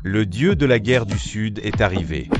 Le dieu de la guerre du Sud est arrivé.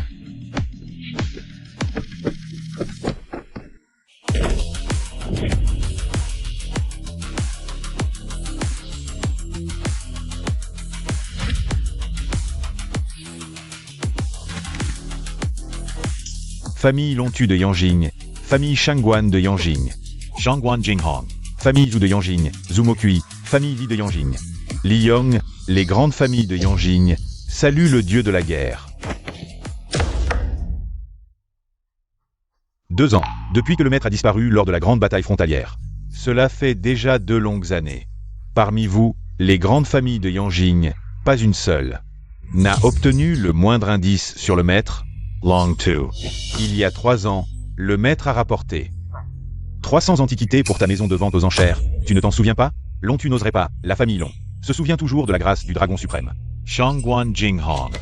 Famille Lontu de Yanjing, famille Shangguan de Yanjing, Shangguan Jinghong, famille Zhu de Yanjing, Zumokui, famille Li de Yanjing. Li Yong, les grandes familles de Yanjing, saluent le dieu de la guerre. 2 ans, depuis que le maître a disparu lors de la grande bataille frontalière. Cela fait déjà 2 longues années. Parmi vous, les grandes familles de Yanjing, pas une seule n'a obtenu le moindre indice sur le maître, Long Tu. Il y a 3 ans, le maître a rapporté 300 antiquités pour ta maison de vente aux enchères. Tu ne t'en souviens pas? Long Tu n'oserait pas, la famille Long se souvient toujours de la grâce du dragon suprême. Shangguan Jinghong.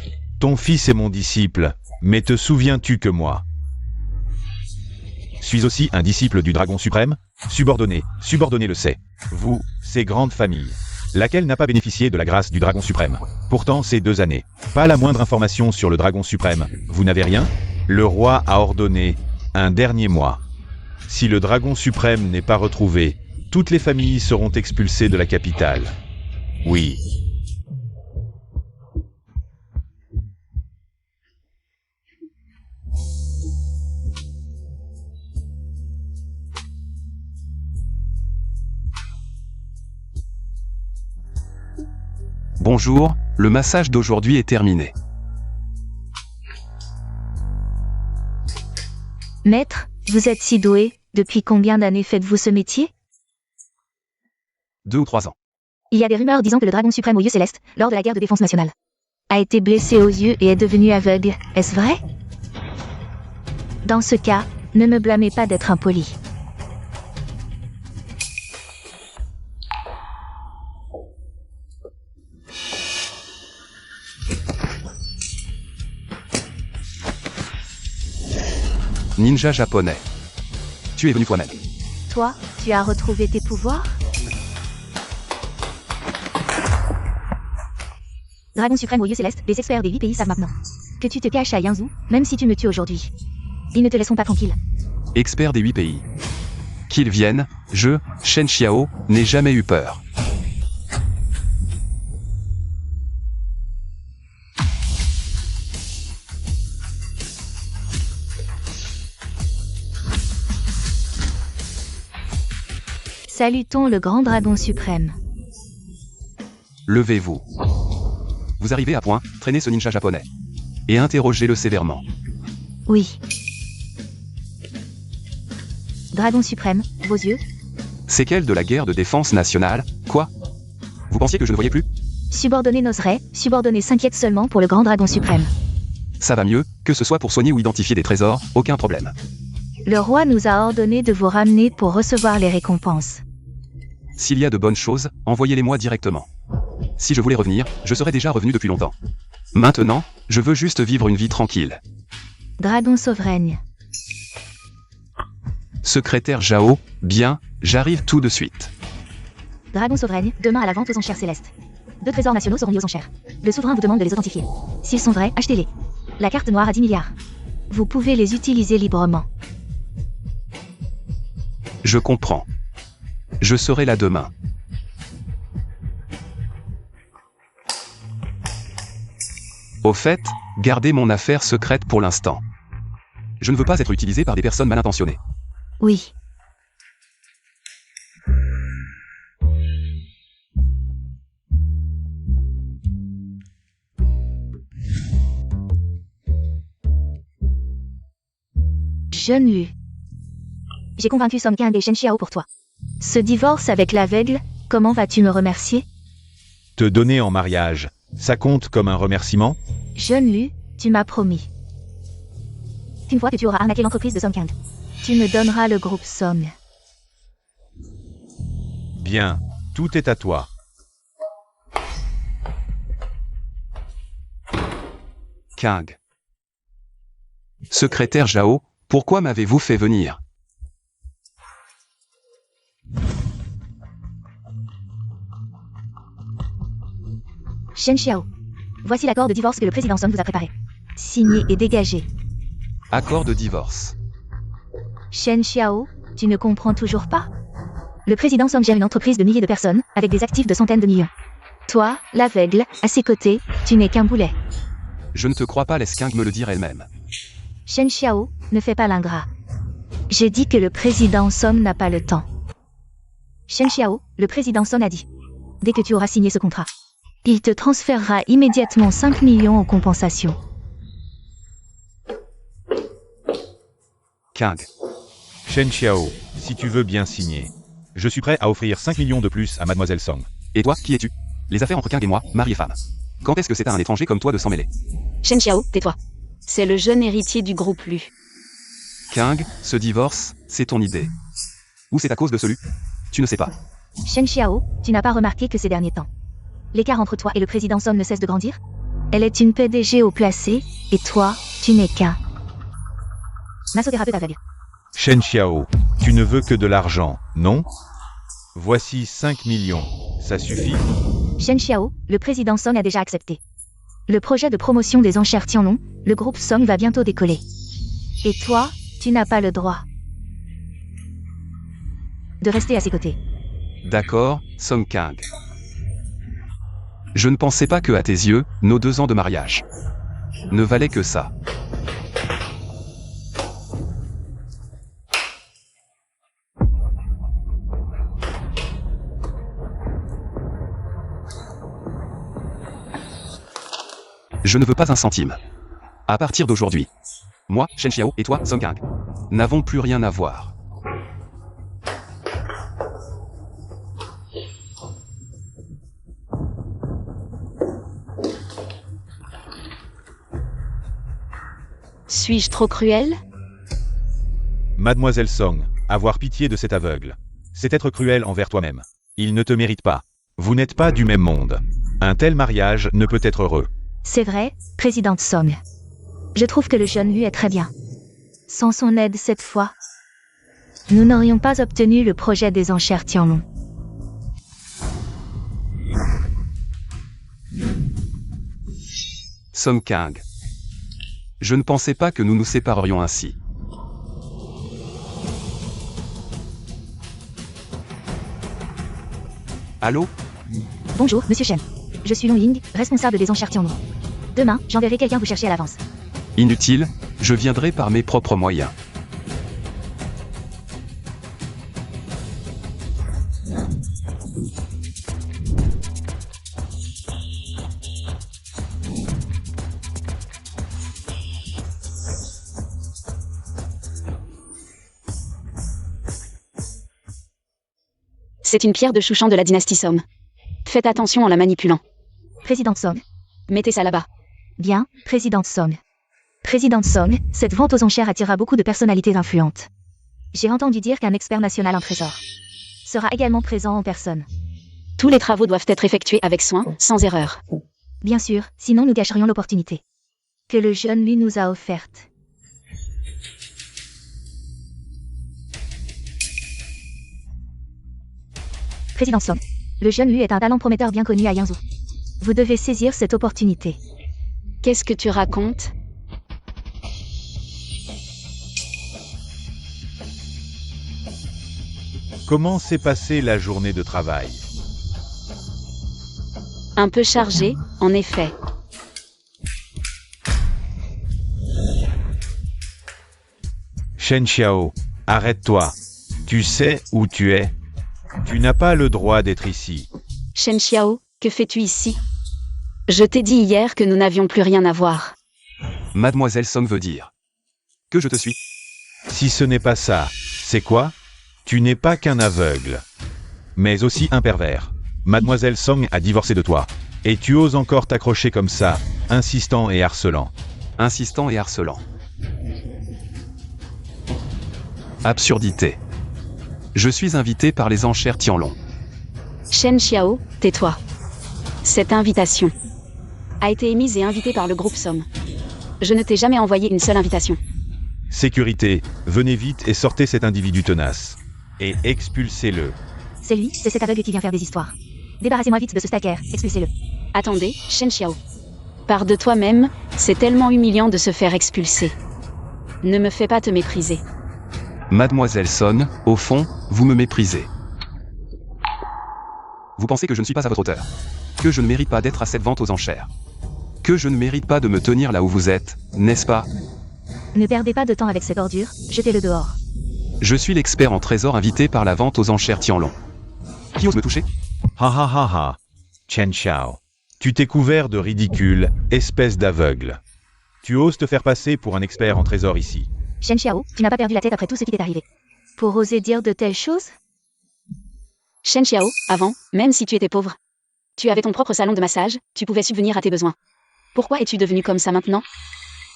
Ton fils est mon disciple, mais te souviens-tu que moi suis aussi un disciple du dragon suprême? Subordonné le sait. Vous, ces grandes familles. Laquelle n'a pas bénéficié de la grâce du dragon suprême? Pourtant, ces 2 années. Pas la moindre information sur le dragon suprême. Vous n'avez rien? Le roi a ordonné un dernier mois. Si le dragon suprême n'est pas retrouvé, toutes les familles seront expulsées de la capitale. Oui. Bonjour, le massage d'aujourd'hui est terminé. Maître, vous êtes si doué, depuis combien d'années faites-vous ce métier? 2 ou 3 ans. Il y a des rumeurs disant que le dragon suprême aux yeux célestes, lors de la guerre de défense nationale, a été blessé aux yeux et est devenu aveugle. Est-ce vrai? Dans ce cas, ne me blâmez pas d'être impoli. Ninja japonais. Tu es venu toi-même. Toi, tu as retrouvé tes pouvoirs? Dragon suprême aux yeux célestes, les experts des 8 pays savent maintenant que tu te caches à Yanzhou, même si tu me tues aujourd'hui. Ils ne te laisseront pas tranquille. Expert des 8 pays. Qu'ils viennent, je, Shen Xiao, n'ai jamais eu peur. Salutons le grand dragon suprême. Levez-vous. Vous arrivez à point, traînez ce ninja japonais. Et interrogez-le sévèrement. Oui. Dragon suprême, vos yeux? Séquelles de la guerre de défense nationale, quoi? Vous pensiez que je ne voyais plus? Subordonné n'oserait, subordonné s'inquiète seulement pour le grand dragon suprême. Ça va mieux, que ce soit pour soigner ou identifier des trésors, aucun problème. Le roi nous a ordonné de vous ramener pour recevoir les récompenses. S'il y a de bonnes choses, envoyez-les-moi directement. Si je voulais revenir, je serais déjà revenu depuis longtemps. Maintenant, je veux juste vivre une vie tranquille. Dragon sauveraigne. Secrétaire Zhao, bien, j'arrive tout de suite. Dragon sauveraigne, demain à la vente aux enchères célestes. 2 trésors nationaux seront mis aux enchères. Le souverain vous demande de les authentifier. S'ils sont vrais, achetez-les. La carte noire à 10 milliards. Vous pouvez les utiliser librement. Je comprends. Je serai là demain. Au fait, gardez mon affaire secrète pour l'instant. Je ne veux pas être utilisé par des personnes mal intentionnées. Oui. Jeune Lu. J'ai convaincu Song Kang et Shen Xiao pour toi. Ce divorce avec l'aveugle, comment vas-tu me remercier? Te donner en mariage, ça compte comme un remerciement? Jeune Lu, tu m'as promis. Une fois que tu auras arnaqué l'entreprise de Song Kang, tu me donneras le groupe Song. Bien, tout est à toi. Kang. Secrétaire Zhao, pourquoi m'avez-vous fait venir? Shen Xiao. Voici l'accord de divorce que le président Song vous a préparé. Signé et dégagé. Accord de divorce. Shen Xiao, tu ne comprends toujours pas? Le président Song gère une entreprise de milliers de personnes, avec des actifs de centaines de millions. Toi, l'aveugle, à ses côtés, tu n'es qu'un boulet. Je ne te crois pas, laisse King me le dire elle-même. Shen Xiao, ne fais pas l'ingrat. J'ai dit que le président Song n'a pas le temps. Shen Xiao, le président Song a dit. Dès que tu auras signé ce contrat, il te transférera immédiatement 5 millions en compensation. King. Shen Xiao, si tu veux bien signer. Je suis prêt à offrir 5 millions de plus à Mademoiselle Song. Et toi, qui es-tu? Les affaires entre King et moi, mari et femme. Quand est-ce que c'est à un étranger comme toi de s'en mêler? Shen Xiao, tais-toi. C'est le jeune héritier du groupe Lu. King, ce divorce, c'est ton idée. Ou c'est à cause de celui? Tu ne sais pas. Shen Xiao, tu n'as pas remarqué que ces derniers temps, l'écart entre toi et le président Song ne cesse de grandir? Elle est une PDG haut placée, et toi, tu n'es qu'un massothérapeute aveugle. Shen Xiao, tu ne veux que de l'argent, non? Voici 5 millions, ça suffit? Shen Xiao, le président Song a déjà accepté. Le projet de promotion des enchères Tianlong, le groupe Song va bientôt décoller. Et toi, tu n'as pas le droit de rester à ses côtés. D'accord, Song King. Je ne pensais pas que, à tes yeux, nos 2 ans de mariage ne valaient que ça. Je ne veux pas un centime. À partir d'aujourd'hui, moi, Shen Xiao, et toi, Song King, n'avons plus rien à voir. Suis-je trop cruel? Mademoiselle Song, avoir pitié de cet aveugle. C'est être cruel envers toi-même. Il ne te mérite pas. Vous n'êtes pas du même monde. Un tel mariage ne peut être heureux. C'est vrai, présidente Song. Je trouve que le jeune lui est très bien. Sans son aide cette fois, nous n'aurions pas obtenu le projet des enchères Tianlong. Song King. Je ne pensais pas que nous nous séparerions ainsi. Allô? Bonjour, monsieur Shen. Je suis Long Ying, responsable des enchères Tianlong. Demain, j'enverrai quelqu'un vous chercher à l'avance. Inutile, je viendrai par mes propres moyens. C'est une pierre de chouchan de la dynastie Song. Faites attention en la manipulant. Présidente Song. Mettez ça là-bas. Bien, présidente Song. Présidente Song, cette vente aux enchères attirera beaucoup de personnalités influentes. J'ai entendu dire qu'un expert national en trésor sera également présent en personne. Tous les travaux doivent être effectués avec soin, sans erreur. Bien sûr, sinon nous gâcherions l'opportunité que le jeune lui nous a offerte. Président Song. Le jeune lui est un talent prometteur bien connu à Yangzhou. Vous devez saisir cette opportunité. Qu'est-ce que tu racontes? Comment s'est passée la journée de travail? Un peu chargé, en effet. Shen Xiao, arrête-toi. Tu sais où tu es? Tu n'as pas le droit d'être ici. Shen Xiao, que fais-tu ici? Je t'ai dit hier que nous n'avions plus rien à voir. Mademoiselle Song veut dire que je te suis. Si ce n'est pas ça, c'est quoi? Tu n'es pas qu'un aveugle, mais aussi un pervers. Mademoiselle Song a divorcé de toi. Et tu oses encore t'accrocher comme ça, insistant et harcelant. Insistant et harcelant. Absurdité. Je suis invité par les enchères Tianlong. Shen Xiao, tais-toi. Cette invitation a été émise et invitée par le groupe Somme. Je ne t'ai jamais envoyé une seule invitation. Sécurité, venez vite et sortez cet individu tenace. Et expulsez-le. C'est lui, c'est cet aveugle qui vient faire des histoires. Débarrassez-moi vite de ce stacker, expulsez-le. Attendez, Shen Xiao. Pars de toi-même, c'est tellement humiliant de se faire expulser. Ne me fais pas te mépriser. Mademoiselle Son, au fond, vous me méprisez. Vous pensez que je ne suis pas à votre hauteur. Que je ne mérite pas d'être à cette vente aux enchères. Que je ne mérite pas de me tenir là où vous êtes, n'est-ce pas? Ne perdez pas de temps avec cette ordure, jetez-le dehors. Je suis l'expert en trésor invité par la vente aux enchères Tianlong. Qui ose me toucher? Ha ha ha ha. Chen Xiao. Tu t'es couvert de ridicule, espèce d'aveugle. Tu oses te faire passer pour un expert en trésor ici. Shen Xiao, tu n'as pas perdu la tête après tout ce qui t'est arrivé. Pour oser dire de telles choses? Shen Xiao, avant, même si tu étais pauvre, tu avais ton propre salon de massage, tu pouvais subvenir à tes besoins. Pourquoi es-tu devenu comme ça maintenant?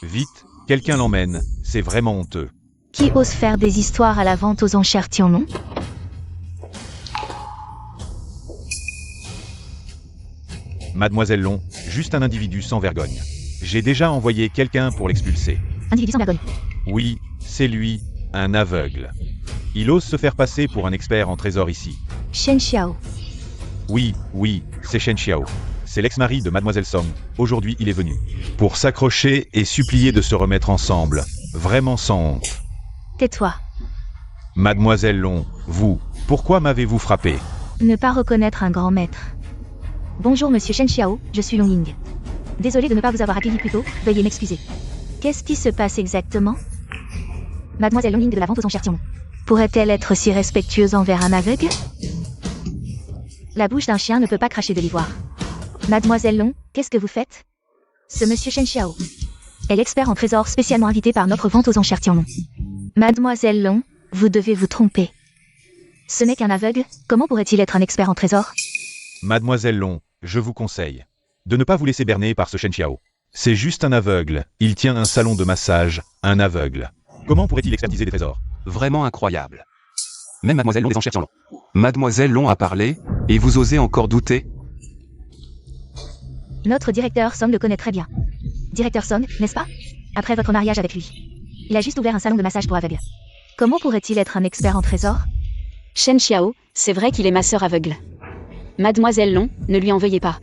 Vite, quelqu'un l'emmène, c'est vraiment honteux. Qui ose faire des histoires à la vente aux enchères Tianlong? Mademoiselle Long, juste un individu sans vergogne. J'ai déjà envoyé quelqu'un pour l'expulser. Individu sans vergogne. Oui, c'est lui, un aveugle. Il ose se faire passer pour un expert en trésor ici. Shen Xiao. Oui, c'est Shen Xiao. C'est l'ex-mari de Mademoiselle Song. Aujourd'hui, il est venu. Pour s'accrocher et supplier de se remettre ensemble. Vraiment sans honte. Tais-toi. Mademoiselle Long, vous, pourquoi m'avez-vous frappé? Ne pas reconnaître un grand maître. Bonjour monsieur Shen Xiao, je suis Long Ying. Désolé de ne pas vous avoir accueilli plus tôt, veuillez m'excuser. Qu'est-ce qui se passe exactement? Mademoiselle Long Ying de la vente aux enchères Tianlong. Pourrait-elle être si respectueuse envers un aveugle? La bouche d'un chien ne peut pas cracher de l'ivoire. Mademoiselle Long, qu'est-ce que vous faites? Ce monsieur Shen Xiao est l'expert en trésor spécialement invité par notre vente aux enchères Tianlong. Mademoiselle Long, vous devez vous tromper. Ce n'est qu'un aveugle, comment pourrait-il être un expert en trésor? Mademoiselle Long, je vous conseille de ne pas vous laisser berner par ce Shen Xiao. C'est juste un aveugle, il tient un salon de massage, un aveugle. Comment pourrait-il expertiser des trésors? Vraiment incroyable. Même Mademoiselle Long des enchères Tianlong. Mademoiselle Long a parlé, et vous osez encore douter? Notre directeur Song le connaît très bien. Directeur Song, n'est-ce pas? Après votre mariage avec lui. Il a juste ouvert un salon de massage pour aveugles. Comment pourrait-il être un expert en trésor? Shen Xiao, c'est vrai qu'il est ma sœur aveugle. Mademoiselle Long, ne lui en veuillez pas.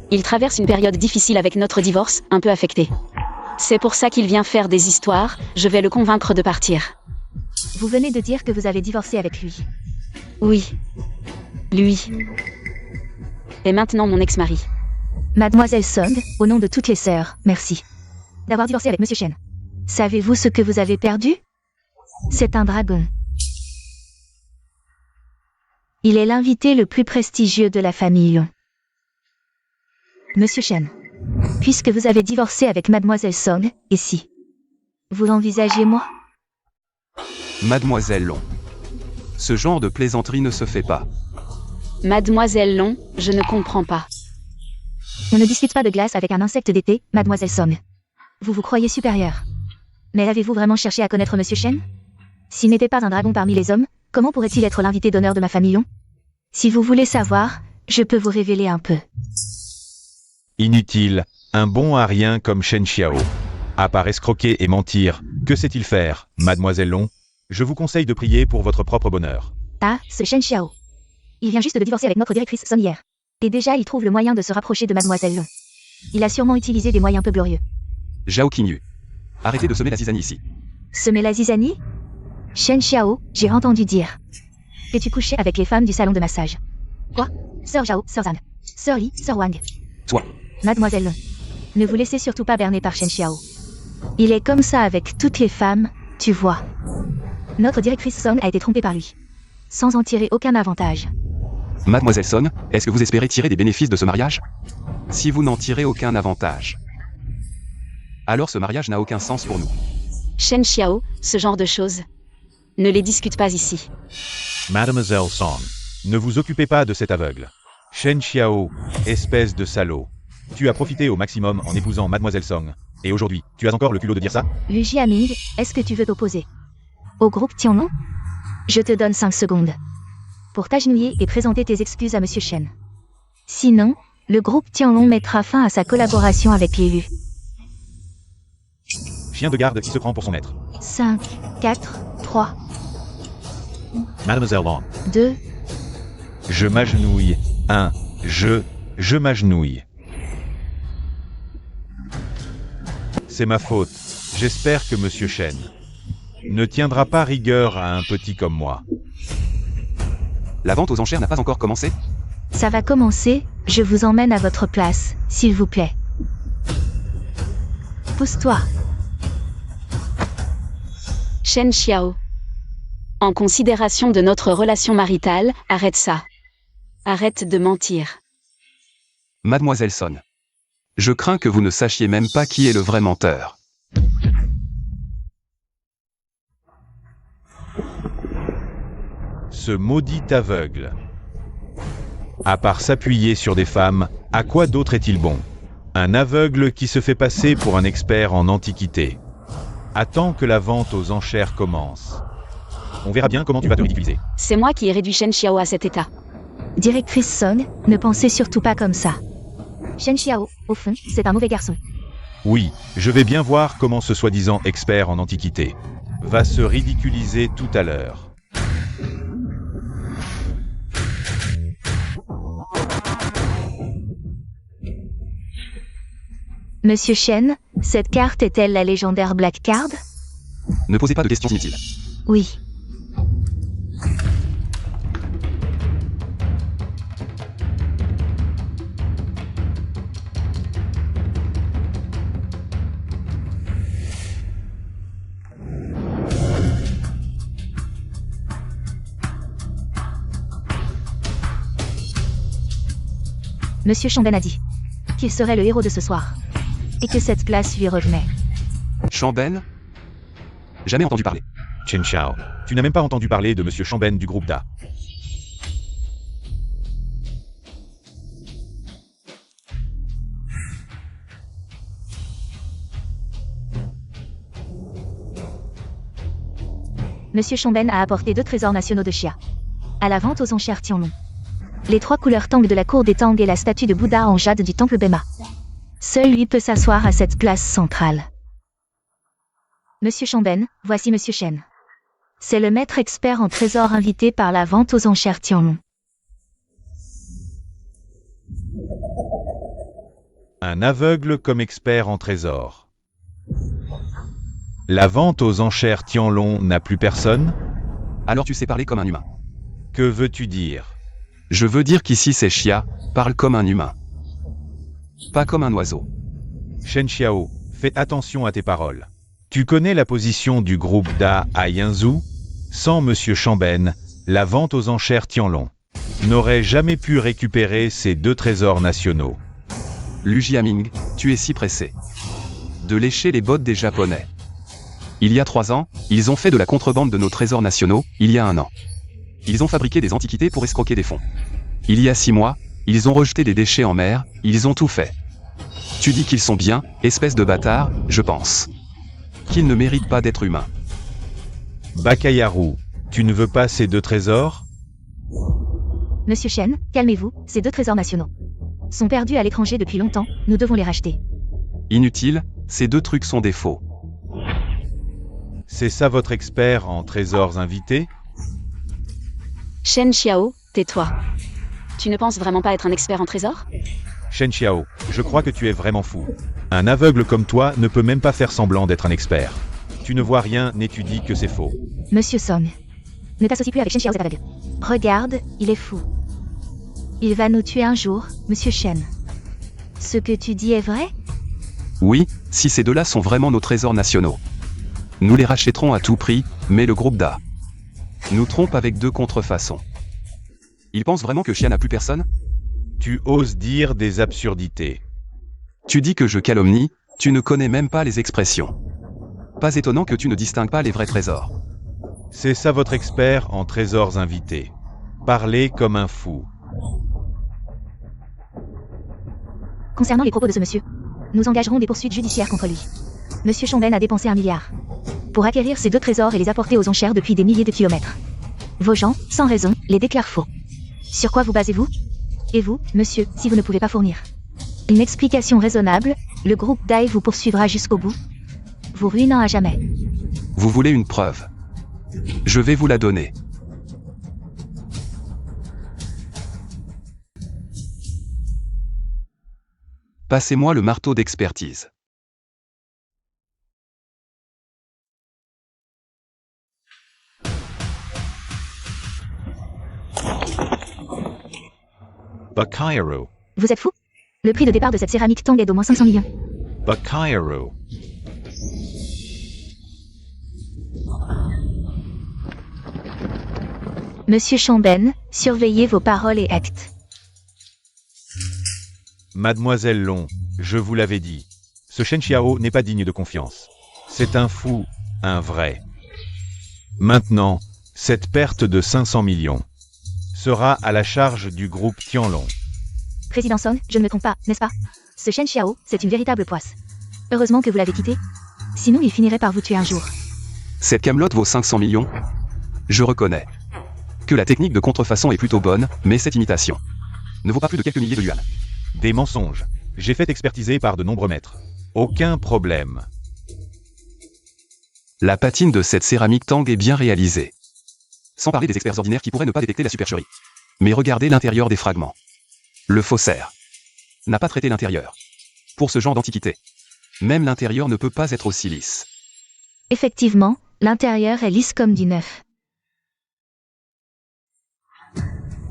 Il traverse une période difficile avec notre divorce, un peu affecté. C'est pour ça qu'il vient faire des histoires, je vais le convaincre de partir. Vous venez de dire que vous avez divorcé avec lui. Oui. Lui. Et maintenant mon ex-mari. Mademoiselle Song, au nom de toutes les sœurs, merci d'avoir divorcé avec monsieur Shen. Savez-vous ce que vous avez perdu? C'est un dragon. Il est l'invité le plus prestigieux de la famille Long. Monsieur Shen, puisque vous avez divorcé avec Mademoiselle Song, et si vous l'envisagez moi? Mademoiselle Long. Ce genre de plaisanterie ne se fait pas. Mademoiselle Long, je ne comprends pas. On ne discute pas de glace avec un insecte d'été, Mademoiselle Song. Vous vous croyez supérieure. Mais avez-vous vraiment cherché à connaître Monsieur Shen? S'il n'était pas un dragon parmi les hommes, comment pourrait-il être l'invité d'honneur de ma famille Long? Si vous voulez savoir, je peux vous révéler un peu. Inutile, un bon à rien comme Shen Xiao. À part escroquer et mentir, que sait-il faire, Mademoiselle Long? Je vous conseille de prier pour votre propre bonheur. Ah, ce Shen Xiao. Il vient juste de divorcer avec notre directrice Song hier. Et déjà il trouve le moyen de se rapprocher de Mademoiselle Long. Il a sûrement utilisé des moyens peu glorieux. Zhao Qingyu. Arrêtez de semer la zizanie ici. Semer la zizanie? Shen Xiao, j'ai entendu dire que tu couchais avec les femmes du salon de massage. Quoi? Sœur Zhao, Sœur Zhang, Sœur Li, Sœur Wang. Toi. Mademoiselle Long, ne vous laissez surtout pas berner par Shen Xiao. Il est comme ça avec toutes les femmes, tu vois. Notre directrice Song a été trompée par lui, sans en tirer aucun avantage. Mademoiselle Son, est-ce que vous espérez tirer des bénéfices de ce mariage? Si vous n'en tirez aucun avantage, alors ce mariage n'a aucun sens pour nous. Shen Xiao, ce genre de choses. Ne les discute pas ici. Mademoiselle Song, ne vous occupez pas de cet aveugle. Shen Xiao, espèce de salaud. Tu as profité au maximum en épousant Mademoiselle Song. Et aujourd'hui, tu as encore le culot de dire ça? Lu Jiaming, est-ce que tu veux t'opposer au groupe Tianlong? Je te donne 5 secondes pour t'agenouiller et présenter tes excuses à Monsieur Shen. Sinon, le groupe Tianlong mettra fin à sa collaboration avec l'élu. Chien de garde qui se prend pour son maître. 5, 4, 3, Mademoiselle Long. 2, Je m'agenouille. Je m'agenouille. C'est ma faute. J'espère que Monsieur Shen ne tiendra pas rigueur à un petit comme moi. La vente aux enchères n'a pas encore commencé? Ça va commencer, je vous emmène à votre place, s'il vous plaît. Pousse-toi. Shen Xiao. En considération de notre relation maritale, arrête ça. Arrête de mentir. Mademoiselle Son. Je crains que vous ne sachiez même pas qui est le vrai menteur. Ce maudit aveugle. À part s'appuyer sur des femmes, à quoi d'autre est-il bon? Un aveugle qui se fait passer pour un expert en antiquité. Attends que la vente aux enchères commence. On verra bien comment tu vas te ridiculiser. C'est moi qui ai réduit Shen Xiao à cet état. Directrice Song, ne pensez surtout pas comme ça. Shen Xiao, au fond, c'est un mauvais garçon. Oui, je vais bien voir comment ce soi-disant expert en antiquité va se ridiculiser tout à l'heure. Monsieur Shen, cette carte est-elle la légendaire Black Card? Ne posez pas de questions inutiles. Oui. Monsieur Chamben a dit qu'il serait le héros de ce soir. Et que cette place lui revenait. Chamben? Jamais entendu parler. Chen Xiao, tu n'as même pas entendu parler de Monsieur Chamben du groupe Da. Monsieur Chamben a apporté 2 trésors nationaux de Xia. À la vente aux enchères Tianlong. Les 3 couleurs Tang de la cour des Tang et la statue de Bouddha en jade du temple Bema. Seul lui peut s'asseoir à cette place centrale. Monsieur Chamben, voici Monsieur Shen. C'est le maître expert en trésors invité par la vente aux enchères Tianlong. Un aveugle comme expert en trésors. La vente aux enchères Tianlong n'a plus personne? Alors tu sais parler comme un humain. Que veux-tu dire? Je veux dire qu'ici c'est Xia, parle comme un humain. Pas comme un oiseau. Shen Xiao, fais attention à tes paroles. Tu connais la position du groupe Da à Yanzhou? Sans Monsieur Chamben, la vente aux enchères Tianlong n'aurait jamais pu récupérer ces 2 trésors nationaux. Lu Jiaming, tu es si pressé de lécher les bottes des Japonais. Il y a 3 ans, ils ont fait de la contrebande de nos trésors nationaux, il y a 1 an. Ils ont fabriqué des antiquités pour escroquer des fonds. Il y a 6 mois, ils ont rejeté des déchets en mer, ils ont tout fait. Tu dis qu'ils sont bien, espèce de bâtard, je pense. Qu'ils ne méritent pas d'être humains. Bakayaru, tu ne veux pas ces 2 trésors? Monsieur Shen, calmez-vous, ces 2 trésors nationaux sont perdus à l'étranger depuis longtemps, nous devons les racheter. Inutile, ces 2 trucs sont des faux. C'est ça votre expert en trésors invités? Shen Xiao, tais-toi. Tu ne penses vraiment pas être un expert en trésors? Shen Xiao, je crois que tu es vraiment fou. Un aveugle comme toi ne peut même pas faire semblant d'être un expert. Tu ne vois rien et tu dis que c'est faux. Monsieur Song, ne t'associe plus avec Shen Xiao, cet aveugle. Regarde, il est fou. Il va nous tuer un jour, Monsieur Shen. Ce que tu dis est vrai? Oui, si ces 2-là sont vraiment nos trésors nationaux. Nous les rachèterons à tout prix, mais le groupe Da nous trompe avec 2 contrefaçons. Ils pensent vraiment que Xia n'a plus personne? Tu oses dire des absurdités. Tu dis que je calomnie, tu ne connais même pas les expressions. Pas étonnant que tu ne distingues pas les vrais trésors. C'est ça votre expert en trésors invités. Parlez comme un fou. Concernant les propos de ce monsieur, nous engagerons des poursuites judiciaires contre lui. Monsieur Chamben a dépensé 1 milliard pour acquérir ces 2 trésors et les apporter aux enchères depuis des milliers de kilomètres. Vos gens, sans raison, les déclarent faux. Sur quoi vous basez-vous? Et vous, monsieur, si vous ne pouvez pas fournir une explication raisonnable, le groupe Dai vous poursuivra jusqu'au bout, vous ruinant à jamais. Vous voulez une preuve? Je vais vous la donner. Passez-moi le marteau d'expertise. Bakayaro. Vous êtes fou? Le prix de départ de cette céramique Tang est d'au moins 500 millions. Bakayaro. Monsieur Chamben, surveillez vos paroles et actes. Mademoiselle Long, je vous l'avais dit. Ce Shen Xiao n'est pas digne de confiance. C'est un fou, un vrai. Maintenant, cette perte de 500 millions sera à la charge du groupe Tianlong. Président Song, je ne me trompe pas, n'est-ce pas? Ce Shen Xiao, c'est une véritable poisse. Heureusement que vous l'avez quitté. Sinon, il finirait par vous tuer un jour. Cette camelote vaut 500 millions? Je reconnais que la technique de contrefaçon est plutôt bonne, mais cette imitation ne vaut pas plus de quelques milliers de yuan. Des mensonges. J'ai fait expertiser par de nombreux maîtres. Aucun problème. La patine de cette céramique Tang est bien réalisée. Sans parler des experts ordinaires qui pourraient ne pas détecter la supercherie. Mais regardez l'intérieur des fragments. Le faussaire n'a pas traité l'intérieur. Pour ce genre d'antiquité, même l'intérieur ne peut pas être aussi lisse. Effectivement, l'intérieur est lisse comme du neuf.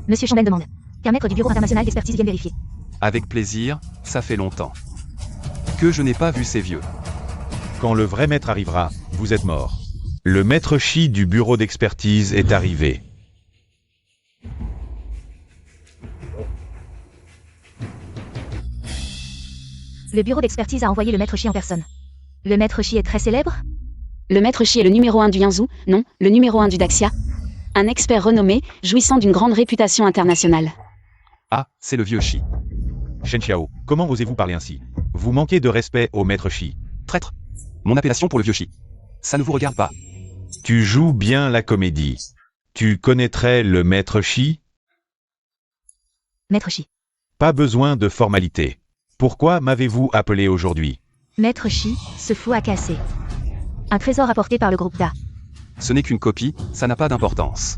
Monsieur Chamben demande qu'un maître du Bureau international d'expertise vienne vérifier. Avec plaisir, ça fait longtemps que je n'ai pas vu ces vieux. Quand le vrai maître arrivera, vous êtes mort. Le maître Shi du bureau d'expertise est arrivé. Le bureau d'expertise a envoyé le maître Shi en personne. Le maître Shi est très célèbre? Le maître Shi est le numéro 1 du Yanzhou, non, le numéro 1 du Daxia. Un expert renommé, jouissant d'une grande réputation internationale. Ah, c'est le vieux Shi. Shen Xiao, comment osez-vous parler ainsi? Vous manquez de respect au maître Shi. Traître. Mon appellation pour le vieux Shi. Ça ne vous regarde pas. Tu joues bien la comédie. Tu connaîtrais le maître Shi? Maître Shi. Pas besoin de formalité. Pourquoi m'avez-vous appelé aujourd'hui? Maître Shi, ce fou a cassé. Un trésor apporté par le groupe Da. Ce n'est qu'une copie, ça n'a pas d'importance.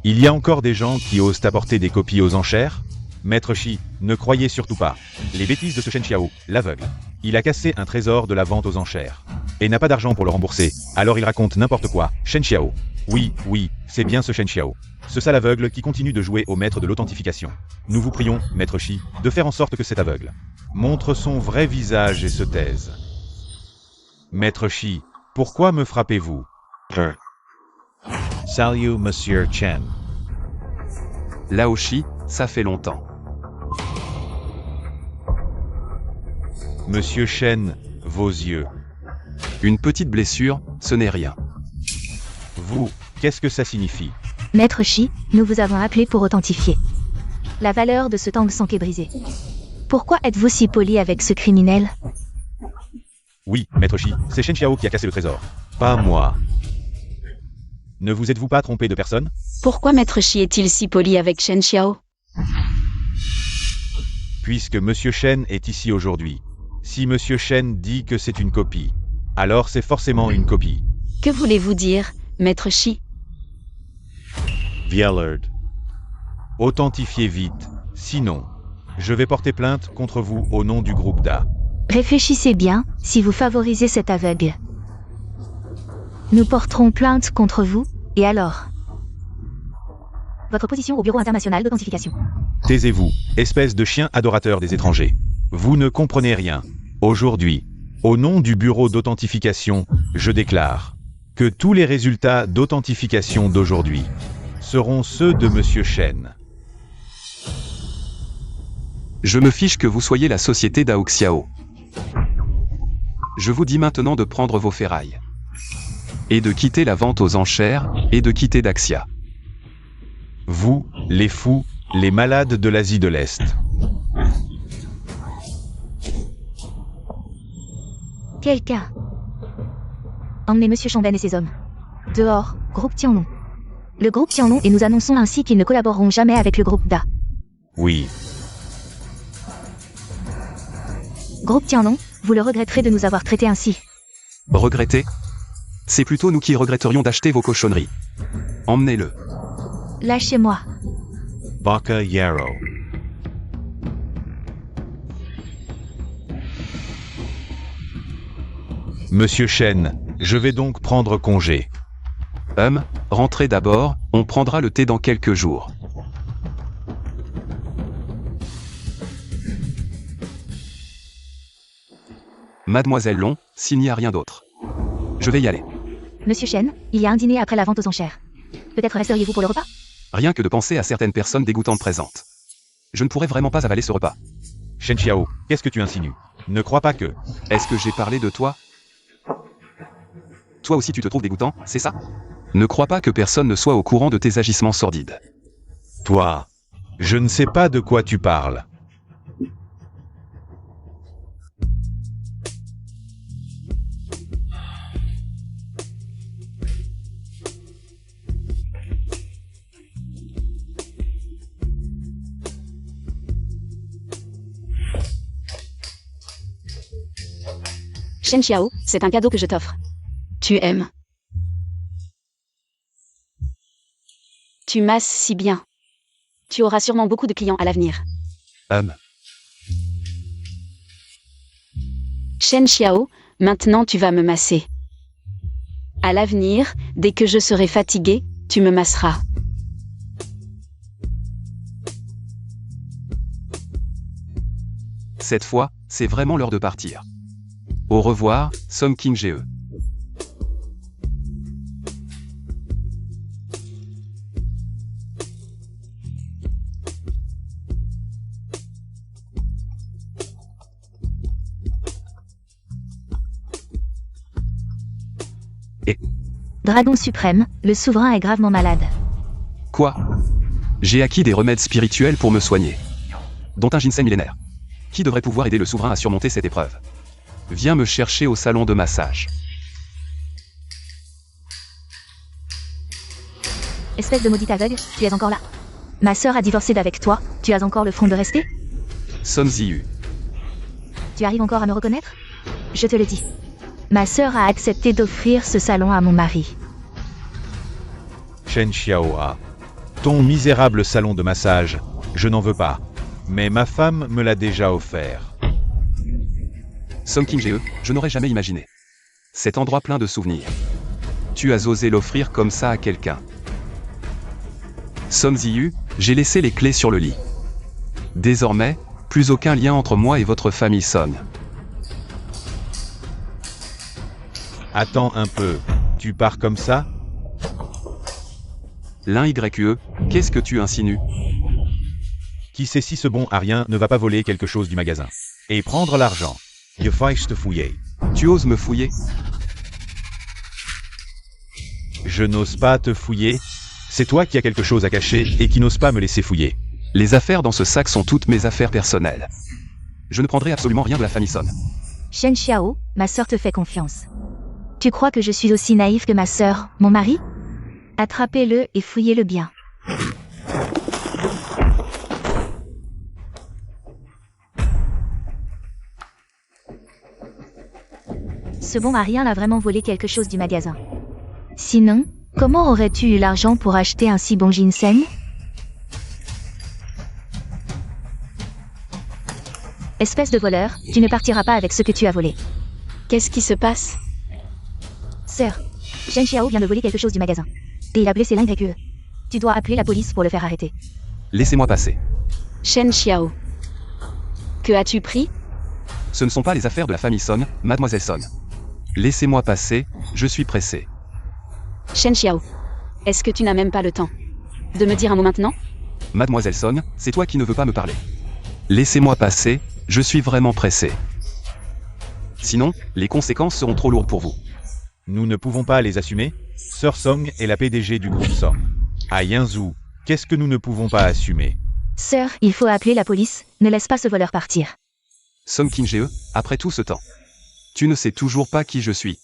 Il y a encore des gens qui osent apporter des copies aux enchères? Maître Shi, ne croyez surtout pas. Les bêtises de ce Shen Xiao, l'aveugle. Il a cassé un trésor de la vente aux enchères. Et n'a pas d'argent pour le rembourser, alors il raconte n'importe quoi. Shen Xiao. Oui, c'est bien ce Shen Xiao. Ce sale aveugle qui continue de jouer au maître de l'authentification. Nous vous prions, Maître Shi, de faire en sorte que cet aveugle montre son vrai visage et se taise. Maître Shi, pourquoi me frappez-vous? Salut, Monsieur Chen. Lao Shi, ça fait longtemps. Monsieur Shen, vos yeux. Une petite blessure, ce n'est rien. Vous, qu'est-ce que ça signifie? Maître Shi, nous vous avons appelé pour authentifier. La valeur de ce Tang Song est brisée. Pourquoi êtes-vous si poli avec ce criminel? Oui, Maître Shi, c'est Shen Xiao qui a cassé le trésor. Pas moi. Ne vous êtes-vous pas trompé de personne? Pourquoi Maître Shi est-il si poli avec Shen Xiao? Puisque Monsieur Shen est ici aujourd'hui. Si Monsieur Shen dit que c'est une copie, alors c'est forcément une copie. Que voulez-vous dire, Maître Shi? Viellard. Authentifiez vite, sinon, je vais porter plainte contre vous au nom du groupe Da. Réfléchissez bien, si vous favorisez cet aveugle. Nous porterons plainte contre vous, et alors? Votre position au Bureau international d'authentification. Taisez-vous, espèce de chien adorateur des étrangers. Vous ne comprenez rien. Aujourd'hui, au nom du Bureau d'authentification, je déclare que tous les résultats d'authentification d'aujourd'hui seront ceux de Monsieur Shen. Je me fiche que vous soyez la société Dao Xiao. Je vous dis maintenant de prendre vos ferrailles. Et de quitter la vente aux enchères, et de quitter Daxia. Vous, les fous, les malades de l'Asie de l'Est. Quelqu'un. Emmenez Monsieur Chamben et ses hommes. Dehors, groupe Tianlong. Le groupe Tianlong et nous annonçons ainsi qu'ils ne collaboreront jamais avec le groupe Da. Oui. Groupe Tianlong, vous le regretterez de nous avoir traités ainsi. Regretter? C'est plutôt nous qui regretterions d'acheter vos cochonneries. Emmenez-le. Lâchez-moi. Baka Yarrow. Monsieur Shen, je vais donc prendre congé. Rentrez d'abord, on prendra le thé dans quelques jours. Mademoiselle Long, s'il n'y a rien d'autre. Je vais y aller. Monsieur Chen, il y a un dîner après la vente aux enchères. Peut-être resteriez-vous pour le repas? Rien que de penser à certaines personnes dégoûtantes présentes. Je ne pourrais vraiment pas avaler ce repas. Shen Xiao, qu'est-ce que tu insinues? Ne crois pas que... Est-ce que j'ai parlé de toi? Toi aussi tu te trouves dégoûtant, c'est ça? Ne crois pas que personne ne soit au courant de tes agissements sordides. Toi, je ne sais pas de quoi tu parles. Shen Xiao, c'est un cadeau que je t'offre. Tu aimes. Tu masses si bien. Tu auras sûrement beaucoup de clients à l'avenir. Shen Xiao, maintenant tu vas me masser. À l'avenir, dès que je serai fatigué, tu me masseras. Cette fois, c'est vraiment l'heure de partir. Au revoir, Song King-ge. Dragon suprême, le souverain est gravement malade. Quoi? J'ai acquis des remèdes spirituels pour me soigner. Dont un ginseng millénaire. Qui devrait pouvoir aider le souverain à surmonter cette épreuve? Viens me chercher au salon de massage. Espèce de maudit aveugle, tu es encore là. Ma sœur a divorcé d'avec toi, tu as encore le front de rester? Son Ziyu. Tu arrives encore à me reconnaître? Je te le dis. Ma sœur a accepté d'offrir ce salon à mon mari. Shen Xiaoa, ton misérable salon de massage, je n'en veux pas. Mais ma femme me l'a déjà offert. Song King-ge, je n'aurais jamais imaginé. Cet endroit plein de souvenirs. Tu as osé l'offrir comme ça à quelqu'un. Son Ziyu, j'ai laissé les clés sur le lit. Désormais, plus aucun lien entre moi et votre famille Son. Attends un peu, tu pars comme ça? L'un YE, qu'est-ce que tu insinues? Qui sait si ce bon à rien ne va pas voler quelque chose du magasin? Et prendre l'argent. Je faille te fouiller. Tu oses me fouiller? Je n'ose pas te fouiller. C'est toi qui as quelque chose à cacher et qui n'ose pas me laisser fouiller. Les affaires dans ce sac sont toutes mes affaires personnelles. Je ne prendrai absolument rien de la famille Son. Shen Xiao, ma sœur te fait confiance. Tu crois que je suis aussi naïf que ma sœur, mon mari? Attrapez-le et fouillez-le bien. Ce bon à rien a vraiment volé quelque chose du magasin. Sinon, comment aurais-tu eu l'argent pour acheter un si bon ginseng? Espèce de voleur, tu ne partiras pas avec ce que tu as volé. Qu'est-ce qui se passe? Sœur, Shen Xiao vient de voler quelque chose du magasin. Et il a blessé l'un d'entre eux. Tu dois appeler la police pour le faire arrêter. Laissez-moi passer. Shen Xiao. Que as-tu pris? Ce ne sont pas les affaires de la famille Son, Mademoiselle Son. Laissez-moi passer, je suis pressé. Shen Xiao. Est-ce que tu n'as même pas le temps de me dire un mot maintenant? Mademoiselle Son, c'est toi qui ne veux pas me parler. Laissez-moi passer, je suis vraiment pressé. Sinon, les conséquences seront trop lourdes pour vous. Nous ne pouvons pas les assumer. Sœur Song est la PDG du groupe Song. À Yinzhou, qu'est-ce que nous ne pouvons pas assumer? Sœur, il faut appeler la police, ne laisse pas ce voleur partir. Song King-ge, après tout ce temps. Tu ne sais toujours pas qui je suis.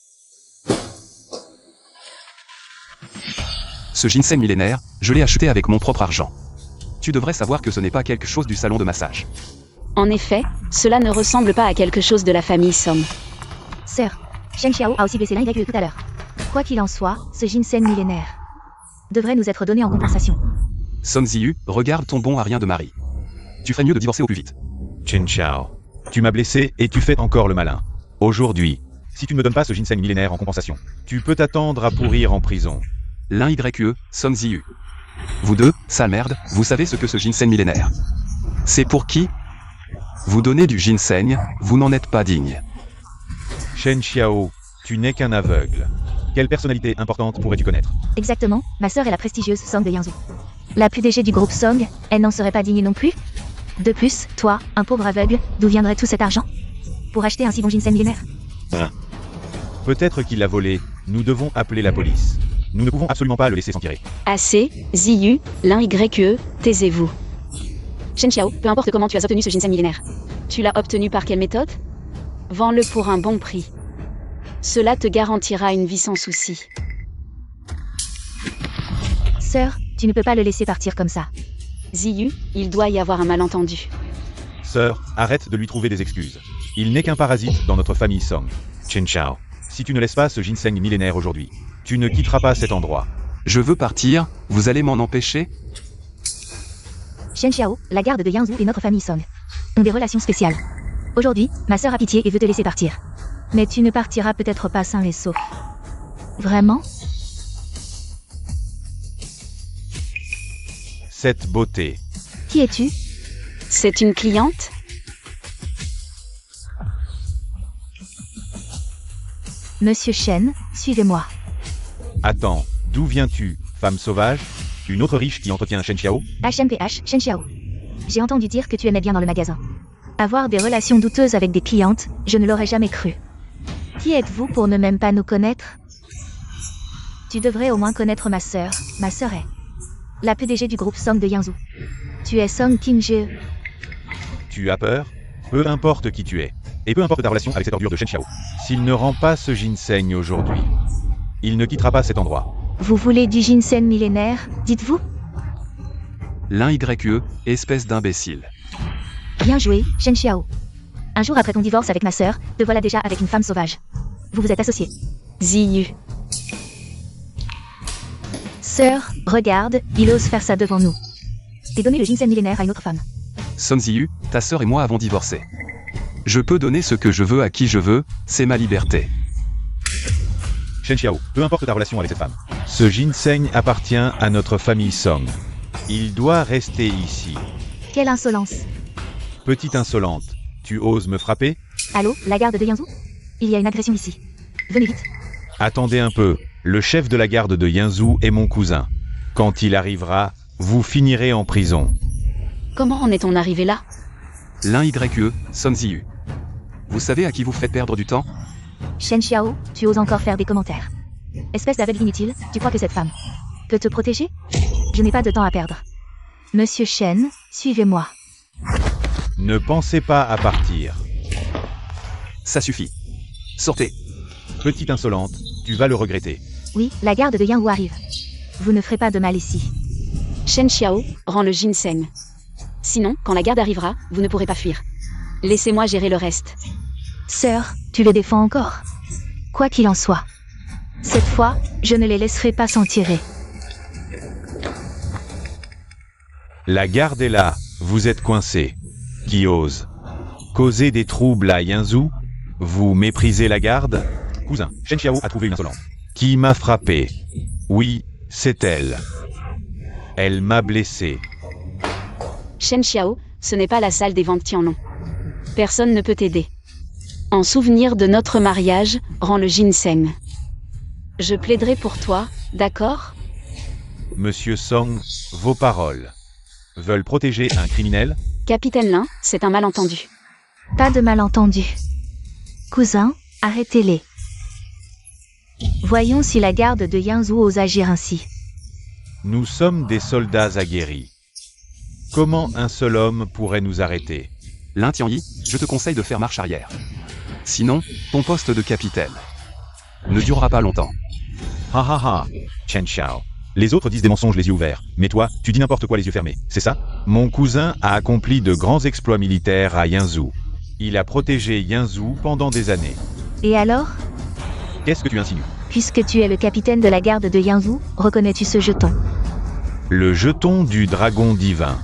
Ce ginseng millénaire, je l'ai acheté avec mon propre argent. Tu devrais savoir que ce n'est pas quelque chose du salon de massage. En effet, cela ne ressemble pas à quelque chose de la famille Song. Sœur, Shen Xiao a aussi blessé l'un YE tout à l'heure. Quoi qu'il en soit, ce ginseng millénaire devrait nous être donné en compensation. Son Ziyu, regarde ton bon à rien de mari. Tu ferais mieux de divorcer au plus vite. Chen Xiao, tu m'as blessé et tu fais encore le malin. Aujourd'hui, si tu ne me donnes pas ce ginseng millénaire en compensation, tu peux t'attendre à pourrir en prison. L'un YE, Son Ziyu. Vous deux, sale merde, vous savez ce que ce ginseng millénaire? C'est pour qui? Vous donnez du ginseng, vous n'en êtes pas digne. Shen Xiao, tu n'es qu'un aveugle. Quelle personnalité importante pourrais-tu connaître? Exactement, ma sœur est la prestigieuse Song de Yangzhou. La PDG du groupe Song, elle n'en serait pas digne non plus? De plus, toi, un pauvre aveugle, d'où viendrait tout cet argent? Pour acheter un si bon ginseng millénaire? Peut-être qu'il l'a volé. Nous devons appeler la police. Nous ne pouvons absolument pas le laisser s'en tirer. Assez, Ziyu, l'un YE, taisez-vous. Shen Xiao, peu importe comment tu as obtenu ce ginseng millénaire. Tu l'as obtenu par quelle méthode? Vends-le pour un bon prix. Cela te garantira une vie sans souci. Sœur, tu ne peux pas le laisser partir comme ça. Ziyu, il doit y avoir un malentendu. Sœur, arrête de lui trouver des excuses. Il n'est qu'un parasite dans notre famille Song. Shen Xiao, si tu ne laisses pas ce ginseng millénaire aujourd'hui, tu ne quitteras pas cet endroit. Je veux partir, vous allez m'en empêcher? Shen Xiao, la garde de Yangzhou et notre famille Song ont des relations spéciales. Aujourd'hui, ma sœur a pitié et veut te laisser partir. Mais tu ne partiras peut-être pas sain et sauf. Vraiment? Cette beauté. Qui es-tu? C'est une cliente? Monsieur Shen, suivez-moi. Attends, d'où viens-tu, femme sauvage? Une autre riche qui entretient Shen Xiao? HMPH, Shen Xiao. J'ai entendu dire que tu aimais bien dans le magasin. Avoir des relations douteuses avec des clientes, je ne l'aurais jamais cru. Qui êtes-vous pour ne même pas nous connaître? Tu devrais au moins connaître ma sœur est la PDG du groupe Song de Yangzhou. Tu es Song Qingzhe. Tu as peur? Peu importe qui tu es. Et peu importe ta relation avec cette ordure de Shen Xiao. S'il ne rend pas ce ginseng aujourd'hui, il ne quittera pas cet endroit. Vous voulez du ginseng millénaire, dites-vous? L'un YE, espèce d'imbécile. Bien joué, Shen Xiao. Un jour après ton divorce avec ma sœur, te voilà déjà avec une femme sauvage. Vous vous êtes associés. Ziyu. Sœur, regarde, il ose faire ça devant nous. Et donner le ginseng millénaire à une autre femme. Son Ziyu, ta sœur et moi avons divorcé. Je peux donner ce que je veux à qui je veux, c'est ma liberté. Shen Xiao, peu importe ta relation avec cette femme. Ce ginseng appartient à notre famille Song. Il doit rester ici. Quelle insolence. Petite insolente, tu oses me frapper? Allô, la garde de Yangzhou? Il y a une agression ici. Venez vite. Attendez un peu, le chef de la garde de Yangzhou est mon cousin. Quand il arrivera, vous finirez en prison. Comment en est-on arrivé là? L'un YE, Son Ziyu. Vous savez à qui vous faites perdre du temps? Shen Xiao, tu oses encore faire des commentaires. Espèce d'aveugle inutile, tu crois que cette femme peut te protéger? Je n'ai pas de temps à perdre. Monsieur Shen, suivez-moi. Ne pensez pas à partir. Ça suffit. Sortez. Petite insolente, tu vas le regretter. Oui, la garde de Yangzhou arrive. Vous ne ferez pas de mal ici. Shen Xiao, rends le ginseng. Sinon, quand la garde arrivera, vous ne pourrez pas fuir. Laissez-moi gérer le reste. Sœur, tu le défends encore. Quoi qu'il en soit. Cette fois, je ne les laisserai pas s'en tirer. La garde est là, vous êtes coincé. Qui ose causer des troubles à Yangzhou? Vous méprisez la garde? Cousin, Shen Xiao a trouvé une insolente. Qui m'a frappé? Oui, c'est elle. Elle m'a blessé. Shen Xiao, ce n'est pas la salle des ventes Tianlong. Personne ne peut t'aider. En souvenir de notre mariage, rends le ginseng. Je plaiderai pour toi, d'accord? Monsieur Song, vos paroles veulent protéger un criminel? Capitaine Lin, c'est un malentendu. Pas de malentendu. Cousin, arrêtez-les. Voyons si la garde de Yangzhou ose agir ainsi. Nous sommes des soldats aguerris. Comment un seul homme pourrait nous arrêter? L'un Tianyi, je te conseille de faire marche arrière. Sinon, ton poste de capitaine ne durera pas longtemps. Ha ha ha, Shen Xiao. Les autres disent des mensonges les yeux ouverts, mais toi, tu dis n'importe quoi les yeux fermés, c'est ça? Mon cousin a accompli de grands exploits militaires à Yangzhou. Il a protégé Yangzhou pendant des années. Et alors? Qu'est-ce que tu insinues? Puisque tu es le capitaine de la garde de Yangzhou, reconnais-tu ce jeton? Le jeton du dragon divin.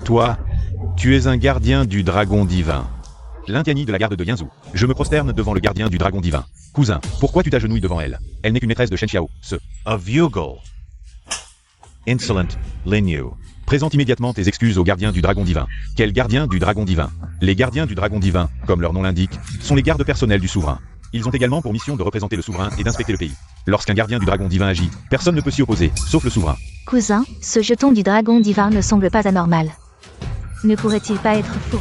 Toi, tu es un gardien du dragon divin. L'intiani de la garde de Yangzhou. Je me prosterne devant le gardien du dragon divin. Cousin, pourquoi tu t'agenouilles devant elle? Elle n'est qu'une maîtresse de Shen Xiao, A Vugal. Insolent, Lin Yu. Présente immédiatement tes excuses au gardien du dragon divin. Quel gardien du dragon divin? Les gardiens du dragon divin, comme leur nom l'indique, sont les gardes personnels du souverain. Ils ont également pour mission de représenter le souverain et d'inspecter le pays. Lorsqu'un gardien du dragon divin agit, personne ne peut s'y opposer, sauf le souverain. Cousin, ce jeton du dragon divin ne semble pas anormal. Ne pourrait-il pas être faux?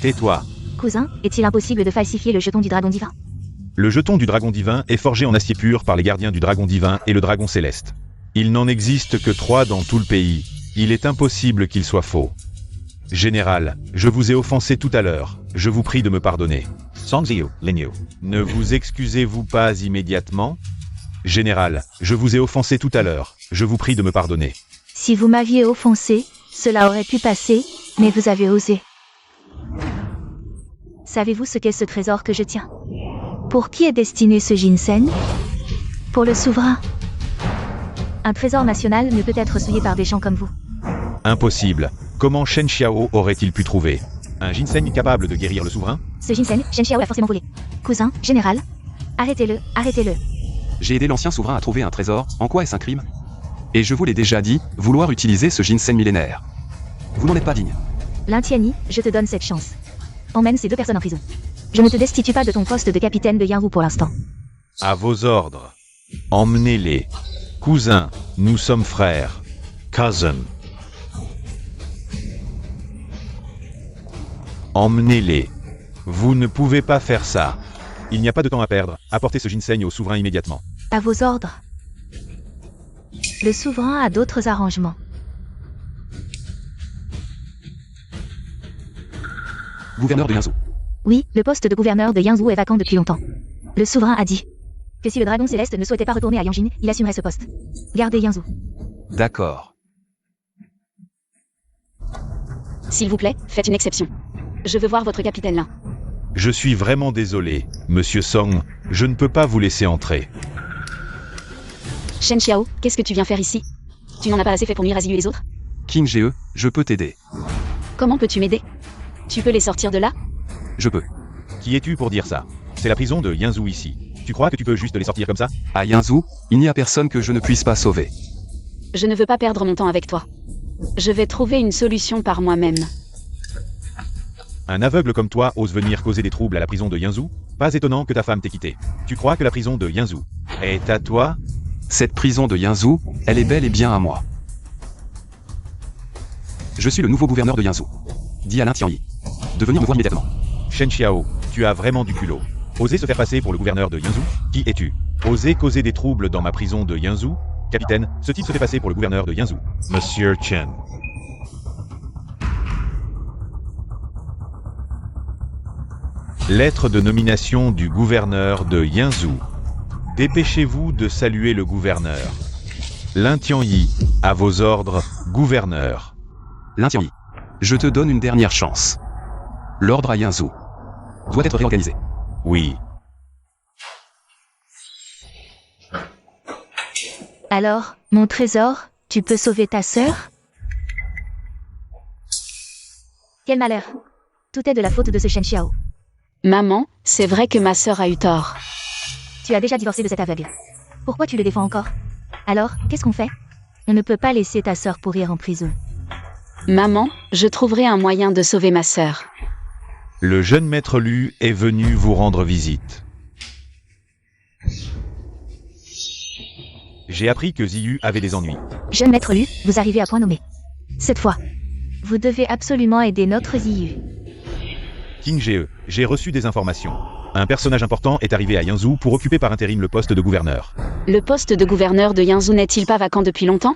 Tais-toi. Cousin, est-il impossible de falsifier le jeton du dragon divin? Le jeton du dragon divin est forgé en acier pur par les gardiens du dragon divin et le dragon céleste. Il n'en existe que 3 dans tout le pays. Il est impossible qu'il soit faux. Général, je vous ai offensé tout à l'heure. Je vous prie de me pardonner. Sanzio, Lenio. Ne vous excusez-vous pas immédiatement? Général, je vous ai offensé tout à l'heure. Je vous prie de me pardonner. Si vous m'aviez offensé, cela aurait pu passer, mais vous avez osé. Savez-vous ce qu'est ce trésor que je tiens? Pour qui est destiné ce ginseng? Pour le souverain. Un trésor national ne peut être souillé par des gens comme vous. Impossible. Comment Shen Xiao aurait-il pu trouver un ginseng capable de guérir le souverain? Ce ginseng, Shen Xiao l'a forcément volé. Cousin, général, arrêtez-le, arrêtez-le. J'ai aidé l'ancien souverain à trouver un trésor, en quoi est-ce un crime? Et je vous l'ai déjà dit, vouloir utiliser ce ginseng millénaire. Vous n'en êtes pas digne. Lintiani, je te donne cette chance. Emmène ces 2 personnes en prison. Je ne te destitue pas de ton poste de capitaine de Yanwu pour l'instant. À vos ordres. Emmenez-les. Cousin, nous sommes frères. Cousin. Emmenez-les. Vous ne pouvez pas faire ça. Il n'y a pas de temps à perdre. Apportez ce ginseng au souverain immédiatement. À vos ordres. Le souverain a d'autres arrangements. Gouverneur de Yanzhou. Oui, le poste de gouverneur de Yanzhou est vacant depuis longtemps. Le souverain a dit que si le dragon céleste ne souhaitait pas retourner à Yanjin, il assumerait ce poste. Gardez Yanzhou. D'accord. S'il vous plaît, faites une exception. Je veux voir votre capitaine là. Je suis vraiment désolé, Monsieur Song. Je ne peux pas vous laisser entrer. Shen Xiao, qu'est-ce que tu viens faire ici? Tu n'en as pas assez fait pour nuire à Ziyu et les autres? King Ge, je peux t'aider. Comment peux-tu m'aider? Tu peux les sortir de là? Je peux. Qui es-tu pour dire ça? C'est la prison de Yanzhou ici. Tu crois que tu peux juste les sortir comme ça? À Yanzhou, il n'y a personne que je ne puisse pas sauver. Je ne veux pas perdre mon temps avec toi. Je vais trouver une solution par moi-même. Un aveugle comme toi ose venir causer des troubles à la prison de Yanzhou? Pas étonnant que ta femme t'ait quitté. Tu crois que la prison de Yanzhou est à toi? Cette prison de Yanzhou, elle est bel et bien à moi. Je suis le nouveau gouverneur de Yanzhou. Dis à Lin Tianyi de venir me voir immédiatement. Shen Xiao, tu as vraiment du culot. Oser se faire passer pour le gouverneur de Yanzhou? Qui es-tu? Oser causer des troubles dans ma prison de Yanzhou? Capitaine, ce type se fait passer pour le gouverneur de Yanzhou. Monsieur Chen. Lettre de nomination du gouverneur de Yanzhou. Dépêchez-vous de saluer le gouverneur. Lin Tianyi, à vos ordres, gouverneur. Lin Tianyi, je te donne une dernière chance. L'ordre à Yanzhou doit être réorganisé. Oui. Alors, mon trésor, tu peux sauver ta sœur? Quel malheur. Tout est de la faute de ce Shen Xiao. Maman, c'est vrai que ma sœur a eu tort. Tu as déjà divorcé de cet aveugle. Pourquoi tu le défends encore? Alors, qu'est-ce qu'on fait? On ne peut pas laisser ta sœur pourrir en prison. Maman, je trouverai un moyen de sauver ma sœur. Le jeune maître Lu est venu vous rendre visite. J'ai appris que Ziyu avait des ennuis. Jeune maître Lu, vous arrivez à point nommé. Cette fois, vous devez absolument aider notre Ziyu. King Ge, j'ai reçu des informations. Un personnage important est arrivé à Yanzhou pour occuper par intérim le poste de gouverneur. Le poste de gouverneur de Yanzhou n'est-il pas vacant depuis longtemps?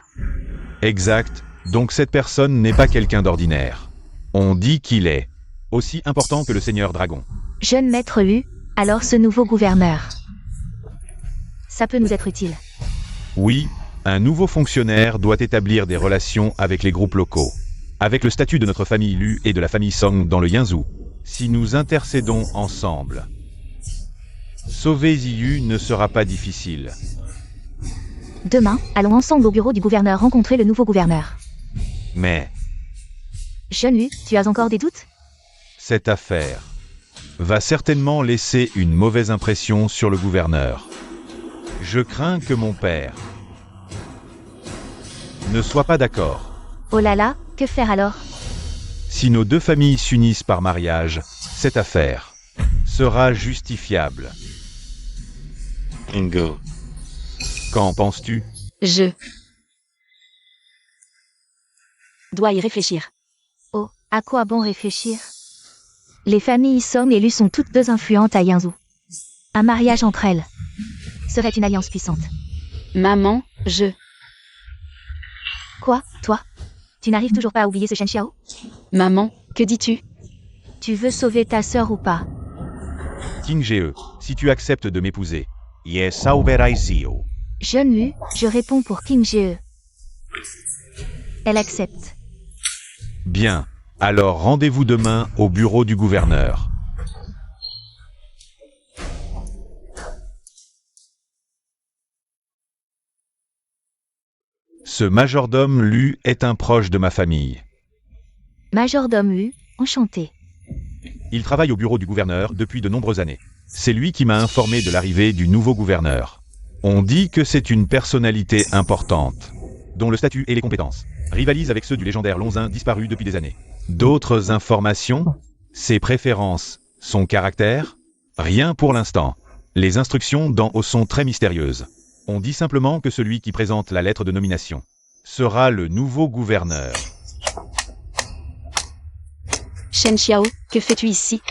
Exact. Donc cette personne n'est pas quelqu'un d'ordinaire. On dit qu'il est aussi important que le Seigneur Dragon. Jeune maître Lu, alors ce nouveau gouverneur. Ça peut nous être utile. Oui, un nouveau fonctionnaire doit établir des relations avec les groupes locaux. Avec le statut de notre famille Lu et de la famille Song dans le Yanzhou. Si nous intercédons ensemble, sauver Ziyu ne sera pas difficile. Demain, allons ensemble au bureau du gouverneur rencontrer le nouveau gouverneur. Mais Jeune Lu, tu as encore des doutes? cette affaire va certainement laisser une mauvaise impression sur le gouverneur. Je crains que mon père ne soit pas d'accord. Oh là là, que faire alors? Si nos 2 familles s'unissent par mariage, cette affaire sera justifiable. Ingo. Qu'en penses-tu? Je dois y réfléchir. Oh, à quoi bon réfléchir? Les familles Song et Lu sont toutes deux influentes à Yangzhou. Un mariage entre elles serait une alliance puissante. Maman, Quoi, toi? Tu n'arrives toujours pas à oublier ce Shen Xiao? Maman, que dis-tu? Tu veux sauver ta sœur ou pas? Ting Ge, si tu acceptes de m'épouser, Yes, sauverai Zio. Jeune Lu, je réponds pour King Ge. Elle accepte. bien. Alors rendez-vous demain au bureau du gouverneur. Ce majordome Lu est un proche de ma famille. Majordome Lu, enchanté. Il travaille au bureau du gouverneur depuis de nombreuses années. C'est lui qui m'a informé de l'arrivée du nouveau gouverneur. On dit que c'est une personnalité importante, dont le statut et les compétences rivalisent avec ceux du légendaire Lonzin disparu depuis des années. D'autres informations? Ses préférences? Son caractère? Rien pour l'instant. Les instructions d'en haut sont très mystérieuses. On dit simplement que celui qui présente la lettre de nomination sera le nouveau gouverneur. Shen Xiao, que fais-tu ici?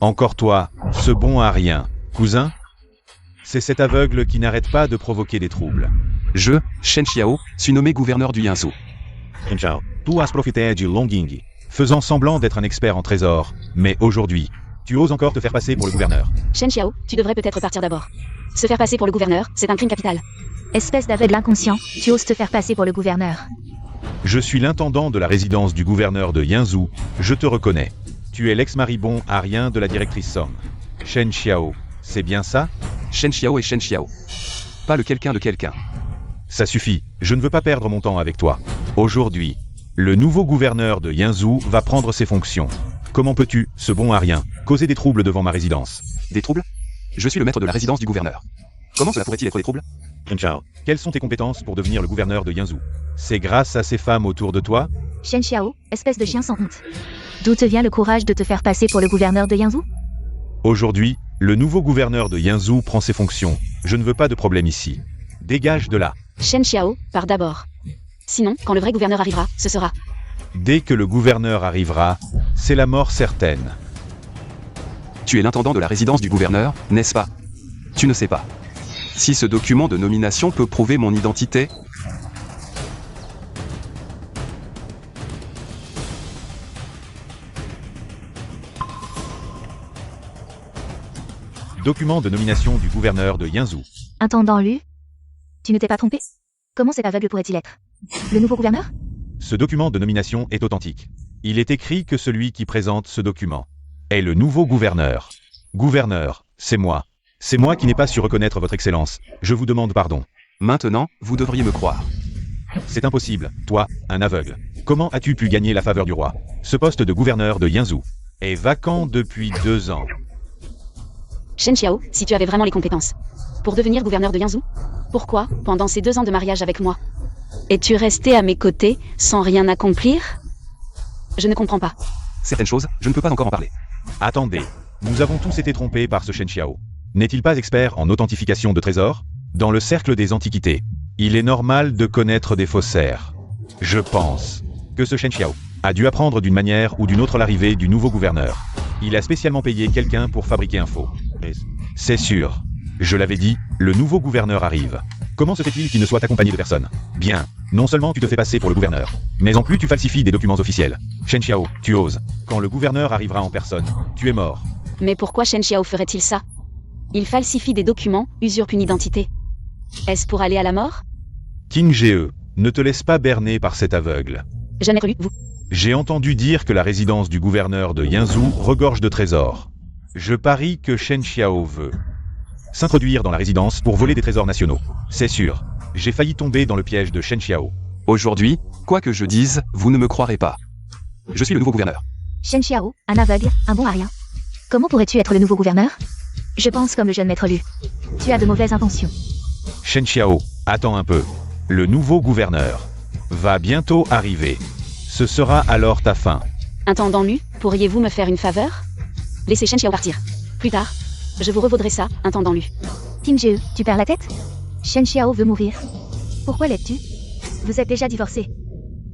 Encore toi, ce bon à rien, cousin? C'est cet aveugle qui n'arrête pas de provoquer des troubles. Je, Shen Xiao, suis nommé gouverneur du Yangzhou. Inchao. Tu as profité du Longying, faisant semblant d'être un expert en trésors, mais aujourd'hui, tu oses encore te faire passer pour le gouverneur. Shen Xiao, tu devrais peut-être partir d'abord. Se faire passer pour le gouverneur, c'est un crime capital. Espèce d'aveugle inconscient, tu oses te faire passer pour le gouverneur. Je suis l'intendant de la résidence du gouverneur de Yangzhou, je te reconnais. Tu es l'ex-maribon arien de la directrice Song. Shen Xiao, c'est bien ça? Shen Xiao et Shen Xiao. Pas le quelqu'un de quelqu'un. Ça suffit, je ne veux pas perdre mon temps avec toi. Aujourd'hui, le nouveau gouverneur de Yangzhou va prendre ses fonctions. Comment peux-tu, ce bon à rien, causer des troubles devant ma résidence? Des troubles? Je suis le maître de la résidence du gouverneur. Comment cela pourrait-il être des troubles? Inchao. Quelles sont tes compétences pour devenir le gouverneur de Yangzhou? C'est grâce à ces femmes autour de toi? Shen Xiao, espèce de chien sans honte. D'où te vient le courage de te faire passer pour le gouverneur de Yangzhou? Aujourd'hui, le nouveau gouverneur de Yangzhou prend ses fonctions. Je ne veux pas de problème ici. Dégage de là. Shen Xiao, pars d'abord. Sinon, quand le vrai gouverneur arrivera, ce sera... Dès que le gouverneur arrivera, c'est la mort certaine. Tu es l'intendant de la résidence du gouverneur, n'est-ce pas? Tu ne sais pas. Si ce document de nomination peut prouver mon identité, Document de nomination du gouverneur de Yangzhou. Intendant Lu, tu ne t'es pas trompé? Comment cet aveugle pourrait-il être le nouveau gouverneur? Ce document de nomination est authentique. Il est écrit que celui qui présente ce document est le nouveau gouverneur. Gouverneur, c'est moi. C'est moi qui n'ai pas su reconnaître votre excellence. Je vous demande pardon. maintenant, vous devriez me croire. C'est impossible, toi, un aveugle. Comment as-tu pu gagner la faveur du roi? Ce poste de gouverneur de Yangzhou est vacant depuis 2 ans. Shen Xiao, si tu avais vraiment les compétences. Pour devenir gouverneur de Yangzhou? Pourquoi, pendant ces 2 ans de mariage avec moi, es-tu resté à mes côtés, sans rien accomplir? Je ne comprends pas. Certaines choses, je ne peux pas encore en parler. Attendez, nous avons tous été trompés par ce Shen Xiao. N'est-il pas expert en authentification de trésors? Dans le cercle des antiquités, il est normal de connaître des faussaires. Je pense que ce Shen Xiao a dû apprendre d'une manière ou d'une autre l'arrivée du nouveau gouverneur. Il a spécialement payé quelqu'un pour fabriquer un faux. C'est sûr. Je l'avais dit, le nouveau gouverneur arrive. Comment se fait-il qu'il ne soit accompagné de personne? Bien, non seulement tu te fais passer pour le gouverneur, mais en plus tu falsifies des documents officiels. Shen Xiao, tu oses. Quand le gouverneur arrivera en personne, tu es mort. Mais pourquoi Shen Xiao ferait-il ça? Il falsifie des documents, usurpe une identité. Est-ce pour aller à la mort? King Ge, ne te laisse pas berner par cet aveugle. Je n'ai cru, vous. J'ai entendu dire que la résidence du gouverneur de Yangzhou regorge de trésors. Je parie que Shen Xiao veut s'introduire dans la résidence pour voler des trésors nationaux. C'est sûr. J'ai failli tomber dans le piège de Shen Xiao. Aujourd'hui, quoi que je dise, vous ne me croirez pas. Je suis le nouveau gouverneur. Shen Xiao, un aveugle, un bon à rien. Comment pourrais-tu être le nouveau gouverneur? Je pense comme le jeune maître Lu. Tu as de mauvaises intentions. Shen Xiao, attends un peu. Le nouveau gouverneur va bientôt arriver. Ce sera alors ta fin. Intendant Lu, pourriez-vous me faire une faveur? Laissez Shen Xiao partir. Plus tard, je vous revaudrai ça, intendant Lu. Qin Jie, tu perds la tête? Shen Xiao veut mourir. Pourquoi l'aides-tu? Vous êtes déjà divorcés.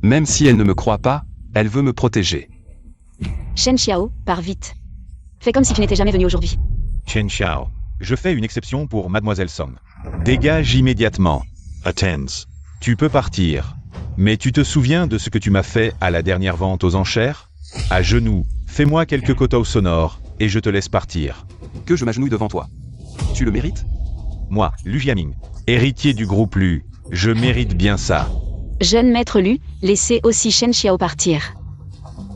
Même si elle ne me croit pas, elle veut me protéger. Shen Xiao, pars vite. Fais comme si tu n'étais jamais venu aujourd'hui. Chen Xiao. Je fais une exception pour Mademoiselle Song. Dégage immédiatement. Attends. Tu peux partir. Mais tu te souviens de ce que tu m'as fait à la dernière vente aux enchères? À genoux, fais-moi quelques kotos sonores, et je te laisse partir. Que je m'agenouille devant toi. Tu le mérites? Moi, Lu Jiaming, héritier du groupe Lu, je mérite bien ça. Jeune maître Lu, laissez aussi Shen Xiao partir.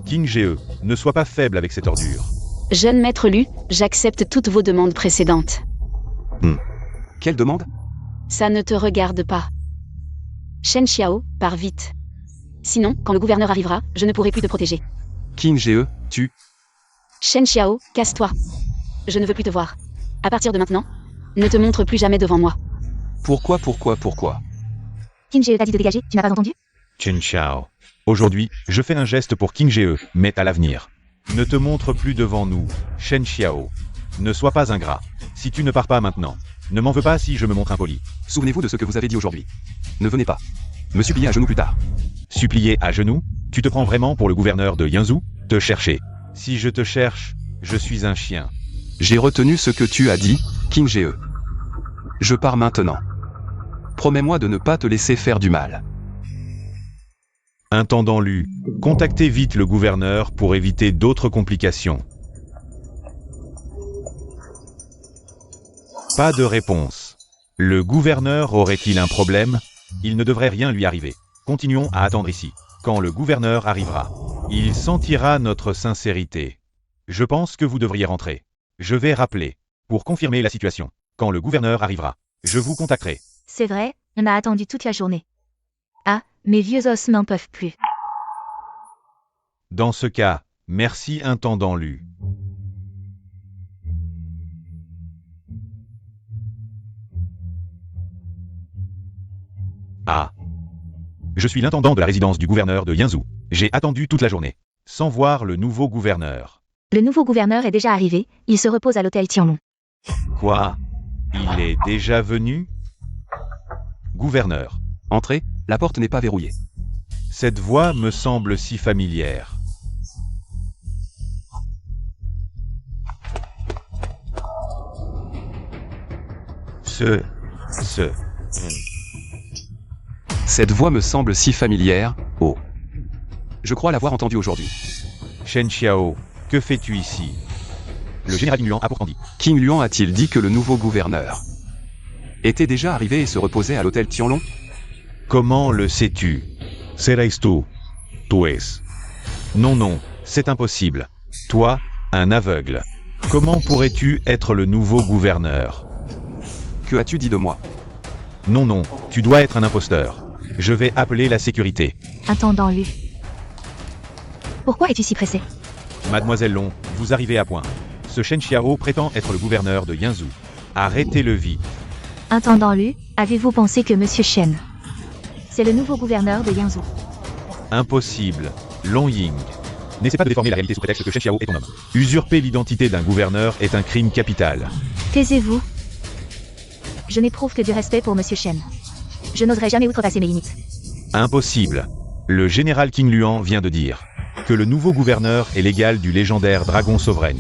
Qin Jie, ne sois pas faible avec cette ordure. Jeune maître Lu, j'accepte toutes vos demandes précédentes. Quelle demande? Ça ne te regarde pas. Shen Xiao, pars vite. Sinon, quand le gouverneur arrivera, je ne pourrai plus te protéger. Qin Jie, tu... Shen Xiao, casse-toi. Je ne veux plus te voir. À partir de maintenant, ne te montre plus jamais devant moi. Pourquoi? Qin Jie t'a dit de dégager, tu n'as pas entendu? Chen Xiao. Aujourd'hui, je fais un geste pour Qin Jie, mais à l'avenir. Ne te montre plus devant nous, Shen Xiao. Ne sois pas ingrat. Si tu ne pars pas maintenant, ne m'en veux pas si je me montre impoli. Souvenez-vous de ce que vous avez dit aujourd'hui. Ne venez pas me supplier à genoux plus tard. Supplier à genoux? Tu te prends vraiment pour le gouverneur de Yanzhou? Te chercher. Si je te cherche, je suis un chien. J'ai retenu ce que tu as dit, Qin Jie. Je pars maintenant. Promets-moi de ne pas te laisser faire du mal. Intendant Lu, contactez vite le gouverneur pour éviter d'autres complications. Pas de réponse. Le gouverneur aurait-il un problème? Il ne devrait rien lui arriver. Continuons à attendre ici. Quand le gouverneur arrivera, il sentira notre sincérité. Je pense que vous devriez rentrer. Je vais rappeler, pour confirmer la situation. Quand le gouverneur arrivera, je vous contacterai. C'est vrai, on a attendu toute la journée. Ah, mes vieux os n'en peuvent plus. Dans ce cas, merci intendant Lu. Ah. Je suis l'intendant de la résidence du gouverneur de Yanzhou. J'ai attendu toute la journée, sans voir le nouveau gouverneur. Le nouveau gouverneur est déjà arrivé, il se repose à l'hôtel Tianlong. Quoi? Il est déjà venu? Gouverneur. Entrez, la porte n'est pas verrouillée. Cette voix me semble si familière. Cette voix me semble si familière, oh. Je crois l'avoir entendue aujourd'hui. Shen Xiao, que fais-tu ici? Le général Qin Luan a pourtant dit. Qin Luan a-t-il dit que le nouveau gouverneur était déjà arrivé et se reposait à l'hôtel Tianlong? Comment le sais-tu? Serais tu? Tu es. Non, c'est impossible. Toi, un aveugle. Comment pourrais-tu être le nouveau gouverneur? Que as-tu dit de moi? Non, tu dois être un imposteur. Je vais appeler la sécurité. Intendant Lu. Pourquoi es-tu si pressé? Mademoiselle Long, vous arrivez à point. Ce Shen Xiao prétend être le gouverneur de Yanzhou. Arrêtez-le vite. Intendant Lu, avez-vous pensé que Monsieur Shen, c'est le nouveau gouverneur de Yanzhou? Impossible. Long Ying. N'essaie pas de déformer la réalité sous prétexte que Shen Xiao est ton homme. Usurper l'identité d'un gouverneur est un crime capital. Taisez-vous. Je n'éprouve que du respect pour Monsieur Shen. Je n'oserais jamais outrepasser mes limites. Impossible. Le général Qin Luan vient de dire que le nouveau gouverneur est l'égal du légendaire dragon souverain.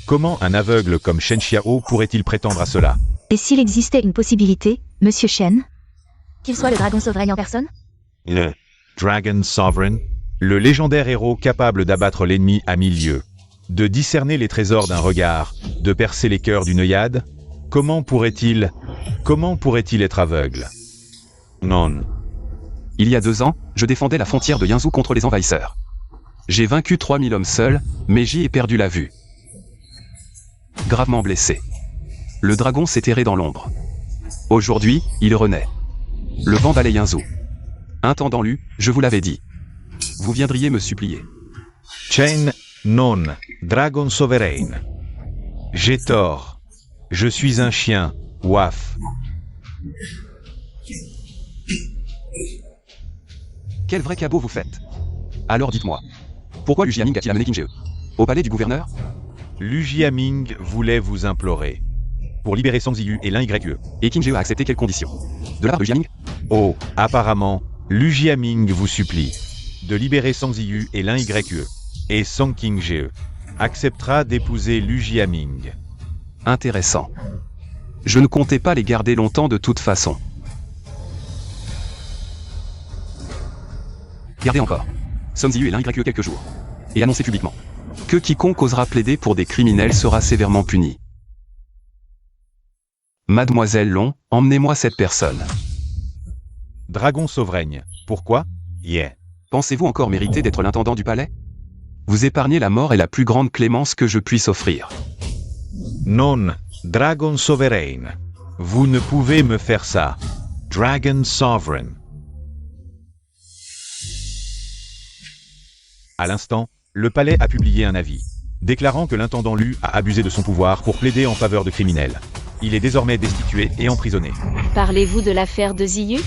Comment un aveugle comme Shen Xiao pourrait-il prétendre à cela? Et s'il existait une possibilité, Monsieur Shen, qu'il soit le dragon souverain en personne? Le Dragon Sovereign? Le légendaire héros capable d'abattre l'ennemi à 1000 lieues, de discerner les trésors d'un regard, de percer les cœurs d'une œillade? Comment pourrait-il être aveugle? Non. Il y a 2 ans, je défendais la frontière de Yanzhou contre les envahisseurs. J'ai vaincu 3000 hommes seuls, mais j'y ai perdu la vue. Gravement blessé. Le dragon s'est terré dans l'ombre. Aujourd'hui, il renaît. Le vent balaye Yanzhou. Intendant Lu, je vous l'avais dit. Vous viendriez me supplier. Chen, non, Dragon Sovereign. J'ai tort. Je suis un chien, Waf. Quel vrai cabot vous faites? Alors dites-moi. Pourquoi Lu Jiaming a-t-il amené Qin Jie au palais du gouverneur? Lu Jiaming voulait vous implorer. pour libérer Song Ziyu et l'In-YE. Et Qin Jie a accepté quelles conditions? De la part de Jiaming? Oh, apparemment, Lu Jiaming vous supplie de libérer Song Ziyu et l'In-YE. Et Song Qing-Jie acceptera d'épouser Lu Jiaming. Intéressant. Je ne comptais pas les garder longtemps de toute façon. Gardez encore Song Ziyu et l'In-YE quelques jours. Et annoncez publiquement que quiconque osera plaider pour des criminels sera sévèrement puni. Mademoiselle Long, emmenez-moi cette personne. Dragon Sauvraigne. Pourquoi? Yeah. Pensez-vous encore mériter d'être l'intendant du palais? Vous épargnez la mort et la plus grande clémence que je puisse offrir. Non, Dragon Sovereign. Vous ne pouvez me faire ça. Dragon Sovereign. À l'instant, le palais a publié un avis, déclarant que l'intendant Lu a abusé de son pouvoir pour plaider en faveur de criminels. Il est désormais destitué et emprisonné. Parlez-vous de l'affaire de Ziyu?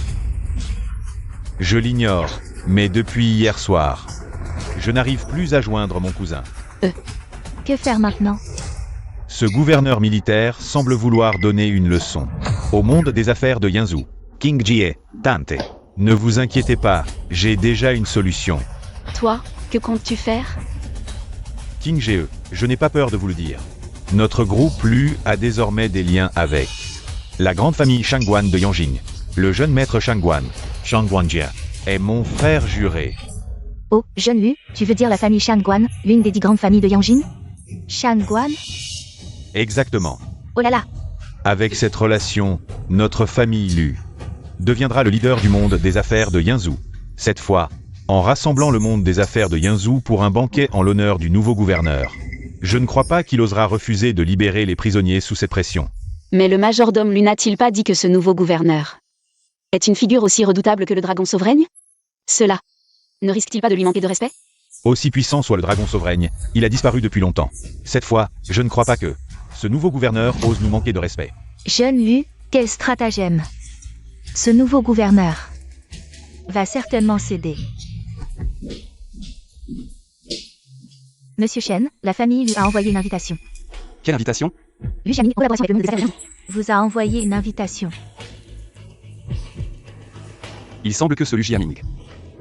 Je l'ignore, mais depuis hier soir, je n'arrive plus à joindre mon cousin. Que faire maintenant? Ce gouverneur militaire semble vouloir donner une leçon au monde des affaires de Yanzhou. King Jie, Tante. Ne vous inquiétez pas, j'ai déjà une solution. Toi, que comptes-tu faire? King Ge, je n'ai pas peur de vous le dire. Notre groupe Lu a désormais des liens avec la grande famille Shangguan de Yanjing. Le jeune maître Shangguan Shangguanjia. est mon frère juré. Oh, jeune Lu, tu veux dire la famille Shangguan, l'une des 10 grandes familles de Yanjing? Shangguan? Exactement. Oh là là! Avec cette relation, notre famille Lu deviendra le leader du monde des affaires de Yanzhou. Cette fois, en rassemblant le monde des affaires de Yanzhou pour un banquet en l'honneur du nouveau gouverneur. Je ne crois pas qu'il osera refuser de libérer les prisonniers sous cette pression. Mais le majordome Lu n'a-t-il pas dit que ce nouveau gouverneur est une figure aussi redoutable que le dragon Sauvraigne? Cela ne risque-t-il pas de lui manquer de respect? Aussi puissant soit le dragon Sauvraigne, il a disparu depuis longtemps. Cette fois, je ne crois pas que ce nouveau gouverneur ose nous manquer de respect. Jeune Lu, quel stratagème! Ce nouveau gouverneur va certainement céder. Monsieur Shen, la famille lui a envoyé une invitation. Quelle invitation? Lu Jiaming, collaboration avec le monde des affaires vous a envoyé une invitation. Il semble que ce Lu Jiaming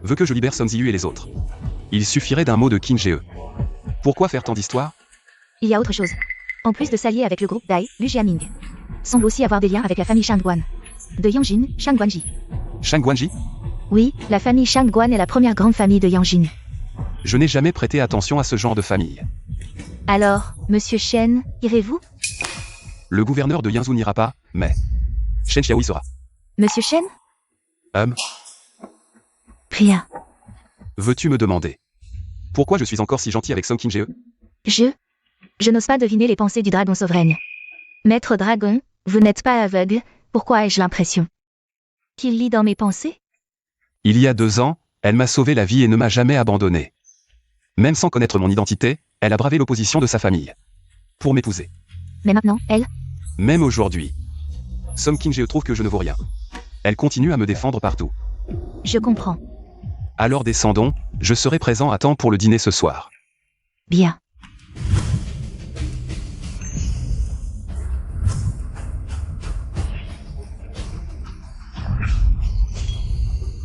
veut que je libère Song Ziyu et les autres. Il suffirait d'un mot de Qin Jie. Pourquoi faire tant d'histoires? Il y a autre chose. En plus de s'allier avec le groupe Dai, Lu Jiaming semble aussi avoir des liens avec la famille Shangguan de Yanjin, Shangguanji. Shangguanji? Oui, la famille Shangguan est la première grande famille de Yanjin. Je n'ai jamais prêté attention à ce genre de famille. Alors, Monsieur Shen, irez-vous? Le gouverneur de Yanzhou n'ira pas, mais Shen Xiao y sera. Monsieur Shen? Rien. Veux-tu me demander pourquoi je suis encore si gentil avec Song Qing Jie? Je n'ose pas deviner les pensées du dragon Sauvraigne. Maître Dragon, vous n'êtes pas aveugle, pourquoi ai-je l'impression qu'il lit dans mes pensées? Il y a 2 ans, elle m'a sauvé la vie et ne m'a jamais abandonné. Même sans connaître mon identité, elle a bravé l'opposition de sa famille pour m'épouser. Mais maintenant, elle? Même aujourd'hui, Song Qing Jie trouve que je ne vaux rien. Elle continue à me défendre partout. Je comprends. Alors descendons, je serai présent à temps pour le dîner ce soir. Bien.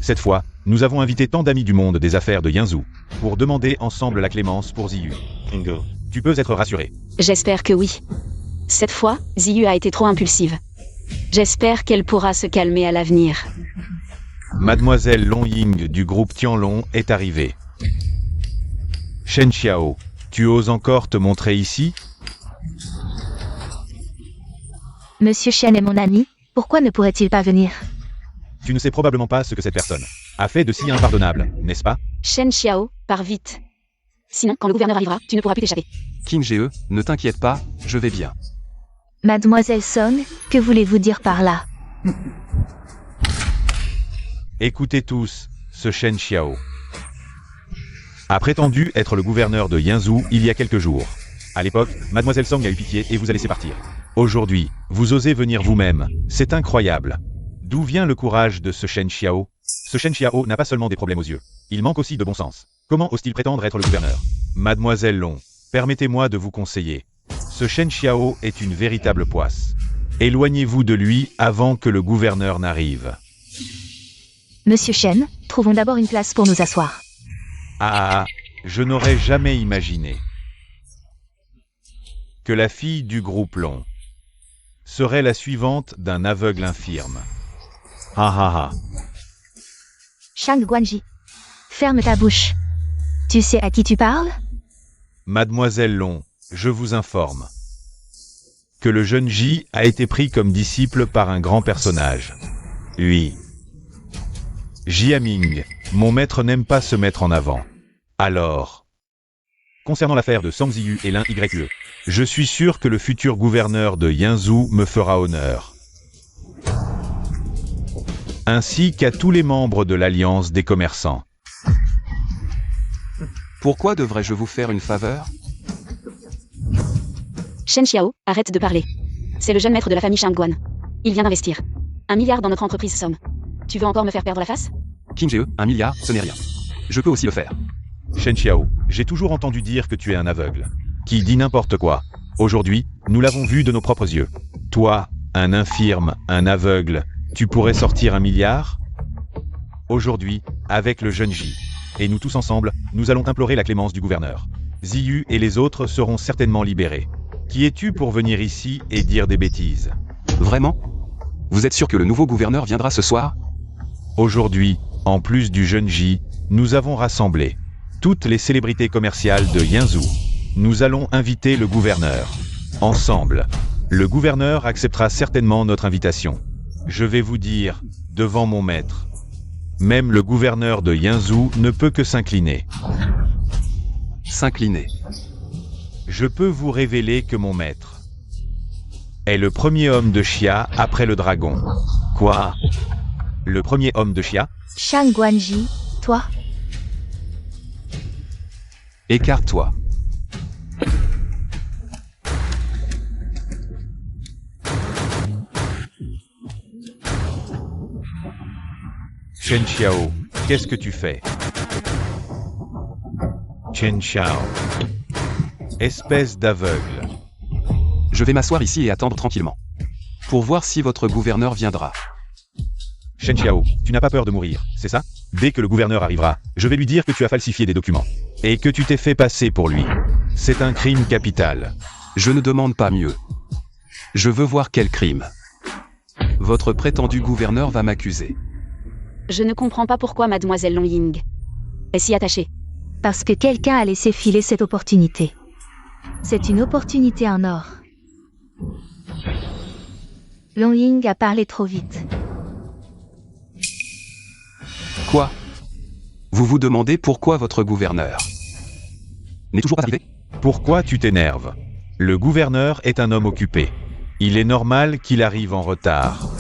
Cette fois, nous avons invité tant d'amis du monde des affaires de Yanzhou pour demander ensemble la clémence pour Ziyu. Kingo. Tu peux être rassuré. J'espère que oui. Cette fois, Ziyu a été trop impulsive. J'espère qu'elle pourra se calmer à l'avenir. Mademoiselle Long Ying du groupe Tianlong est arrivée. Shen Xiao, tu oses encore te montrer ici? Monsieur Shen est mon ami, pourquoi ne pourrait-il pas venir? Tu ne sais probablement pas ce que cette personne a fait de si impardonnable, n'est-ce pas? Shen Xiao, pars vite. Sinon, quand le gouverneur arrivera, tu ne pourras plus t'échapper. Qing Jie, ne t'inquiète pas, je vais bien. Mademoiselle Song, que voulez-vous dire par là? Écoutez tous, ce Shen Xiao a prétendu être le gouverneur de Yanzhou il y a quelques jours. À l'époque, Mademoiselle Song a eu pitié et vous a laissé partir. Aujourd'hui, vous osez venir vous-même, c'est incroyable. D'où vient le courage de ce Shen Xiao? Ce Shen Xiao n'a pas seulement des problèmes aux yeux, il manque aussi de bon sens. Comment ose-t-il prétendre être le gouverneur? Mademoiselle Long, permettez-moi de vous conseiller. Ce Shen Xiao est une véritable poisse. Éloignez-vous de lui avant que le gouverneur n'arrive. Monsieur Shen, trouvons d'abord une place pour nous asseoir. Ah, je n'aurais jamais imaginé que la fille du groupe Long serait la suivante d'un aveugle infirme. Ha ha ha. Shang Guanji. Ferme ta bouche. Tu sais à qui tu parles? Mademoiselle Long, je vous informe que le jeune Ji a été pris comme disciple par un grand personnage. Oui. Jiaming, mon maître n'aime pas se mettre en avant. Alors, concernant l'affaire de Song Ziyu et l'un YE, je suis sûr que le futur gouverneur de Yanzhou me fera honneur. Ainsi qu'à tous les membres de l'Alliance des commerçants. Pourquoi devrais-je vous faire une faveur? Shen Xiao, arrête de parler. C'est le jeune maître de la famille Shangguan. Il vient d'investir 1 milliard dans notre entreprise Somme. Tu veux encore me faire perdre la face? King Ge, 1 milliard, ce n'est rien. Je peux aussi le faire. Shen Xiao, j'ai toujours entendu dire que tu es un aveugle. Qui dit n'importe quoi. Aujourd'hui, nous l'avons vu de nos propres yeux. Toi, un infirme, un aveugle, tu pourrais sortir 1 milliard? Aujourd'hui, avec le jeune Ji. Et nous tous ensemble, nous allons implorer la clémence du gouverneur. Ziyu et les autres seront certainement libérés. Qui es-tu pour venir ici et dire des bêtises? Vraiment? Vous êtes sûr que le nouveau gouverneur viendra ce soir? Aujourd'hui, en plus du jeune Ji, nous avons rassemblé toutes les célébrités commerciales de Yanzhou. Nous allons inviter le gouverneur. Ensemble, le gouverneur acceptera certainement notre invitation. Je vais vous dire, devant mon maître, même le gouverneur de Yanzhou ne peut que s'incliner. S'incliner. Je peux vous révéler que mon maître est le premier homme de Xia après le dragon. Quoi? Le premier homme de Xia? Shang Guanji, toi? Écarte-toi. Chen Xiao, qu'est-ce que tu fais? Chen Xiao. Espèce d'aveugle. Je vais m'asseoir ici et attendre tranquillement. Pour voir si votre gouverneur viendra. Shen Xiao, tu n'as pas peur de mourir, c'est ça? Dès que le gouverneur arrivera, je vais lui dire que tu as falsifié des documents. Et que tu t'es fait passer pour lui. C'est un crime capital. Je ne demande pas mieux. Je veux voir quel crime. Votre prétendu gouverneur va m'accuser. Je ne comprends pas pourquoi Mademoiselle Long Ying est si attachée. Parce que quelqu'un a laissé filer cette opportunité. C'est une opportunité en or. Long Ying a parlé trop vite. Quoi? Vous vous demandez pourquoi votre gouverneur n'est toujours pas arrivé? Pourquoi tu t'énerves? Le gouverneur est un homme occupé. Il est normal qu'il arrive en retard.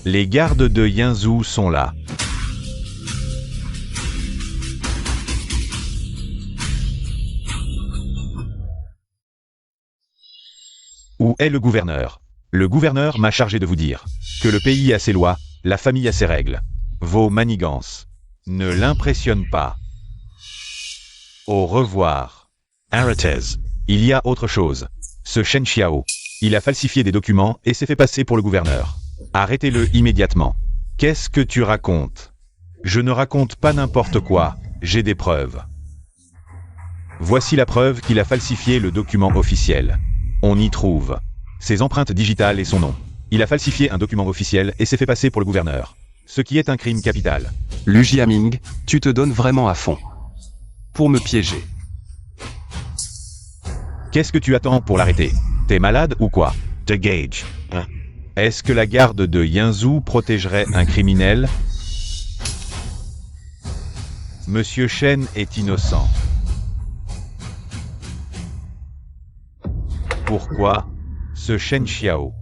Les gardes de Yanzhou sont là. Où est le gouverneur? Le gouverneur m'a chargé de vous dire que le pays a ses lois, la famille a ses règles. Vos manigances ne l'impressionnent pas. Au revoir. Arrêtez. Il y a autre chose. Ce Shen Xiao, il a falsifié des documents et s'est fait passer pour le gouverneur. Arrêtez-le immédiatement. Qu'est-ce que tu racontes? Je ne raconte pas n'importe quoi, j'ai des preuves. Voici la preuve qu'il a falsifié le document officiel. On y trouve ses empreintes digitales et son nom. Il a falsifié un document officiel et s'est fait passer pour le gouverneur. Ce qui est un crime capital. Lu Jiaming, tu te donnes vraiment à fond. Pour me piéger. Qu'est-ce que tu attends pour l'arrêter? T'es malade ou quoi? De Gage. Hein? Est-ce que la garde de Yanzhou protégerait un criminel? Monsieur Shen est innocent. Pourquoi? Ce Shen Xiao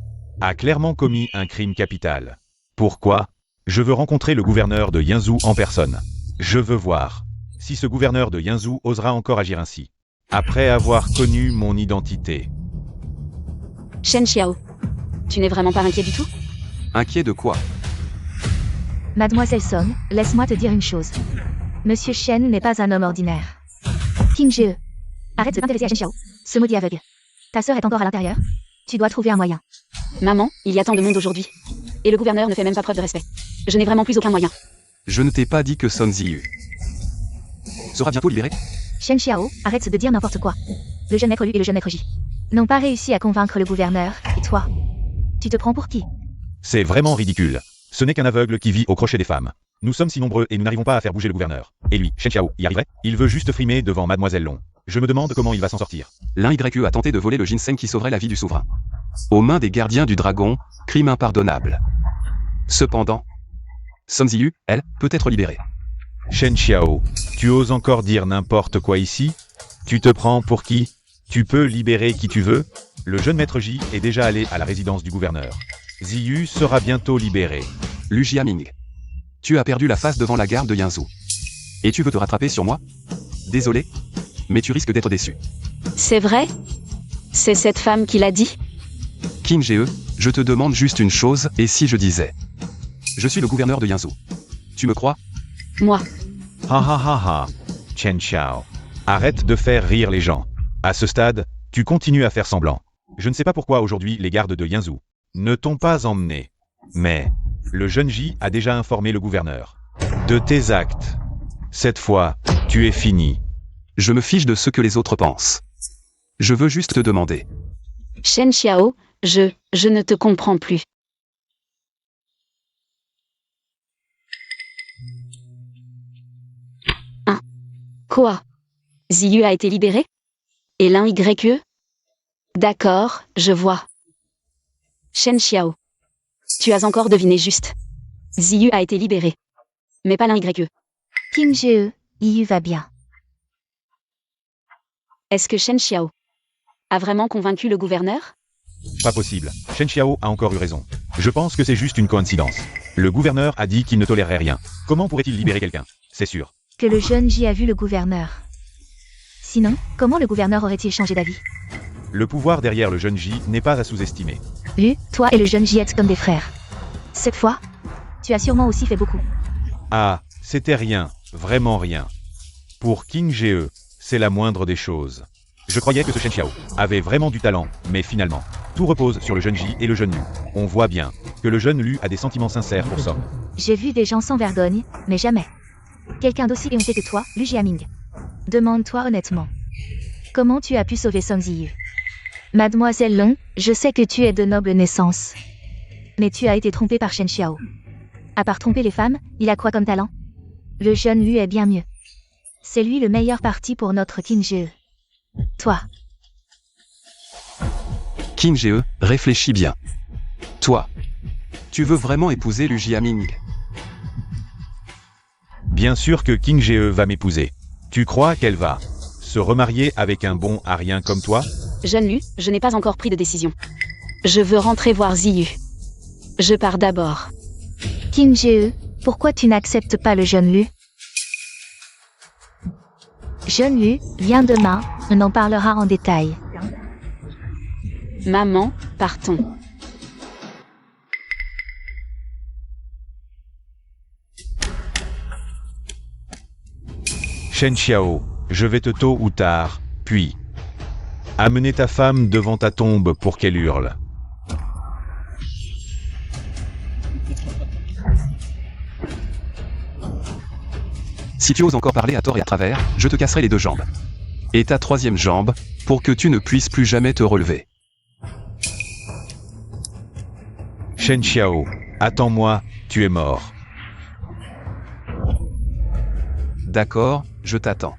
a clairement commis un crime capital. Pourquoi? Je veux rencontrer le gouverneur de Yanzhou en personne. Je veux voir si ce gouverneur de Yanzhou osera encore agir ainsi. Après avoir connu mon identité. Shen Xiao, tu n'es vraiment pas inquiet du tout? Inquiet de quoi? Mademoiselle Song, laisse-moi te dire une chose. Monsieur Shen n'est pas un homme ordinaire. King Ge, arrête de t'intéresser à Shen Xiao, ce maudit aveugle. Ta sœur est encore à l'intérieur? Tu dois trouver un moyen. Maman, il y a tant de monde aujourd'hui. Et le gouverneur ne fait même pas preuve de respect. Je n'ai vraiment plus aucun moyen. Je ne t'ai pas dit que Son Ziyu sera bientôt libéré? Shen Xiao, arrête de dire n'importe quoi. Le jeune maître Lu et le jeune maître J n'ont pas réussi à convaincre le gouverneur, et toi? Tu te prends pour qui? C'est vraiment ridicule. Ce n'est qu'un aveugle qui vit au crochet des femmes. Nous sommes si nombreux et nous n'arrivons pas à faire bouger le gouverneur. Et lui, Shen Xiao, y arriverait? Il veut juste frimer devant Mademoiselle Long. Je me demande comment il va s'en sortir. L'un YE a tenté de voler le ginseng qui sauverait la vie du souverain. Aux mains des gardiens du dragon, crime impardonnable. Cependant, Son Ziyu, elle, peut être libérée. Shen Xiao, tu oses encore dire n'importe quoi ici? Tu te prends pour qui? Tu peux libérer qui tu veux? Le jeune maître J est déjà allé à la résidence du gouverneur. Ziyu sera bientôt libéré. Lu Jiaming. Tu as perdu la face devant la garde de Yinzhou. Et tu veux te rattraper sur moi? Désolé, mais tu risques d'être déçu. C'est vrai? C'est cette femme qui l'a dit? Qin Ge, je te demande juste une chose, et si je disais? Je suis le gouverneur de Yinzhou. Tu me crois? Moi. Ha ha ha ha. Shen Xiao. Arrête de faire rire les gens. À ce stade, tu continues à faire semblant. Je ne sais pas pourquoi aujourd'hui les gardes de Yinzhou ne t'ont pas emmené. Mais, le jeune J a déjà informé le gouverneur de tes actes. Cette fois, tu es fini. Je me fiche de ce que les autres pensent. Je veux juste te demander. Shen Xiao, je ne te comprends plus. Hein? Quoi? Ziyu a été libéré? Et l'un YE? D'accord, je vois. Shen Xiao. Tu as encore deviné juste. Ziyu a été libéré. Mais pas l'un YE. Qin Ge, Yu va bien. Est-ce que Shen Xiao a vraiment convaincu le gouverneur? Pas possible. Shen Xiao a encore eu raison. Je pense que c'est juste une coïncidence. Le gouverneur a dit qu'il ne tolérerait rien. Comment pourrait-il libérer quelqu'un? C'est sûr. Que le jeune J a vu le gouverneur. Sinon, comment le gouverneur aurait-il changé d'avis? Le pouvoir derrière le jeune J n'est pas à sous-estimer. Lu, toi et le jeune J êtes comme des frères. Cette fois, tu as sûrement aussi fait beaucoup. Ah, c'était rien, vraiment rien. Pour Qin Ge, c'est la moindre des choses. Je croyais que ce Shen Xiao avait vraiment du talent, mais finalement, tout repose sur le jeune J et le jeune Lu. On voit bien que le jeune Lu a des sentiments sincères pour Som. J'ai vu des gens sans vergogne, mais jamais quelqu'un d'aussi éhonté que toi, Lu Jiaming. Demande-toi honnêtement. Comment tu as pu sauver Son Ziyu? Mademoiselle Long, je sais que tu es de noble naissance. Mais tu as été trompée par Shen Xiao. À part tromper les femmes, il a quoi comme talent? Le jeune Lu est bien mieux. C'est lui le meilleur parti pour notre Qin Ge. Toi. Qin Ge, réfléchis bien. Toi. Tu veux vraiment épouser Lu Jiaming? Bien sûr que Qin Ge va m'épouser. Tu crois qu'elle va se remarier avec un bon arien comme toi? Jeune Lu, je n'ai pas encore pris de décision. Je veux rentrer voir Ziyu. Je pars d'abord. Qin Ge, pourquoi tu n'acceptes pas le jeune Lu? Jeune Lu, viens demain, on en parlera en détail. Maman, partons. Shen Xiao, je vais te tôt ou tard, puis amener ta femme devant ta tombe pour qu'elle hurle. Si tu oses encore parler à tort et à travers, je te casserai les deux jambes. Et ta troisième jambe, pour que tu ne puisses plus jamais te relever. Shen Xiao, attends-moi, tu es mort. D'accord, je t'attends.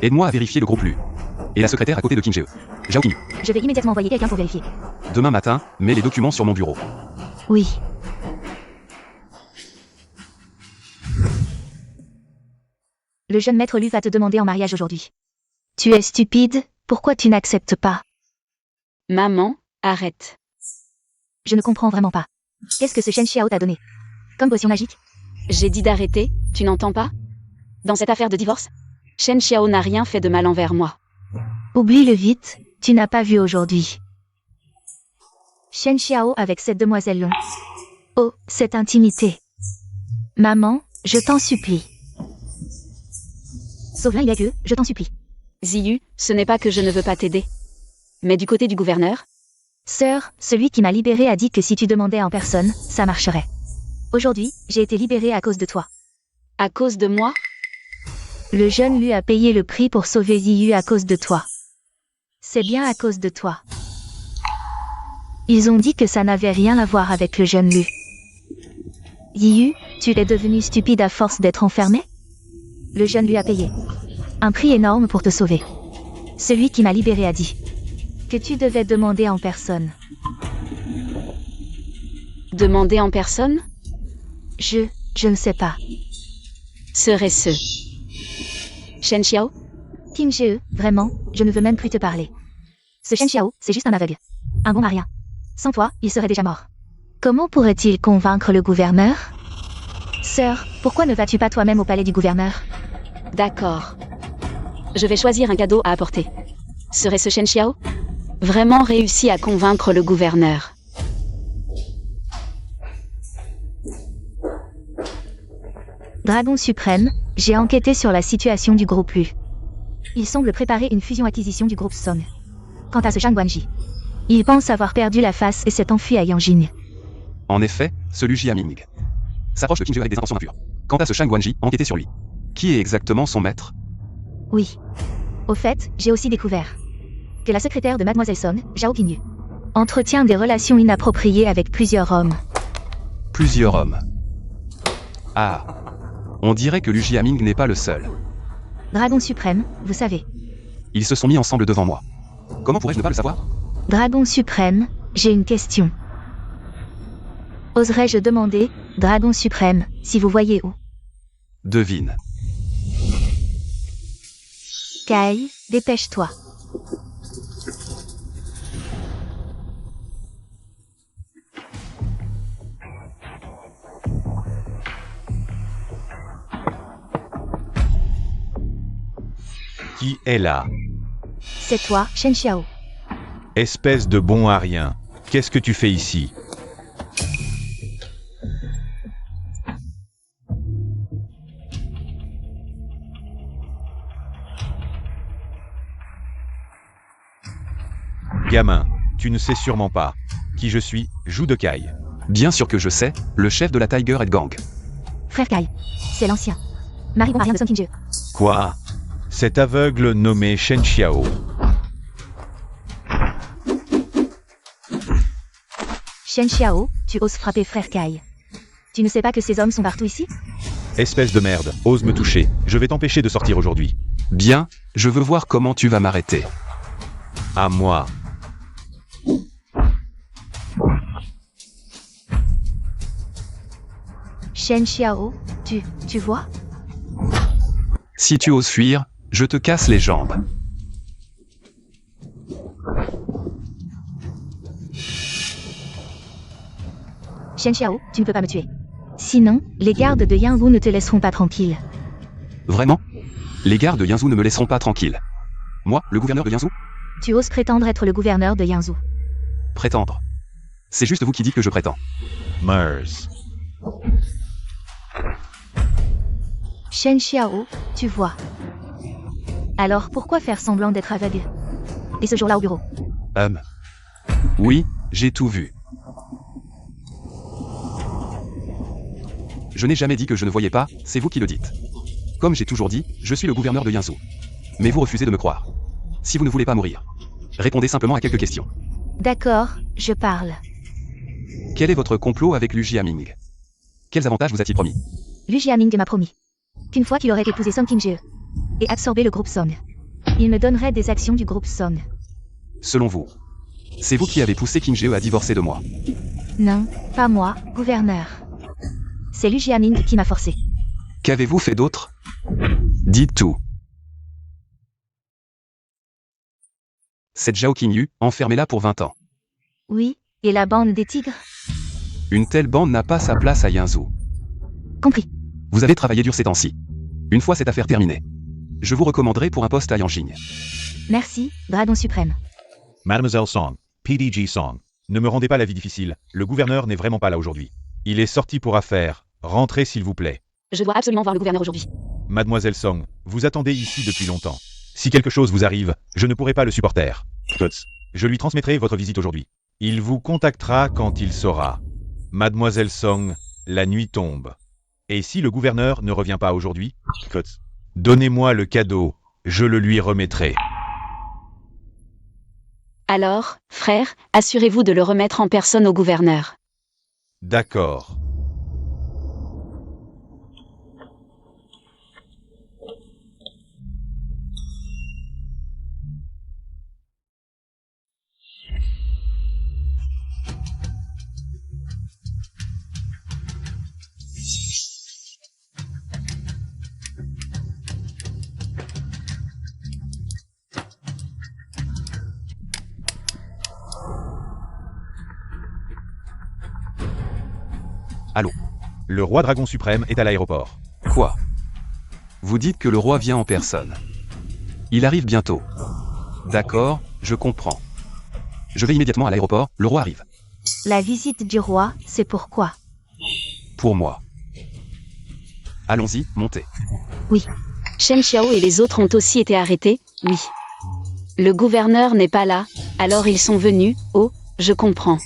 Aide-moi à vérifier le groupe Lu. Et la secrétaire à côté de Qin Ge. Zhao Qing. Je vais immédiatement envoyer quelqu'un pour vérifier. Demain matin, mets les documents sur mon bureau. Oui. Le jeune maître Lu va te demander en mariage aujourd'hui. Tu es stupide, pourquoi tu n'acceptes pas? Maman, arrête. Je ne comprends vraiment pas. Qu'est-ce que ce Shen Xiao t'a donné? Comme potion magique? J'ai dit d'arrêter, tu n'entends pas? Dans cette affaire de divorce, Shen Xiao n'a rien fait de mal envers moi. Oublie-le vite, tu n'as pas vu aujourd'hui. Shen Xiao avec cette demoiselle Long. Oh, cette intimité. Maman, je t'en supplie. Sauve l'un il est que, je t'en supplie. Ziyu, ce n'est pas que je ne veux pas t'aider. Mais du côté du gouverneur, Sœur, celui qui m'a libéré a dit que si tu demandais en personne, ça marcherait. Aujourd'hui, j'ai été libéré à cause de toi. à cause de moi, Le jeune Lu a payé le prix pour sauver Ziyu à cause de toi. C'est bien à cause de toi. Ils ont dit que ça n'avait rien à voir avec le jeune Lu. Ziyu, tu es devenu stupide à force d'être enfermé? Le jeune Lu a payé un prix énorme pour te sauver. Celui qui m'a libéré a dit que tu devais demander en personne. demander en personne, Je ne sais pas. serait ce. Shen Xiao, Tim Jie, vraiment, je ne veux même plus te parler. Ce Shen Xiao, c'est juste un aveugle. Un bon à rien. Sans toi, il serait déjà mort. Comment pourrait-il convaincre le gouverneur? Sœur, pourquoi ne vas-tu pas toi-même au palais du gouverneur? d'accord. Je vais choisir un cadeau à apporter. Serait ce Shen Xiao vraiment réussi à convaincre le gouverneur? Dragon suprême, j'ai enquêté sur la situation du groupe Lu. Il semble préparer une fusion-acquisition du groupe Song. Quant à ce Zhang Guanji, il pense avoir perdu la face et s'est enfui à Yanjing. En effet, ce Lu Jiaming s'approche de King Jie avec des intentions impures. Quant à ce Shang Guanji, enquêtez sur lui. Qui est exactement son maître? Oui. Au fait, j'ai aussi découvert que la secrétaire de Mademoiselle Song, Zhao Qingyu, entretient des relations inappropriées avec plusieurs hommes. Plusieurs hommes. Ah. On dirait que Lu Jiaming n'est pas le seul. Dragon suprême, vous savez. Ils se sont mis ensemble devant moi. Comment pourrais-je ne pas le savoir? Dragon suprême, j'ai une question. Oserais-je demander, Dragon suprême, si vous voyez où? Devine. Kai, dépêche-toi. Qui est là? C'est toi, Shen Xiao. Espèce de bon à rien. Qu'est-ce que tu fais ici? Gamin, tu ne sais sûrement pas qui je suis, Zhu de Kai. Bien sûr que je sais, le chef de la Tiger Head Gang. Frère Kai. C'est l'ancien. Mari bon à rien de Song Qingje. Quoi? Cet aveugle nommé Shen Xiao. Shen Xiao, tu oses frapper frère Kai. Tu ne sais pas que ces hommes sont partout ici? Espèce de merde, ose me toucher. Je vais t'empêcher de sortir aujourd'hui. Bien, je veux voir comment tu vas m'arrêter. À moi. Shen Xiao, tu vois? Si tu oses fuir, je te casse les jambes. Shen Xiao, tu ne peux pas me tuer. Sinon, les gardes de Yangwu ne te laisseront pas tranquille. Vraiment? Les gardes de Yanzhou ne me laisseront pas tranquille. Moi, le gouverneur de Yanzhou? Tu oses prétendre être le gouverneur de Yangzhou. Prétendre. C'est juste vous qui dites que je prétends. Mers. Shen Xiao, tu vois. Alors pourquoi faire semblant d'être aveugle? Et ce jour-là au bureau? Oui, j'ai tout vu. Je n'ai jamais dit que je ne voyais pas, c'est vous qui le dites. Comme j'ai toujours dit, je suis le gouverneur de Yanzhou. Mais vous refusez de me croire. Si vous ne voulez pas mourir, répondez simplement à quelques questions. D'accord, je parle. Quel est votre complot avec Lu Jiaming? Quels avantages vous a-t-il promis? Lu Jiaming m'a promis qu'une fois qu'il aurait épousé Song Qingje et absorbé le groupe Song, il me donnerait des actions du groupe Song. Selon vous, c'est vous qui avez poussé King Jie à divorcer de moi. Non, pas moi, gouverneur. C'est Lu Jiaming qui m'a forcé. Qu'avez-vous fait d'autre? Dites tout. Cette Zhao Qingyu, enfermez-la pour 20 ans. Oui, et la bande des tigres? Une telle bande n'a pas sa place à Yanzhou. Compris. Vous avez travaillé dur ces temps-ci. Une fois cette affaire terminée, je vous recommanderai pour un poste à Yanjing. Merci, Dragon suprême. Mademoiselle Song, PDG Song. Ne me rendez pas la vie difficile, le gouverneur n'est vraiment pas là aujourd'hui. Il est sorti pour affaires. Rentrez s'il vous plaît. Je dois absolument voir le gouverneur aujourd'hui. Mademoiselle Song, vous attendez ici depuis longtemps. Si quelque chose vous arrive, je ne pourrai pas le supporter. Je lui transmettrai votre visite aujourd'hui. Il vous contactera quand il saura. Mademoiselle Song, la nuit tombe. Et si le gouverneur ne revient pas aujourd'hui, donnez-moi le cadeau, je le lui remettrai. Alors, frère, assurez-vous de le remettre en personne au gouverneur. D'accord. Allô? Le roi dragon suprême est à l'aéroport. Quoi? Vous dites que le roi vient en personne. Il arrive bientôt. D'accord, je comprends. Je vais immédiatement à l'aéroport, le roi arrive. La visite du roi, c'est pourquoi? Pour moi. Allons-y, montez. Shen Xiao et les autres ont aussi été arrêtés, oui. Le gouverneur n'est pas là, alors ils sont venus, oh, je comprends.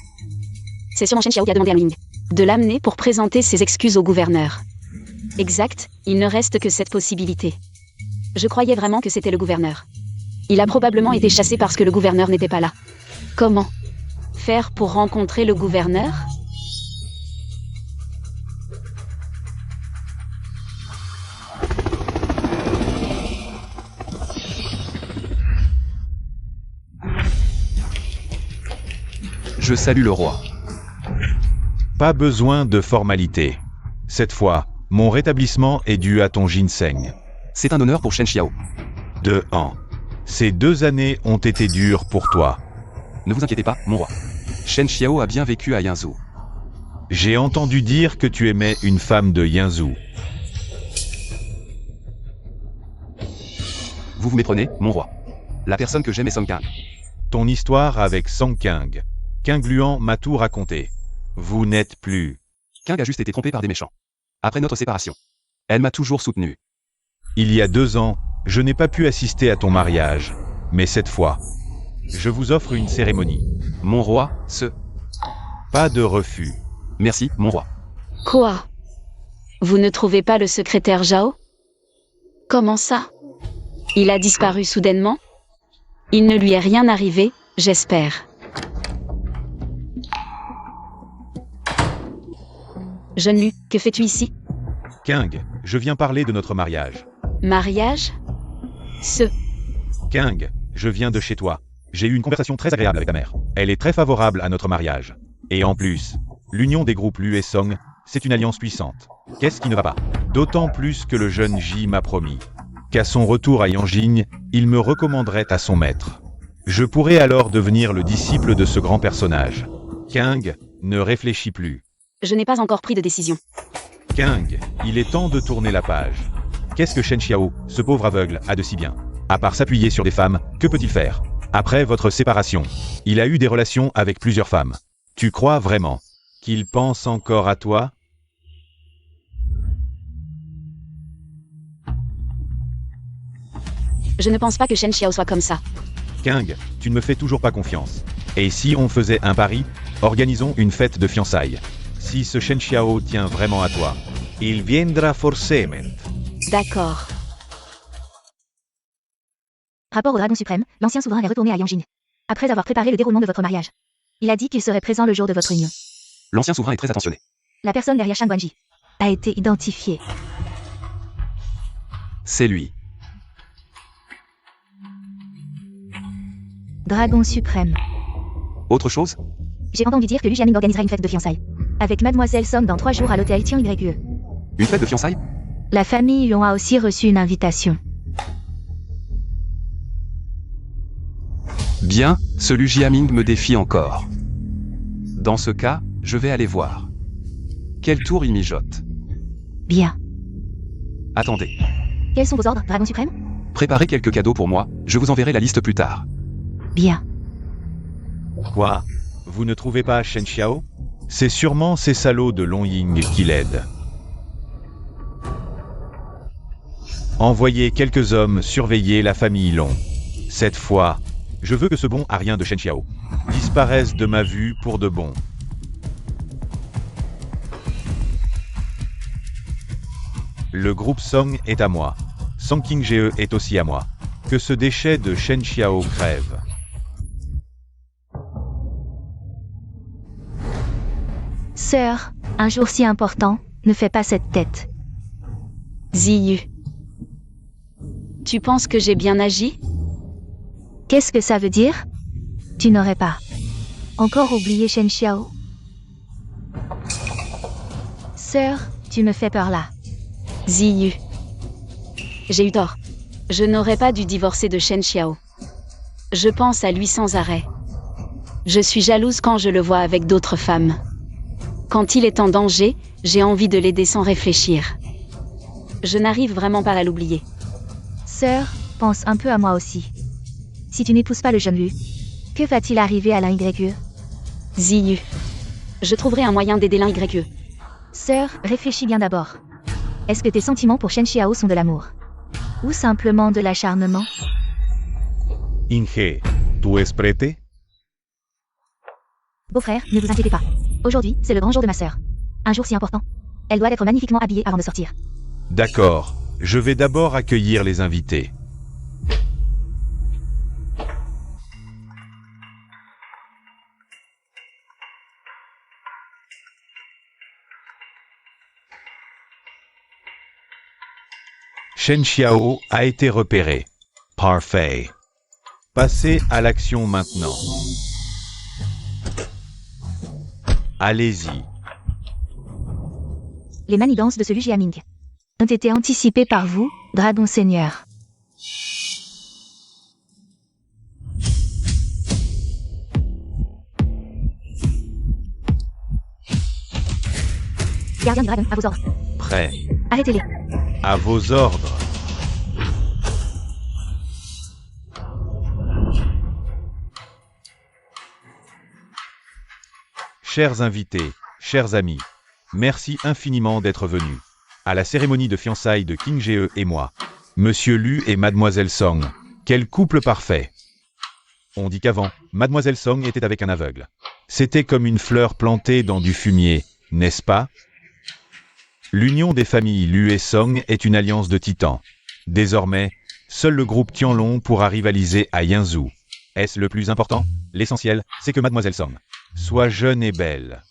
C'est sûrement Shen Xiao qui a demandé à Ming de l'amener pour présenter ses excuses au gouverneur. Exact, il ne reste que cette possibilité. Je croyais vraiment que c'était le gouverneur. Il a probablement été chassé parce que le gouverneur n'était pas là. Comment faire pour rencontrer le gouverneur? Je salue le roi. Pas besoin de formalité. Cette fois, mon rétablissement est dû à ton ginseng. C'est un honneur pour Shen Xiao. 2 ans. Ces 2 années ont été dures pour toi. Ne vous inquiétez pas, mon roi. Shen Xiao a bien vécu à Yanzhou. J'ai entendu dire que tu aimais une femme de Yanzhou. Vous vous méprenez, mon roi. La personne que j'aime est Song Kang. Ton histoire avec Song Kang. Kang Luan m'a tout raconté. Vous n'êtes plus. Kang a juste été trompé par des méchants. Après notre séparation. Elle m'a toujours soutenu. Il y a 2 ans, je n'ai pas pu assister à ton mariage. Mais cette fois, je vous offre une cérémonie. Mon roi, Pas de refus. Merci, mon roi. Quoi? Vous ne trouvez pas le secrétaire Zhao? Comment ça? Il a disparu soudainement? Il ne lui est rien arrivé, j'espère. Jeune Lu, que fais-tu ici? Kang, je viens parler de notre mariage. Mariage? Kang, je viens de chez toi. J'ai eu une conversation très agréable avec ta mère. Elle est très favorable à notre mariage. Et en plus, l'union des groupes Lu et Song, c'est une alliance puissante. Qu'est-ce qui ne va pas? D'autant plus que le jeune Ji m'a promis qu'à son retour à Yanjing, il me recommanderait à son maître. Je pourrais alors devenir le disciple de ce grand personnage. Kang, ne réfléchis plus. Je n'ai pas encore pris de décision. Kang, il est temps de tourner la page. Qu'est-ce que Shen Xiao, ce pauvre aveugle, a de si bien? À part s'appuyer sur des femmes, que peut-il faire? Après votre séparation, il a eu des relations avec plusieurs femmes. Tu crois vraiment qu'il pense encore à toi? Je ne pense pas que Shen Xiao soit comme ça. Kang, tu ne me fais toujours pas confiance. Et si on faisait un pari? Organisons une fête de fiançailles. Si ce Shen Xiao tient vraiment à toi, il viendra forcément. D'accord. Rapport au dragon suprême, l'ancien souverain est retourné à Yanjing. Après avoir préparé le déroulement de votre mariage. Il a dit qu'il serait présent le jour de votre union. L'ancien souverain est très attentionné. La personne derrière Shang Guanji a été identifiée. C'est lui. Dragon suprême. Autre chose? J'ai entendu dire que Lu Jiaming organisera une fête de fiançailles. Avec Mademoiselle Song dans 3 jours à l'hôtel Tian Yue. Une fête de fiançailles? La famille Yuan a aussi reçu une invitation. Bien, ce Lu Jiaming me défie encore. Dans ce cas, je vais aller voir. Quel tour il mijote? Bien. Attendez. Quels sont vos ordres, Dragon suprême? Préparez quelques cadeaux pour moi, je vous enverrai la liste plus tard. Bien. Quoi? Vous ne trouvez pas Shen Xiao? C'est sûrement ces salauds de Longying qui l'aident. Envoyez quelques hommes surveiller la famille Long. Cette fois, je veux que ce bon arien de Shen Xiao disparaisse de ma vue pour de bon. Le groupe Song est à moi. Song Qingzhe est aussi à moi. Que ce déchet de Shen Xiao crève. Sœur, un jour si important, ne fais pas cette tête. Ziyu. Tu penses que j'ai bien agi? Qu'est-ce que ça veut dire? Tu n'aurais pas encore oublié Shen Xiao? Sœur, tu me fais peur là. Ziyu. J'ai eu tort. Je n'aurais pas dû divorcer de Shen Xiao. Je pense à lui sans arrêt. Je suis jalouse quand je le vois avec d'autres femmes. Quand il est en danger, j'ai envie de l'aider sans réfléchir. Je n'arrive vraiment pas à l'oublier. Sœur, pense un peu à moi aussi. Si tu n'épouses pas le jeune Lu, que va-t-il arriver à l'un YE? Ziyu. Je trouverai un moyen d'aider l'un YE. Sœur, réfléchis bien d'abord. Est-ce que tes sentiments pour Shen Xiao sont de l'amour? Ou simplement de l'acharnement? Inge, ¿tú es prete? Beau-frère, ne vous inquiétez pas. Aujourd'hui, c'est le grand jour de ma sœur. Un jour si important. Elle doit être magnifiquement habillée avant de sortir. D'accord, je vais d'abord accueillir les invités. Shen Xiao a été repéré. Parfait. Passez à l'action maintenant. Allez-y. Les manigances de ce Lu Jiaming ont été anticipées par vous, Dragon Seigneur. Gardien de Dragon, à vos ordres. Prêt. Arrêtez-les. À vos ordres. Chers invités, chers amis, merci infiniment d'être venus. À la cérémonie de fiançailles de Qingzhe et moi. Monsieur Lu et Mademoiselle Song. Quel couple parfait. On dit qu'avant, Mademoiselle Song était avec un aveugle. C'était comme une fleur plantée dans du fumier, n'est-ce pas? L'union des familles Lu et Song est une alliance de titans. Désormais, seul le groupe Tianlong pourra rivaliser à Yanzhou. Est-ce le plus important? L'essentiel, c'est que Mademoiselle Song soit jeune et belle.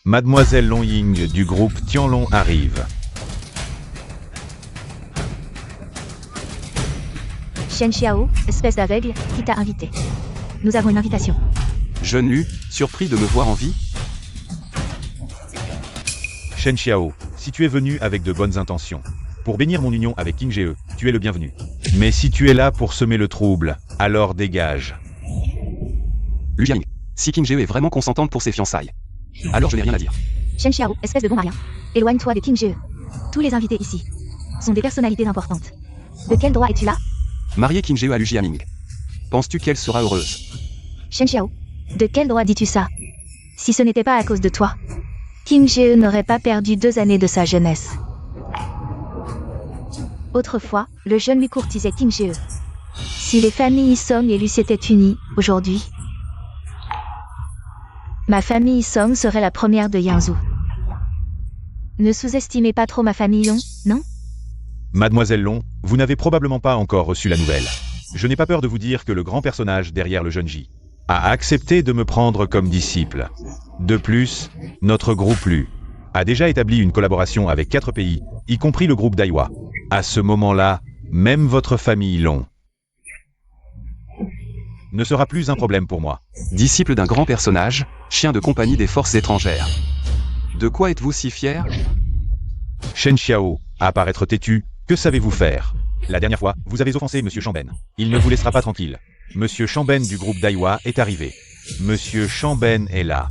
Mademoiselle Long Ying du groupe Tianlong arrive. Shen Xiao, espèce d'aveugle, qui t'a invité. Nous avons une invitation. Jeune Lu, surpris de me voir en vie? Shen Xiao, si tu es venu avec de bonnes intentions, pour bénir mon union avec Qingzhe, tu es le bienvenu. Mais si tu es là pour semer le trouble, alors dégage. Lu Jiaming. Si Qingzhe est vraiment consentante pour ses fiançailles, alors je n'ai rien à dire. Shen Xiao, espèce de bon marien. Éloigne-toi de Qingzhe. Tous les invités ici sont des personnalités importantes. De quel droit es-tu là? Marier Qingzhe à Lu Jiaming. Penses-tu qu'elle sera heureuse? Shen Xiao, de quel droit dis-tu ça? Si ce n'était pas à cause de toi, Qingzhe n'aurait pas perdu 2 années de sa jeunesse. Autrefois, le jeune Lu courtisait Qingzhe. Si les familles Song et Lu s'étaient unies, aujourd'hui, ma famille Song serait la première de Yanzhou. Ne sous-estimez pas trop ma famille Long, non? Mademoiselle Long, vous n'avez probablement pas encore reçu la nouvelle. Je n'ai pas peur de vous dire que le grand personnage derrière le jeune J a accepté de me prendre comme disciple. De plus, notre groupe Lu a déjà établi une collaboration avec 4 pays, y compris le groupe Daiwa. À ce moment-là, même votre famille Long ne sera plus un problème pour moi. Disciple d'un grand personnage, chien de compagnie des forces étrangères. De quoi êtes-vous si fier? Shen Xiao, à paraître têtu, que savez-vous faire? La dernière fois, vous avez offensé Monsieur Chamben. Il ne vous laissera pas tranquille. Monsieur Chamben du groupe Daiwa est arrivé. Monsieur Chamben est là.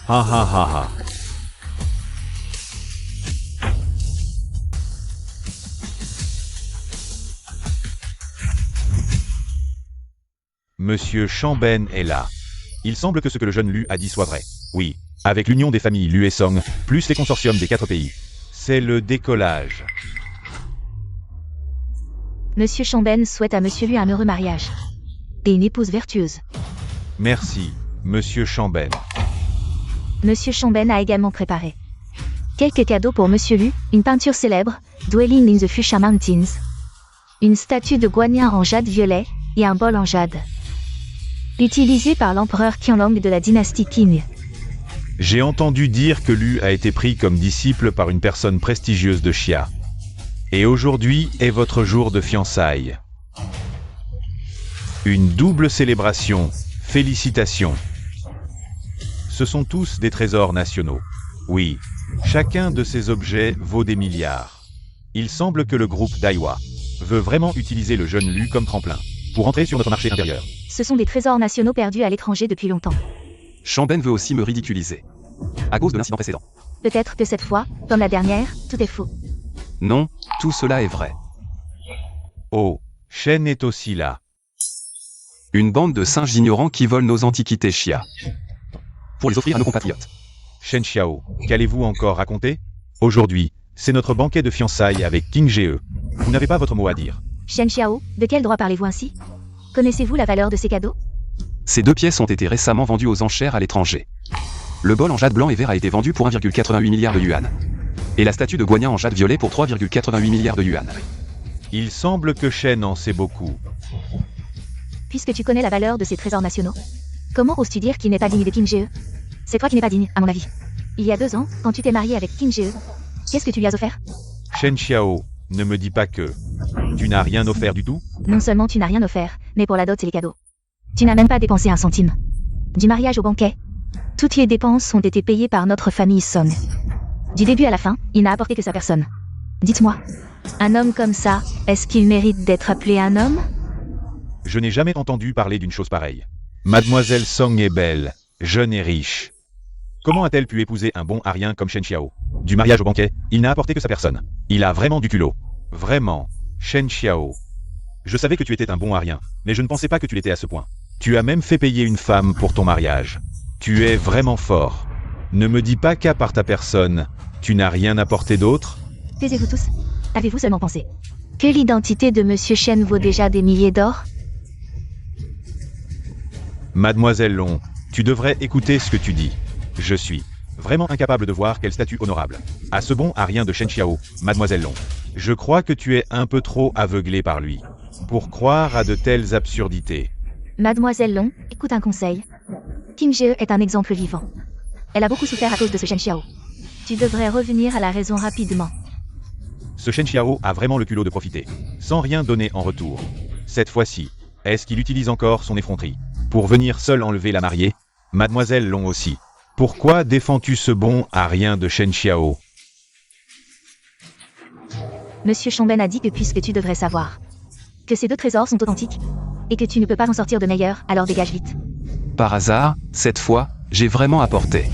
Ha ha ha ha. Monsieur Chamben est là. Il semble que ce que le jeune Lu a dit soit vrai. Oui, avec l'union des familles Lu et Song, plus les consortiums des 4 pays. C'est le décollage. Monsieur Changben souhaite à Monsieur Lu un heureux mariage. Et une épouse vertueuse. Merci, Monsieur Changben. Monsieur Changben a également préparé quelques cadeaux pour Monsieur Lu, une peinture célèbre, Dwelling in the Fuchsia Mountains, une statue de Guanyin en jade violet, et un bol en jade. Utilisé par l'empereur Qianlong de la dynastie Qing. J'ai entendu dire que Lu a été pris comme disciple par une personne prestigieuse de Xia. Et aujourd'hui est votre jour de fiançailles. Une double célébration, félicitations. Ce sont tous des trésors nationaux. Oui, chacun de ces objets vaut des milliards. Il semble que le groupe Daiwa veut vraiment utiliser le jeune Lu comme tremplin pour entrer sur notre marché intérieur. Ce sont des trésors nationaux perdus à l'étranger depuis longtemps. Changben veut aussi me ridiculiser. À cause de l'incident précédent. Peut-être que cette fois, comme la dernière, tout est faux. Non, tout cela est vrai. Oh, Shen est aussi là. Une bande de singes ignorants qui volent nos antiquités Xia. Pour les offrir à nos compatriotes. Shen Xiao, qu'allez-vous encore raconter? Aujourd'hui, c'est notre banquet de fiançailles avec King Ge. Vous n'avez pas votre mot à dire. Shen Xiao, de quel droit parlez-vous ainsi? Connaissez-vous la valeur de ces cadeaux? Ces 2 pièces ont été récemment vendues aux enchères à l'étranger. Le bol en jade blanc et vert a été vendu pour 1,88 milliard de yuan. Et la statue de Guanyin en jade violet pour 3,88 milliards de yuan. Il semble que Shen en sait beaucoup. Puisque tu connais la valeur de ces trésors nationaux, comment oses-tu dire qu'il n'est pas digne de King Ge? C'est toi qui n'es pas digne, à mon avis. Il y a 2 ans, quand tu t'es marié avec King Ge, qu'est-ce que tu lui as offert? Shen Xiao, ne me dis pas que tu n'as rien offert du tout? Non seulement tu n'as rien offert, mais pour la dot et les cadeaux. Tu n'as même pas dépensé un centime. Du mariage au banquet, toutes les dépenses ont été payées par notre famille Song. Du début à la fin, il n'a apporté que sa personne. Dites-moi, un homme comme ça, est-ce qu'il mérite d'être appelé un homme? Je n'ai jamais entendu parler d'une chose pareille. Mademoiselle Song est belle, jeune et riche. Comment a-t-elle pu épouser un bon arien comme Shen Xiao? Du mariage au banquet, il n'a apporté que sa personne. Il a vraiment du culot. Vraiment, Shen Xiao. Je savais que tu étais un bon arien, mais je ne pensais pas que tu l'étais à ce point. Tu as même fait payer une femme pour ton mariage. Tu es vraiment fort. Ne me dis pas qu'à part ta personne, tu n'as rien apporté d'autre? Taisez-vous tous. Avez-vous seulement pensé que l'identité de Monsieur Shen vaut déjà des milliers d'or? Mademoiselle Long, tu devrais écouter ce que tu dis. Je suis vraiment incapable de voir quel statut honorable à ce bon arien de Shen Xiao, Mademoiselle Long. Je crois que tu es un peu trop aveuglée par lui pour croire à de telles absurdités. Mademoiselle Long, écoute un conseil. King Ge est un exemple vivant. Elle a beaucoup souffert à cause de ce Shen Xiao. Tu devrais revenir à la raison rapidement. Ce Shen Xiao a vraiment le culot de profiter, sans rien donner en retour. Cette fois-ci, est-ce qu'il utilise encore son effronterie pour venir seul enlever la mariée? Mademoiselle Long aussi. Pourquoi défends-tu ce bon arien de Shen Xiao? Monsieur Changben a dit que puisque tu devrais savoir que ces 2 trésors sont authentiques, et que tu ne peux pas en sortir de meilleur, alors dégage vite. Par hasard, cette fois, j'ai vraiment apporté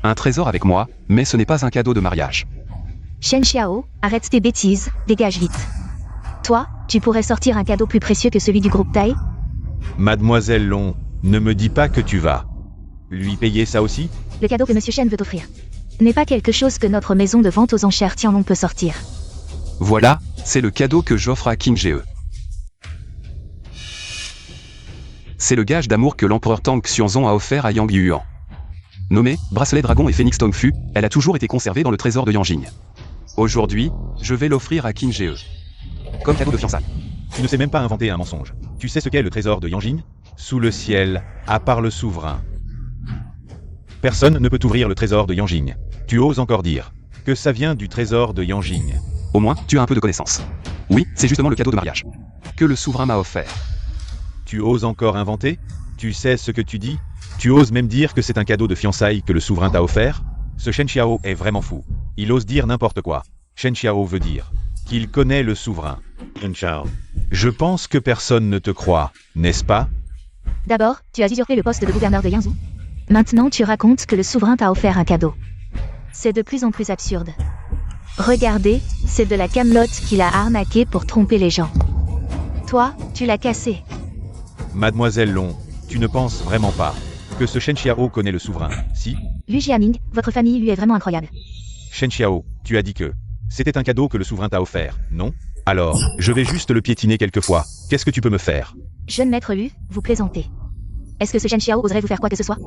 un trésor avec moi, mais ce n'est pas un cadeau de mariage. Shen Xiao, arrête tes bêtises, dégage vite. Toi, tu pourrais sortir un cadeau plus précieux que celui du groupe Tai? Mademoiselle Long, ne me dis pas que tu vas lui payer ça aussi? Le cadeau que Monsieur Shen veut offrir n'est pas quelque chose que notre maison de vente aux enchères Tianlong peut sortir. Voilà, c'est le cadeau que j'offre à King Ge. C'est le gage d'amour que l'empereur Tang Xuanzong a offert à Yang Yuan. Nommée bracelet dragon et phénix Tongfu, elle a toujours été conservée dans le trésor de Yanjing. Aujourd'hui, je vais l'offrir à King Ge. Comme cadeau de fiançailles. Tu ne sais même pas inventer un mensonge. Tu sais ce qu'est le trésor de Yanjing? Sous le ciel, à part le souverain. Personne ne peut ouvrir le trésor de Yanjing. Tu oses encore dire que ça vient du trésor de Yanjing. Au moins, tu as un peu de connaissance. Oui, c'est justement le cadeau de mariage que le souverain m'a offert. Tu oses encore inventer? Tu sais ce que tu dis? Tu oses même dire que c'est un cadeau de fiançailles que le souverain t'a offert? Ce Shen Xiao est vraiment fou. Il ose dire n'importe quoi. Shen Xiao veut dire qu'il connaît le souverain. Je pense que personne ne te croit, n'est-ce pas? D'abord, tu as usurpé le poste de gouverneur de Yangzhou. Maintenant, tu racontes que le souverain t'a offert un cadeau. C'est de plus en plus absurde. Regardez, c'est de la camelote qu'il a arnaqué pour tromper les gens. Toi, tu l'as cassé. Mademoiselle Long, tu ne penses vraiment pas que ce Shen Xiao connaît le souverain, si? Lu Jiaming, votre famille lui est vraiment incroyable. Shen Xiao, tu as dit que c'était un cadeau que le souverain t'a offert, non? Alors, je vais juste le piétiner quelquefois. Qu'est-ce que tu peux me faire? Jeune maître Lu, vous plaisantez. Est-ce que ce Shen Xiao oserait vous faire quoi que ce soit?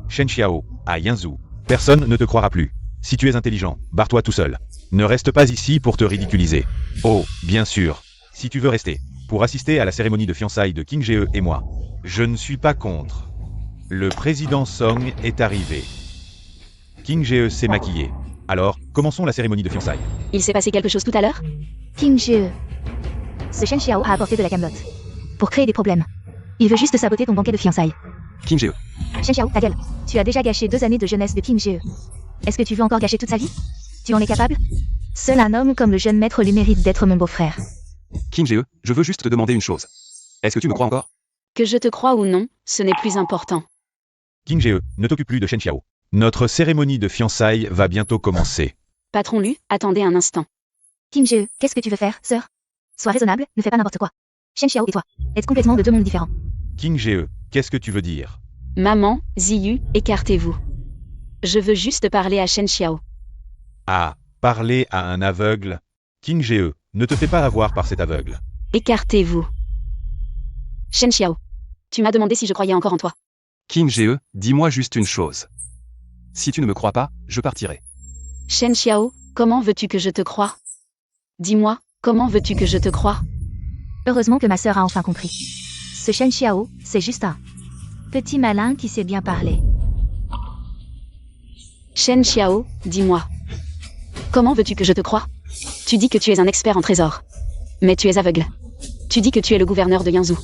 Shen Xiao, à Yanzhou. Personne ne te croira plus. Si tu es intelligent, barre-toi tout seul. Ne reste pas ici pour te ridiculiser. Oh, bien sûr. Si tu veux rester, pour assister à la cérémonie de fiançailles de King Jie et moi. Je ne suis pas contre. Le président Song est arrivé. King Jie s'est maquillé. Alors, commençons la cérémonie de fiançailles. Il s'est passé quelque chose tout à l'heure? King Jie. Ce Shen Xiao a apporté de la camelote. Pour créer des problèmes. Il veut juste saboter ton banquet de fiançailles. King Jie. Shen Xiao, ta gueule. Tu as déjà gâché 2 années de jeunesse de King Jie. Est-ce que tu veux encore gâcher toute sa vie? Tu en es capable? Seul un homme comme le jeune maître lui mérite d'être mon beau-frère. King Jie, je veux juste te demander une chose. Est-ce que tu me crois encore? Que je te croie ou non, ce n'est plus important. King Jie, ne t'occupe plus de Shen Xiao. Notre cérémonie de fiançailles va bientôt commencer. Patron Lu, attendez un instant. King Jie, qu'est-ce que tu veux faire, sœur? Sois raisonnable, ne fais pas n'importe quoi. Shen Xiao et toi, êtes complètement de 2 mondes différents. King Jie, qu'est-ce que tu veux dire? Maman, Ziyu, écartez-vous. Je veux juste parler à Shen Xiao. Ah, parler à un aveugle? King Jie, ne te fais pas avoir par cet aveugle. Écartez-vous. Shen Xiao. Tu m'as demandé si je croyais encore en toi. King Jie, dis-moi juste une chose. Si tu ne me crois pas, je partirai. Shen Xiao, comment veux-tu que je te croie? Dis-moi, comment veux-tu que je te croie? Heureusement que ma sœur a enfin compris. Ce Shen Xiao, c'est juste un petit malin qui sait bien parler. Shen Xiao, dis-moi. Comment veux-tu que je te croie? Tu dis que tu es un expert en trésors. Mais tu es aveugle. Tu dis que tu es le gouverneur de Yanzhou.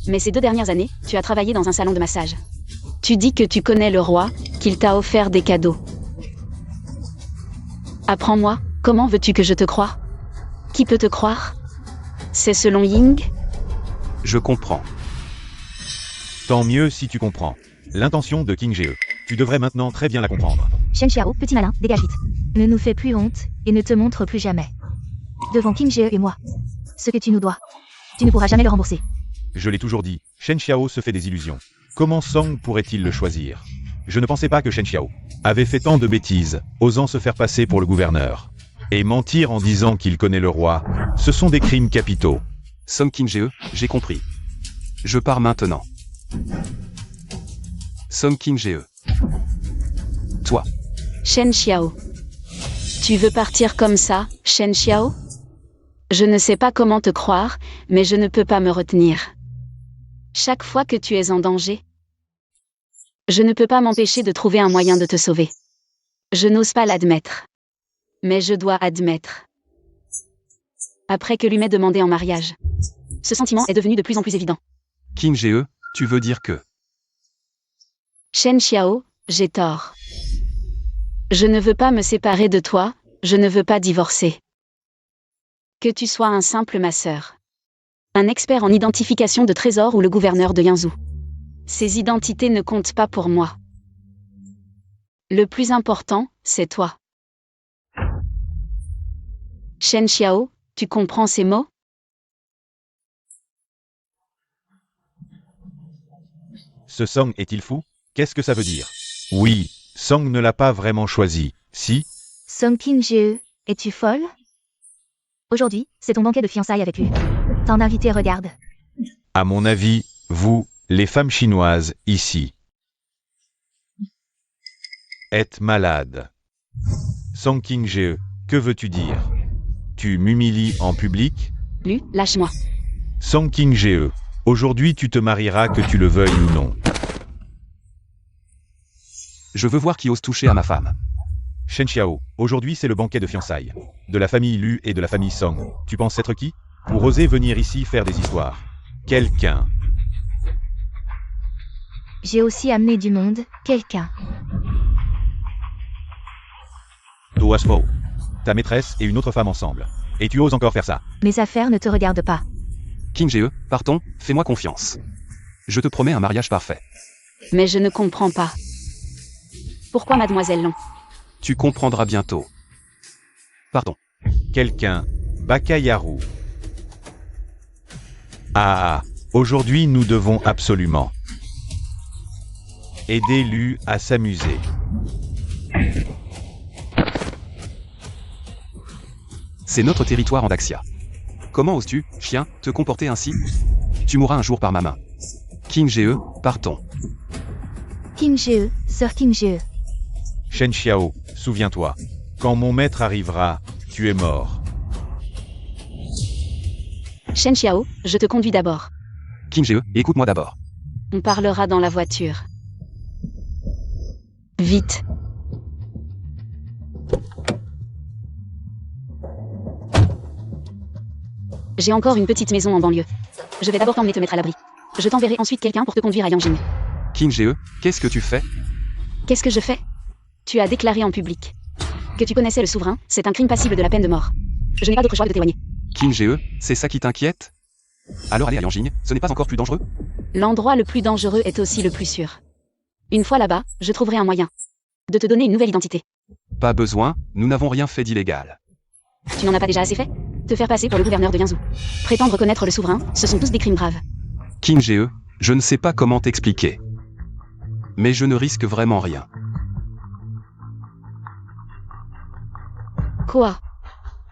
Mais ces 2 dernières années, tu as travaillé dans un salon de massage. Tu dis que tu connais le roi, qu'il t'a offert des cadeaux. Apprends-moi, comment veux-tu que je te croie? Qui peut te croire? C'est selon Ying? Je comprends. Tant mieux si tu comprends. L'intention de King Jie. Tu devrais maintenant très bien la comprendre. Shen Xiao, petit malin, dégage vite. Ne nous fais plus honte, et ne te montre plus jamais. Devant King Jie et moi. Ce que tu nous dois. Tu ne pourras jamais le rembourser. Je l'ai toujours dit, Shen Xiao se fait des illusions. Comment Song pourrait-il le choisir? Je ne pensais pas que Shen Xiao avait fait tant de bêtises, osant se faire passer pour le gouverneur. Et mentir en disant qu'il connaît le roi, ce sont des crimes capitaux. Song King Jie, j'ai compris. Je pars maintenant. Song King Jie. Toi. Shen Xiao. Tu veux partir comme ça, Shen Xiao? Je ne sais pas comment te croire, mais je ne peux pas me retenir. Chaque fois que tu es en danger, je ne peux pas m'empêcher de trouver un moyen de te sauver. Je n'ose pas l'admettre. Mais je dois admettre. Après que lui m'ait demandé en mariage. Ce sentiment est devenu de plus en plus évident. King Jie, tu veux dire que... Shen Xiao, j'ai tort. Je ne veux pas me séparer de toi, je ne veux pas divorcer. Que tu sois un simple masseur. Un expert en identification de trésors ou le gouverneur de Yanzhou. Ces identités ne comptent pas pour moi. Le plus important, c'est toi. Shen Xiao, tu comprends ces mots? Ce Song est-il fou? Qu'est-ce que ça veut dire? Oui, Song ne l'a pas vraiment choisi, si? Song King Jie, es-tu folle? Aujourd'hui, c'est ton banquet de fiançailles avec lui. T'en invité regarde. À mon avis, vous, les femmes chinoises, ici, êtes malades. Song King Jie, que veux-tu dire? Tu m'humilies en public? Lu, lâche-moi. Song King Jie, aujourd'hui tu te marieras que tu le veuilles ou non. Je veux voir qui ose toucher à ma femme. Shen Xiao, aujourd'hui c'est le banquet de fiançailles. De la famille Lu et de la famille Song. Tu penses être qui? Pour oser venir ici faire des histoires. Quelqu'un. J'ai aussi amené du monde, quelqu'un. To Aspo. Ta maîtresse et une autre femme ensemble. Et tu oses encore faire ça. Mes affaires ne te regardent pas. King Jie, partons, fais-moi confiance. Je te promets un mariage parfait. Mais je ne comprends pas. Pourquoi Mademoiselle Long? Tu comprendras bientôt. Partons. Quelqu'un. Bakayaru. Ah, aujourd'hui nous devons absolument aider Lu à s'amuser. C'est notre territoire en Daxia. Comment oses-tu, chien, te comporter ainsi? Tu mourras un jour par ma main. King Ge, partons. King Ge, sœur King Ge. Shen Xiao, souviens-toi. Quand mon maître arrivera, tu es mort. Shen Xiao, je te conduis d'abord. King Ge, écoute-moi d'abord. On parlera dans la voiture. Vite. J'ai encore une petite maison en banlieue. Je vais d'abord t'emmener te mettre à l'abri. Je t'enverrai ensuite quelqu'un pour te conduire à Yanjing. King Ge, qu'est-ce que tu fais? Qu'est-ce que je fais? Tu as déclaré en public que tu connaissais le souverain, c'est un crime passible de la peine de mort. Je n'ai pas d'autre choix que de t'éloigner. King Ge, c'est ça qui t'inquiète? Alors aller à Yanjing, ce n'est pas encore plus dangereux? L'endroit le plus dangereux est aussi le plus sûr. Une fois là-bas, je trouverai un moyen de te donner une nouvelle identité. Pas besoin, nous n'avons rien fait d'illégal. Tu n'en as pas déjà assez fait? Te faire passer pour le gouverneur de Yanzhou. Prétendre connaître le souverain, ce sont tous des crimes graves. King Ge, je ne sais pas comment t'expliquer. Mais je ne risque vraiment rien. Quoi?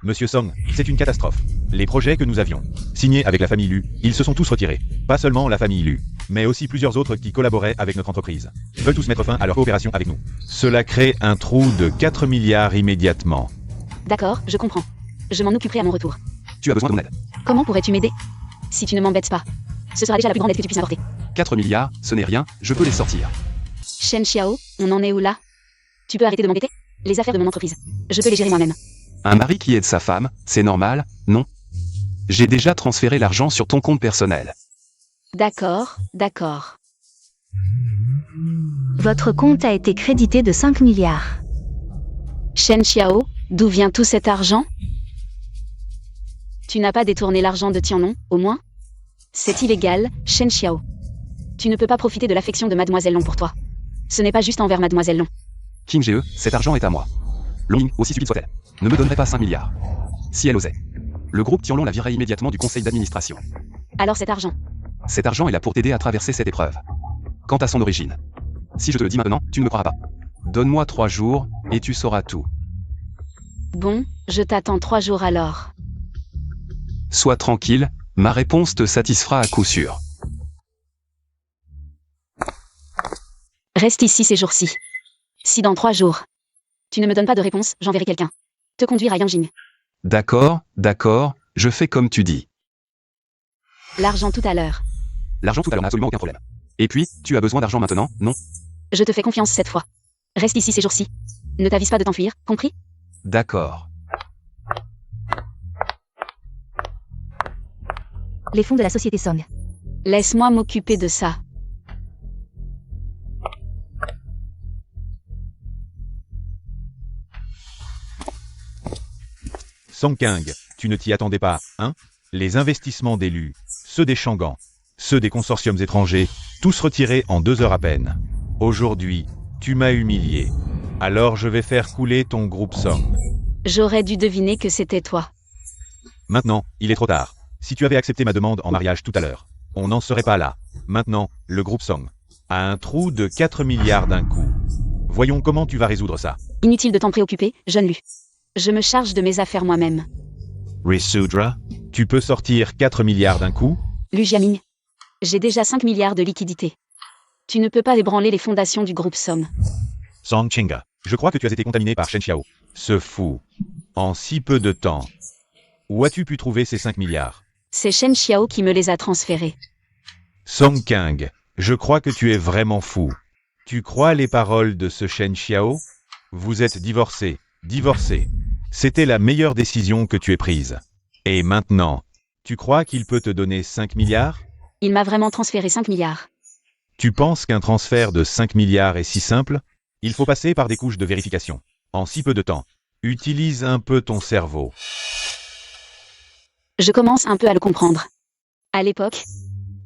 Monsieur Song, c'est une catastrophe. Les projets que nous avions signés avec la famille Lu, ils se sont tous retirés. Pas seulement la famille Lu, mais aussi plusieurs autres qui collaboraient avec notre entreprise. Veulent tous mettre fin à leur coopération avec nous. Cela crée un trou de 4 milliards immédiatement. D'accord, je comprends. Je m'en occuperai à mon retour. Tu as besoin de mon aide. Comment pourrais-tu m'aider? Si tu ne m'embêtes pas. Ce sera déjà la plus grande aide que tu puisses m'apporter. 4 milliards, ce n'est rien, je peux les sortir. Shen Xiao, on en est où là? Tu peux arrêter de m'embêter? Les affaires de mon entreprise. Je peux les gérer moi-même. Un mari qui aide sa femme, c'est normal, non? J'ai déjà transféré l'argent sur ton compte personnel. D'accord, d'accord. Votre compte a été crédité de 5 milliards. Shen Xiao, d'où vient tout cet argent? Tu n'as pas détourné l'argent de Tianlong, au moins? C'est illégal, Shen Xiao. Tu ne peux pas profiter de l'affection de Mademoiselle Long pour toi. Ce n'est pas juste envers Mademoiselle Long. King Ge, cet argent est à moi. Long, aussi stupide soit-elle, ne me donnerait pas 5 milliards. Si elle osait. Le groupe Tianlong la virerait immédiatement du conseil d'administration. Alors cet argent? Cet argent est là pour t'aider à traverser cette épreuve. Quant à son origine. Si je te le dis maintenant, tu ne me croiras pas. Donne-moi 3 jours, et tu sauras tout. Bon, je t'attends 3 jours alors. Sois tranquille, ma réponse te satisfera à coup sûr. Reste ici ces jours-ci. Si dans 3 jours, tu ne me donnes pas de réponse, j'enverrai quelqu'un te conduire à Yanjing. D'accord, d'accord, je fais comme tu dis. L'argent tout à l'heure. L'argent tout à l'heure n'a absolument aucun problème. Et puis, tu as besoin d'argent maintenant, non? Je te fais confiance cette fois. Reste ici ces jours-ci. Ne t'avise pas de t'enfuir, compris? D'accord. Les fonds de la société Song. Laisse-moi m'occuper de ça. Song Kang, tu ne t'y attendais pas, hein? Les investissements d'élus, ceux des Shangan, ceux des consortiums étrangers, tous retirés en 2 heures à peine. Aujourd'hui, tu m'as humilié. Alors je vais faire couler ton groupe Song. J'aurais dû deviner que c'était toi. Maintenant, il est trop tard. Si tu avais accepté ma demande en mariage tout à l'heure, on n'en serait pas là. Maintenant, le groupe Song a un trou de 4 milliards d'un coup. Voyons comment tu vas résoudre ça. Inutile de t'en préoccuper, jeune Lu. Je me charge de mes affaires moi-même. Risudra, Tu peux sortir 4 milliards d'un coup? Lu Jiaming. J'ai déjà 5 milliards de liquidités. Tu ne peux pas ébranler les fondations du groupe Somme. Song Chinga. Je crois que tu as été contaminé par Shen Xiao. Ce fou. En si peu de temps. Où as-tu pu trouver ces 5 milliards? C'est Shen Xiao qui me les a transférés. Song Kang, je crois que tu es vraiment fou. Tu crois les paroles de ce Shen Xiao? Vous êtes divorcés. Divorcé. C'était la meilleure décision que tu aies prise. Et maintenant, tu crois qu'il peut te donner 5 milliards? Il m'a vraiment transféré 5 milliards. Tu penses qu'un transfert de 5 milliards est si simple? Il faut passer par des couches de vérification. En si peu de temps. Utilise un peu ton cerveau. Je commence un peu à le comprendre. À l'époque,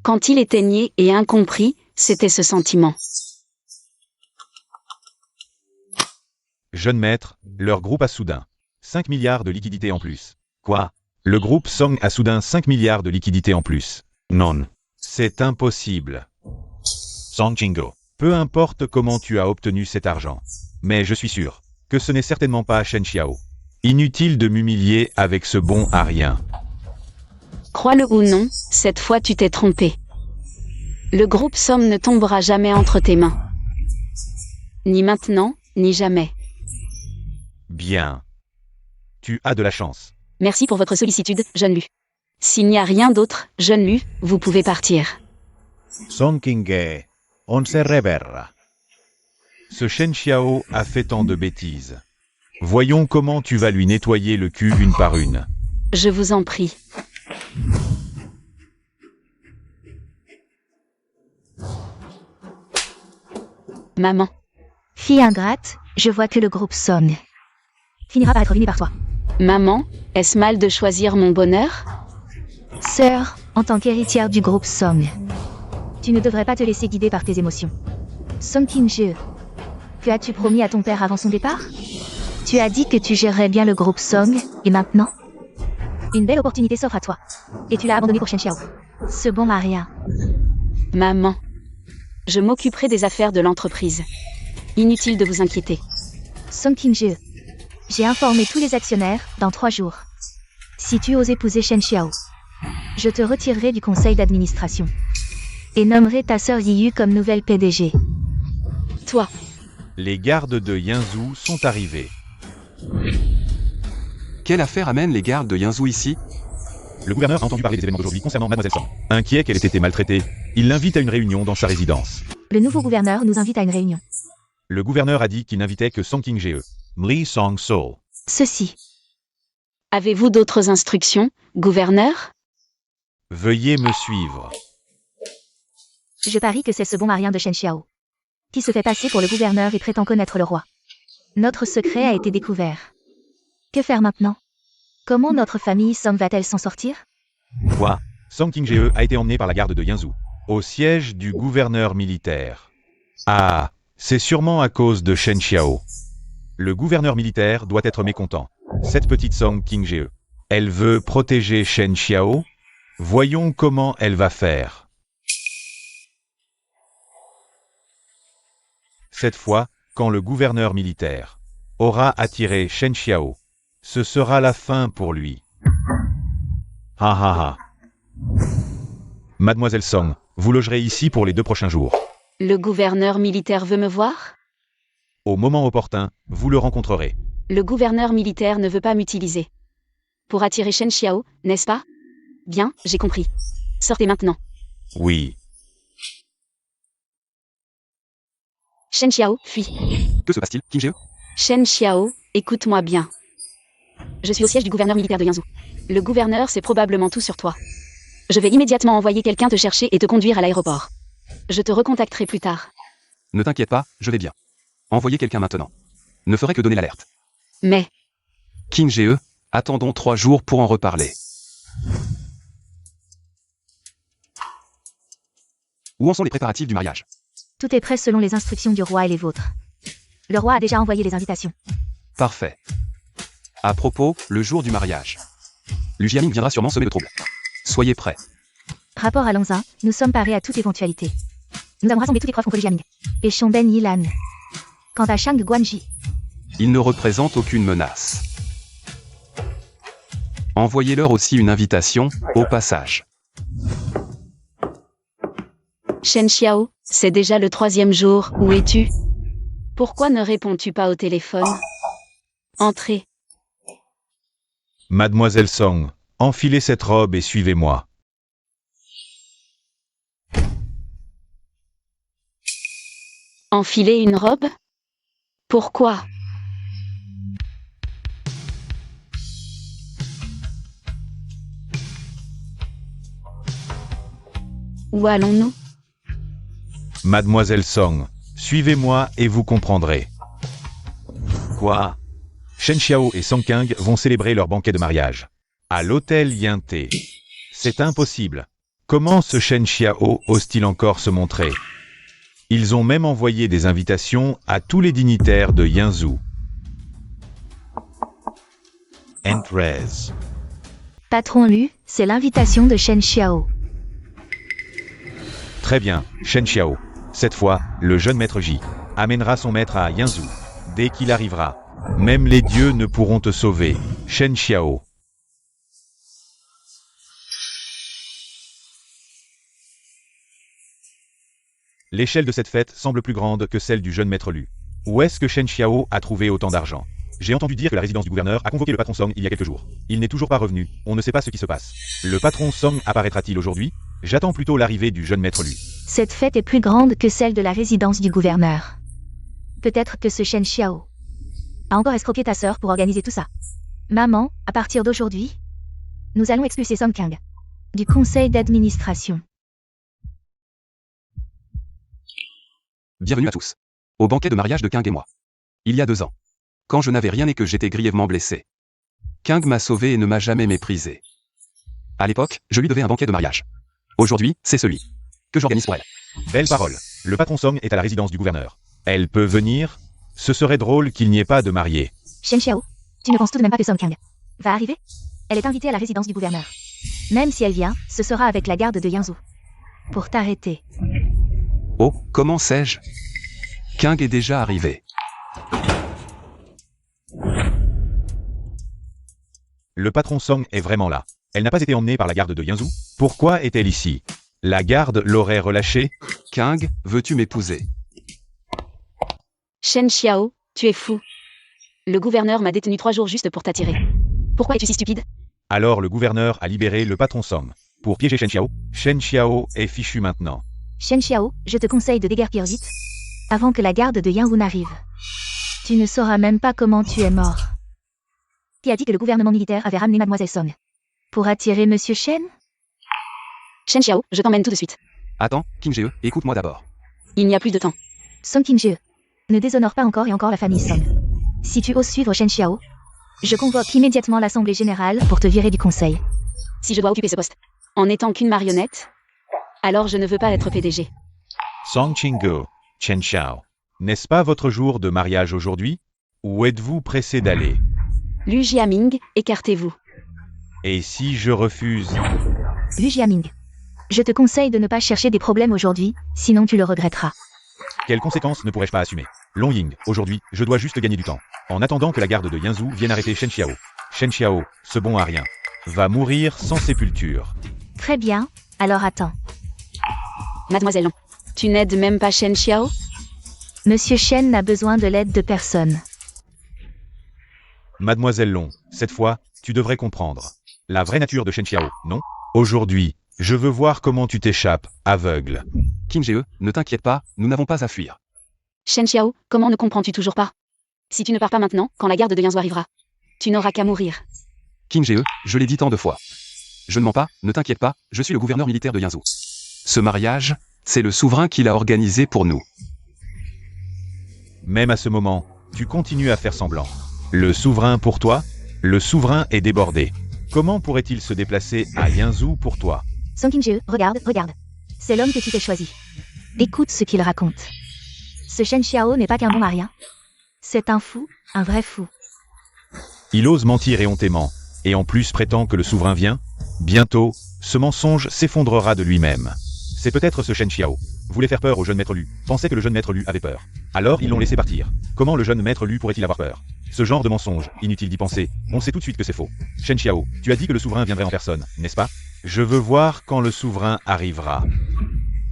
quand il était niais et incompris, c'était ce sentiment. Jeune maître, leur groupe a soudain 5 milliards de liquidités en plus. Quoi? Le groupe Song a soudain 5 milliards de liquidités en plus. Non. C'est impossible. Song Chingo. Peu importe comment tu as obtenu cet argent. Mais je suis sûr que ce n'est certainement pas Shen Xiao. Inutile de m'humilier avec ce bon à rien. Crois-le ou non, cette fois tu t'es trompé. Le groupe Somme ne tombera jamais entre tes mains. Ni maintenant, ni jamais. Bien. Tu as de la chance. Merci pour votre sollicitude, jeune Lu. S'il n'y a rien d'autre, jeune Lu, vous pouvez partir. Song King, on se reverra. Ce Shen Xiao a fait tant de bêtises. Voyons comment tu vas lui nettoyer le cul une par une. Je vous en prie. Maman, Fille ingrate, je vois que le groupe Somme finira par être ruiné par toi. maman, est-ce mal de choisir mon bonheur? Sœur, en tant qu'héritière du groupe Somme, tu ne devrais pas te laisser guider par tes émotions. Song King-je, que as-tu promis à ton père avant son départ? Tu as dit que tu gérerais bien le groupe Somme, et maintenant? Une belle opportunité s'offre à toi. Et tu l'as abandonné pour Shen Xiao. Ce bon à rien. Maman, je m'occuperai des affaires de l'entreprise. Inutile de vous inquiéter. Song King-je, j'ai informé tous les actionnaires dans 3 jours. Si tu oses épouser Shen Xiao, je te retirerai du conseil d'administration. Et nommerai ta sœur Yiyu comme nouvelle PDG. Toi, Les gardes de Yinzhou sont arrivés. Quelle affaire amène les gardes de Yinzhou ici? Le gouverneur a entendu parler des événements d'aujourd'hui concernant Mademoiselle Song. Inquiet qu'elle ait été maltraitée, il l'invite à une réunion dans sa résidence. Le nouveau gouverneur nous invite à une réunion. Le gouverneur a dit qu'il n'invitait que Song King-je. Li Song Soul. Ceci. avez-vous d'autres instructions, gouverneur? Veuillez me suivre. Je parie que c'est ce bon à rien de Shen Xiao, qui se fait passer pour le gouverneur et prétend connaître le roi. Notre secret a été découvert. Que faire maintenant? Comment notre famille Somme va-t-elle s'en sortir? Quoi? Song King-je a été emmené par la garde de Yinzhou, au siège du gouverneur militaire. Ah, c'est sûrement à cause de Shen Xiao. Le gouverneur militaire doit être mécontent. Cette petite Song King-je, elle veut protéger Shen Xiao? Voyons comment elle va faire. Cette fois, quand le gouverneur militaire aura attiré Shen Xiao, ce sera la fin pour lui. Ha ha ha. Mademoiselle Song, vous logerez ici pour les 2 prochains jours. Le gouverneur militaire veut me voir? Au moment opportun, vous le rencontrerez. Le gouverneur militaire ne veut pas m'utiliser. Pour attirer Shen Xiao, n'est-ce pas? Bien, j'ai compris. Sortez maintenant. Oui. Shen Xiao, fuis. Que se passe-t-il, King-je? Shen Xiao, écoute-moi bien. Je suis au siège du gouverneur militaire de Yinzhou. Le gouverneur sait probablement tout sur toi. Je vais immédiatement envoyer quelqu'un te chercher et te conduire à l'aéroport. Je te recontacterai plus tard. Ne t'inquiète pas, je vais bien. Envoyez quelqu'un maintenant. Ne ferait que donner l'alerte. Mais, King-je, attendons 3 jours pour en reparler. Où en sont les préparatifs du mariage? Tout est prêt selon les instructions du roi et les vôtres. Le roi a déjà envoyé les invitations. Parfait. À propos, le jour du mariage. Lu Jiaming viendra sûrement semer le trouble. Soyez prêts. Rapport à Longzin, nous sommes parés à toute éventualité. Nous avons rassemblé toutes les preuves contre Li Jiaming et Shongben Yilan. Quant à Shang Guanji, Il ne représente aucune menace. Envoyez-leur aussi une invitation, au passage. Shen Xiao, c'est déjà le 3e jour, où es-tu? Pourquoi ne réponds-tu pas au téléphone? Entrez. Mademoiselle Song, enfilez cette robe et suivez-moi. Enfiler une robe? Pourquoi? Où allons-nous? Mademoiselle Song, suivez-moi et vous comprendrez. Quoi? Shen Xiao et Song King vont célébrer leur banquet de mariage. À l'hôtel Yinté. C'est impossible. Comment ce Shen Xiao ose-t-il encore se montrer? Ils ont même envoyé des invitations à tous les dignitaires de Yinzhou. Entrez. patron Lu, c'est l'invitation de Shen Xiao. Très bien, Shen Xiao. Cette fois, le jeune maître Ji amènera son maître à Yinzhou. Dès qu'il arrivera, même les dieux ne pourront te sauver, Shen Xiao. L'échelle de cette fête semble plus grande que celle du jeune maître Lu. Où est-ce que Shen Xiao a trouvé autant d'argent? J'ai entendu dire que la résidence du gouverneur a convoqué le patron Song il y a quelques jours. Il n'est toujours pas revenu, on ne sait pas ce qui se passe. Le patron Song apparaîtra-t-il aujourd'hui? J'attends plutôt l'arrivée du jeune maître Lu. Cette fête est plus grande que celle de la résidence du gouverneur. Peut-être que ce Shen Xiao a encore escroqué ta sœur pour organiser tout ça. Maman, à partir d'aujourd'hui, nous allons expulser Song Kang du conseil d'administration. Bienvenue à tous. Au banquet de mariage de Kang et moi. Il y a 2 ans. Quand je n'avais rien et que j'étais grièvement blessé. Kang m'a sauvé et ne m'a jamais méprisé. À l'époque, je lui devais un banquet de mariage. Aujourd'hui, c'est celui que j'organise pour elle. Belle parole. Le patron Song est à la résidence du gouverneur. Elle peut venir? Ce serait drôle qu'il n'y ait pas de mariée. Shen Xiao, tu ne penses tout de même pas que Song Kang va arriver? Elle est invitée à la résidence du gouverneur. Même si elle vient, ce sera avec la garde de Yangzhou. Pour t'arrêter. Oh, comment sais-je? Kang est déjà arrivé. Le patron Song est vraiment là. Elle n'a pas été emmenée par la garde de Yangzhou. Pourquoi est-elle ici? La garde l'aurait relâchée? Kang, veux-tu m'épouser? Shen Xiao, tu es fou. Le gouverneur m'a détenu 3 jours juste pour t'attirer. Pourquoi es-tu si stupide? Alors le gouverneur a libéré le patron Song. Pour piéger Shen Xiao, Shen Xiao est fichu maintenant. Shen Xiao, je te conseille de déguerpir vite, avant que la garde de Yangzhou n'arrive. Tu ne sauras même pas comment tu es mort. Qui a dit que le gouvernement militaire avait ramené Mademoiselle Song pour attirer Monsieur Shen? Shen Xiao, je t'emmène tout de suite. Attends, King Jie, écoute-moi d'abord. Il n'y a plus de temps. Song King-je, ne déshonore pas encore et encore la famille Song. Si tu oses suivre Shen Xiao, je convoque immédiatement l'assemblée générale pour te virer du conseil. Si je dois occuper ce poste, en n'étant qu'une marionnette, alors je ne veux pas être PDG. Song Qinggu, Chen Xiao. N'est-ce pas votre jour de mariage aujourd'hui? Où êtes-vous pressé d'aller? Lu Jiaming, écartez-vous. Et si je refuse? Lu Jiaming, je te conseille de ne pas chercher des problèmes aujourd'hui, sinon tu le regretteras. Quelles conséquences ne pourrais-je pas assumer? Long Ying, aujourd'hui, je dois juste gagner du temps. En attendant que la garde de Yangzhou vienne arrêter Shen Xiao. Shen Xiao, ce bon à rien, va mourir sans sépulture. Très bien, alors attends. Mademoiselle Long, tu n'aides même pas Shen Xiao? Monsieur Shen n'a besoin de l'aide de personne. Mademoiselle Long, cette fois, tu devrais comprendre la vraie nature de Shen Xiao, non? Aujourd'hui, je veux voir comment tu t'échappes, aveugle. King Jie, ne t'inquiète pas, nous n'avons pas à fuir. Shen Xiao, comment ne comprends-tu toujours pas? Si tu ne pars pas maintenant, quand la garde de Yangzhou arrivera, tu n'auras qu'à mourir. King Jie, je l'ai dit tant de fois. Je ne mens pas, ne t'inquiète pas, je suis le gouverneur militaire de Yangzhou. Ce mariage, c'est le souverain qui l'a organisé pour nous. Même à ce moment, tu continues à faire semblant. Le souverain pour toi? Le souverain est débordé. Comment pourrait-il se déplacer à Yangzhou pour toi? Song King-je, regarde. C'est l'homme que tu t'es choisi. Écoute ce qu'il raconte. Ce Shen Xiao n'est pas qu'un bon à rien. C'est un fou, un vrai fou. Il ose mentir éhontément, et en plus prétend que le souverain vient. Bientôt, ce mensonge s'effondrera de lui-même. C'est peut-être ce Shen Xiao voulait faire peur au jeune maître Lu, pensait que le jeune maître Lu avait peur. Alors ils l'ont laissé partir. Comment le jeune maître Lu pourrait-il avoir peur? Ce genre de mensonge, inutile d'y penser, on sait tout de suite que c'est faux. Shen Xiao, tu as dit que le souverain viendrait en personne, n'est-ce pas? Je veux voir quand le souverain arrivera.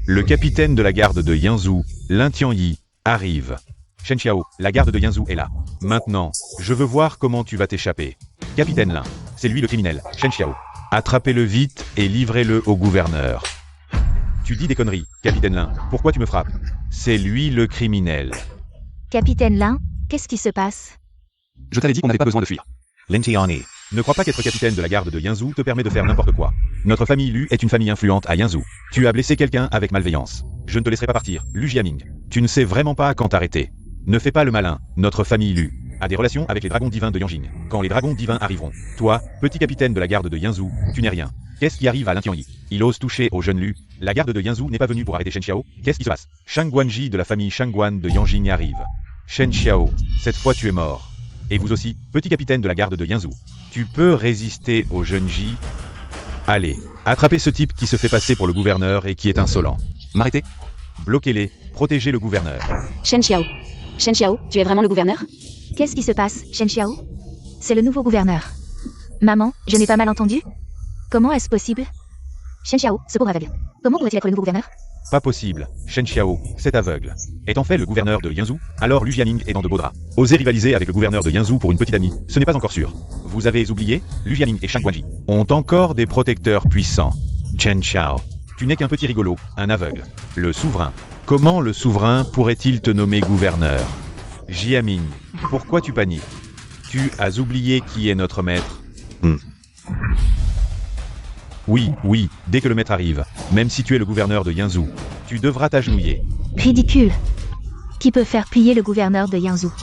Le capitaine de la garde de Yangzhou, Lin Tianyi, arrive. Shen Xiao, la garde de Yangzhou est là. Maintenant, je veux voir comment tu vas t'échapper. Capitaine Lin, c'est lui le criminel, Shen Xiao. Attrapez-le vite et livrez-le au gouverneur. Tu dis des conneries, capitaine Lin, pourquoi tu me frappes? C'est lui le criminel. Capitaine Lin, qu'est-ce qui se passe? Je t'avais dit qu'on n'avait pas besoin de fuir. Lin Tianyi. Ne crois pas qu'être capitaine de la garde de Yangzhou te permet de faire n'importe quoi. Notre famille Lu est une famille influente à Yangzhou. Tu as blessé quelqu'un avec malveillance. Je ne te laisserai pas partir, Lu Jiaming. Tu ne sais vraiment pas quand t'arrêter. Ne fais pas le malin, notre famille Lu a des relations avec les dragons divins de Yanjing. Quand les dragons divins arriveront, toi, petit capitaine de la garde de Yangzhou, tu n'es rien. Qu'est-ce qui arrive à Lin Tianyi? Il ose toucher au jeune Lu. La garde de Yangzhou n'est pas venue pour arrêter Shen Xiao. Qu'est-ce qui se passe? Shang Guanji de la famille Shangguan de Yanjing arrive. Shen Xiao, cette fois tu es mort. Et vous aussi, petit capitaine de la garde de Yangzhou. Tu peux résister au jeune Ji? Allez, attrapez ce type qui se fait passer pour le gouverneur et qui est insolent. M'arrêter? Bloquez-les, protégez le gouverneur. Shen Xiao, tu es vraiment le gouverneur? Qu'est-ce qui se passe, Shen Xiao? C'est le nouveau gouverneur. Maman, je n'ai pas mal entendu? Comment est-ce possible? Shen Xiao, ce pauvre aveugle. Comment pourrait-il être le nouveau gouverneur? Pas possible, Shen Xiao, c'est aveugle. Est en fait le gouverneur de Yanzhou? Alors Lu Jiaming est dans de beaux draps. Oser rivaliser avec le gouverneur de Yanzhou pour une petite amie, ce n'est pas encore sûr. Vous avez oublié, Lu Jiaming et Shang Guanji ont encore des protecteurs puissants. Chen Xiao, tu n'es qu'un petit rigolo, un aveugle. Le souverain. Comment le souverain pourrait-il te nommer gouverneur? Jiaming, pourquoi tu paniques? Tu as oublié qui est notre maître? Oui, dès que le maître arrive, même si tu es le gouverneur de Yanzhou, tu devras t'agenouiller. Ridicule. Qui peut faire plier le gouverneur de Yanzhou?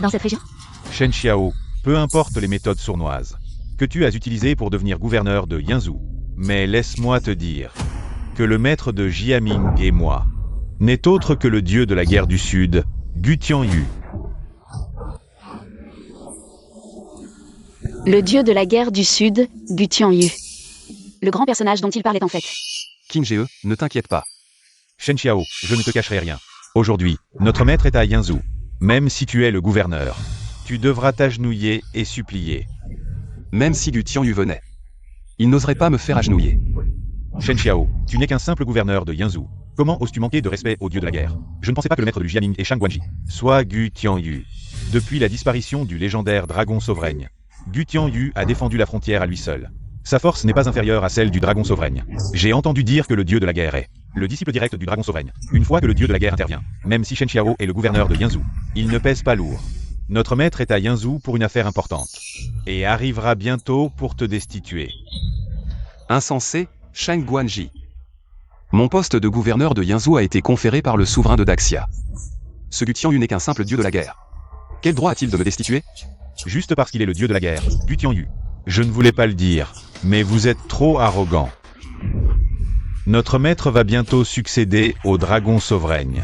Dans cette région? Shen Xiao, peu importe les méthodes sournoises que tu as utilisées pour devenir gouverneur de Yanzhou, mais laisse-moi te dire que le maître de Jiaming et moi n'est autre que le dieu de la guerre du Sud, Gu Tianyu. Le dieu de la guerre du Sud, Gu Tianyu. Le grand personnage dont il parlait en fait. King Ge, ne t'inquiète pas. Shen Xiao, je ne te cacherai rien. Aujourd'hui, notre maître est à Yanzhou. Même si tu es le gouverneur, tu devras t'agenouiller et supplier. Même si Gu Tianyu venait. Il n'oserait pas me faire agenouiller. Shen Xiao, tu n'es qu'un simple gouverneur de Yanzhou. Comment oses-tu manquer de respect au dieu de la guerre? Je ne pensais pas que le maître du Jiaming et Shang Guanji soit Gu Tianyu. Depuis la disparition du légendaire dragon sauvraigne, Gu Tianyu a défendu la frontière à lui seul. Sa force n'est pas inférieure à celle du dragon sauvraigne. J'ai entendu dire que le dieu de la guerre est le disciple direct du dragon sauvraigne. Une fois que le dieu de la guerre intervient, même si Shen Xiao est le gouverneur de Yanzhou, il ne pèse pas lourd. Notre maître est à Yanzhou pour une affaire importante, et arrivera bientôt pour te destituer. Insensé, Shang Guanji. Mon poste de gouverneur de Yanzhou a été conféré par le souverain de Daxia. Ce Gu Tianyu n'est qu'un simple dieu de la guerre. Quel droit a-t-il de me destituer? Juste parce qu'il est le dieu de la guerre, Gu Tianyu. Je ne voulais pas le dire, mais vous êtes trop arrogant. Notre maître va bientôt succéder au dragon sauvraigne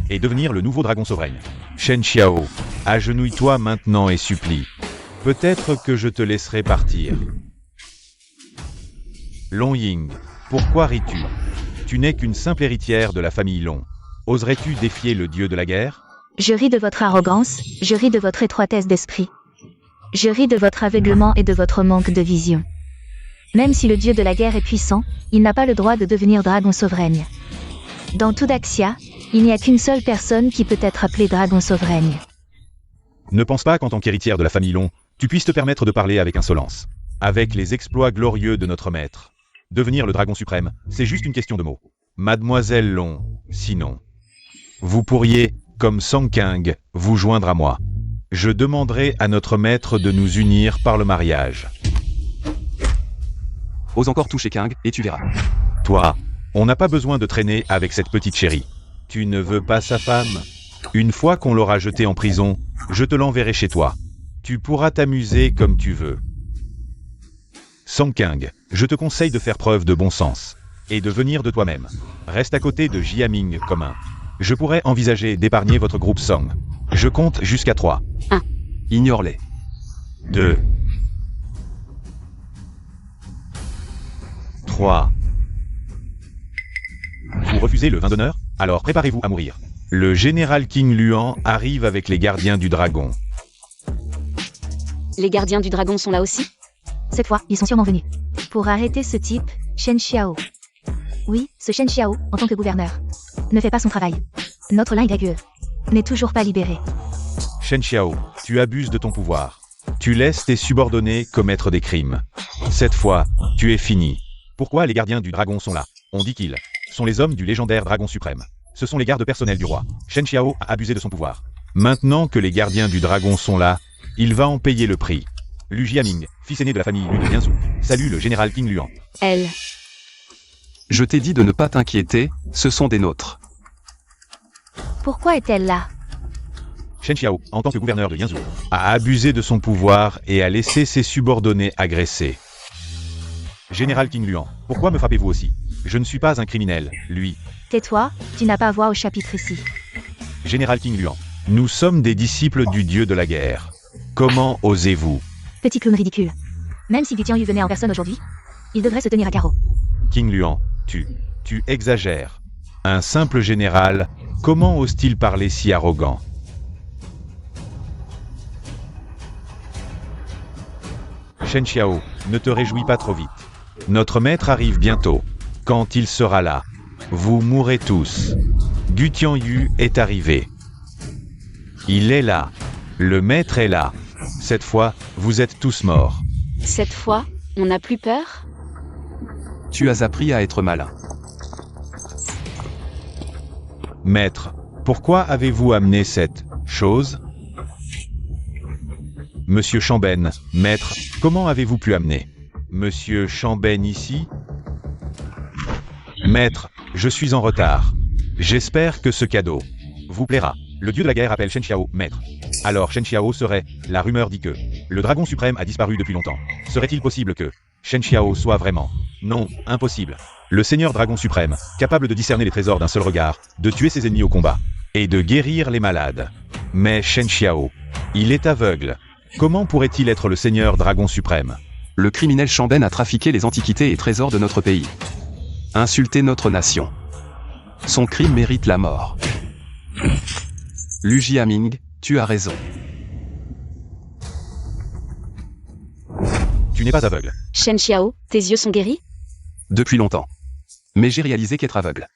et devenir le nouveau dragon sauvraigne. Shen Xiao, agenouille-toi maintenant et supplie. Peut-être que je te laisserai partir. Long Ying, pourquoi ris-tu? Tu n'es qu'une simple héritière de la famille Long. Oserais-tu défier le dieu de la guerre? Je ris de votre arrogance, je ris de votre étroitesse d'esprit. Je ris de votre aveuglement et de votre manque de vision. Même si le dieu de la guerre est puissant, il n'a pas le droit de devenir dragon sauvraigne. Dans tout Daxia, il n'y a qu'une seule personne qui peut être appelée dragon sauvraigne. Ne pense pas qu'en tant qu'héritière de la famille Long, tu puisses te permettre de parler avec insolence. Avec les exploits glorieux de notre maître. Devenir le dragon suprême, c'est juste une question de mots. Mademoiselle Long, sinon. Vous pourriez, comme Song Kang, vous joindre à moi. Je demanderai à notre maître de nous unir par le mariage. Ose encore toucher Kang, et tu verras. Toi, on n'a pas besoin de traîner avec cette petite chérie. Tu ne veux pas sa femme? Une fois qu'on l'aura jetée en prison, je te l'enverrai chez toi. Tu pourras t'amuser comme tu veux. Song Kang, je te conseille de faire preuve de bon sens. Et de venir de toi-même. Reste à côté de Jiaming commun. Je pourrais envisager d'épargner votre groupe Song. Je compte jusqu'à 3. 1. Ignore-les. 2. 3. Vous refusez le vin d'honneur? Alors préparez-vous à mourir. Le général King Luan arrive avec les gardiens du dragon. Les gardiens du dragon sont là aussi? Cette fois, ils sont sûrement venus. Pour arrêter ce type, Shen Xiao. Oui, ce Shen Xiao, en tant que gouverneur, ne fait pas son travail. Notre Lin Dague n'est toujours pas libéré. Shen Xiao, tu abuses de ton pouvoir. Tu laisses tes subordonnés commettre des crimes. Cette fois, tu es fini. Pourquoi les gardiens du dragon sont là? On dit qu'ils sont les hommes du légendaire dragon suprême. Ce sont les gardes personnels du roi. Shen Xiao a abusé de son pouvoir. Maintenant que les gardiens du dragon sont là, il va en payer le prix. Lu Jiaming, fils aîné de la famille Lu de Yanzhou, salue le général King Luan. Elle. Je t'ai dit de ne pas t'inquiéter, ce sont des nôtres. Pourquoi est-elle là? Shen Xiao, en tant que gouverneur de Yanzhou, a abusé de son pouvoir et a laissé ses subordonnés agresser. Général King Luan, pourquoi me frappez-vous aussi? Je ne suis pas un criminel, lui. Tais-toi, tu n'as pas voix au chapitre ici. Général King Luan, nous sommes des disciples du dieu de la guerre. Comment osez-vous? Petit clown ridicule. Même si Gu Tianyu venait en personne aujourd'hui, il devrait se tenir à carreau. King Luan, tu exagères. Un simple général, comment ose-t-il parler si arrogant? Shen Xiao, ne te réjouis pas trop vite. Notre maître arrive bientôt. Quand il sera là, Vous mourrez tous. Gu Tianyu est arrivé. Il est là. Le maître est là. Cette fois, vous êtes tous morts. Cette fois, on n'a plus peur? Tu as appris à être malin. Maître, pourquoi avez-vous amené cette chose? Monsieur Chamben, maître, comment avez-vous pu amener Monsieur Chamben ici? Maître, je suis en retard. J'espère que ce cadeau vous plaira. Le dieu de la guerre appelle Shen Xiao, maître. Alors Shen Xiao serait, la rumeur dit que, le dragon suprême a disparu depuis longtemps. Serait-il possible que Shen Xiao soit vraiment? Non, impossible. Le seigneur dragon suprême, capable de discerner les trésors d'un seul regard, de tuer ses ennemis au combat, et de guérir les malades. Mais Shen Xiao, il est aveugle. Comment pourrait-il être le seigneur dragon suprême? Le criminel Chamben a trafiqué les antiquités et trésors de notre pays. Insulté notre nation. Son crime mérite la mort. Lu Jiaming, tu as raison. Tu n'es pas aveugle. Shen Xiao, tes yeux sont guéris? Depuis longtemps. Mais j'ai réalisé qu'être aveugle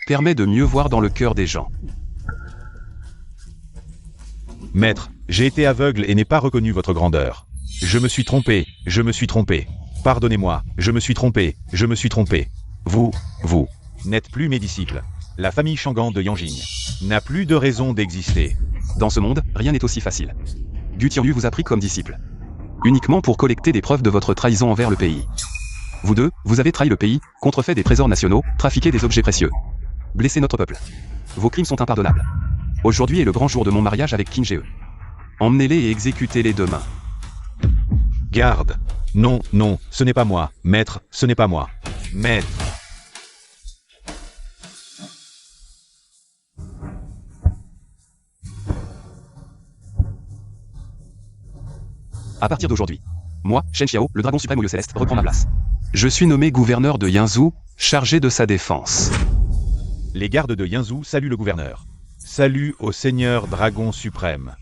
permet de mieux voir dans le cœur des gens. Maître, j'ai été aveugle et n'ai pas reconnu votre grandeur. Je me suis trompé, je me suis trompé. Pardonnez-moi, je me suis trompé, je me suis trompé. Vous n'êtes plus mes disciples. La famille Shangan de Yanjing n'a plus de raison d'exister. Dans ce monde, rien n'est aussi facile. Gu Tianyu vous a pris comme disciple. Uniquement pour collecter des preuves de votre trahison envers le pays. Vous deux, vous avez trahi le pays, contrefait des trésors nationaux, trafiqué des objets précieux. Blessé notre peuple. Vos crimes sont impardonnables. Aujourd'hui est le grand jour de mon mariage avec Qin Jie. Emmenez-les et exécutez-les demain. Garde. Non, non, ce n'est pas moi. Maître, ce n'est pas moi. Maître. À partir d'aujourd'hui, moi, Shen Xiao, le dragon suprême au lieu céleste, reprend ma place. Je suis nommé gouverneur de Yanzhou, chargé de sa défense. Les gardes de Yanzhou saluent le gouverneur. Salut au seigneur dragon suprême.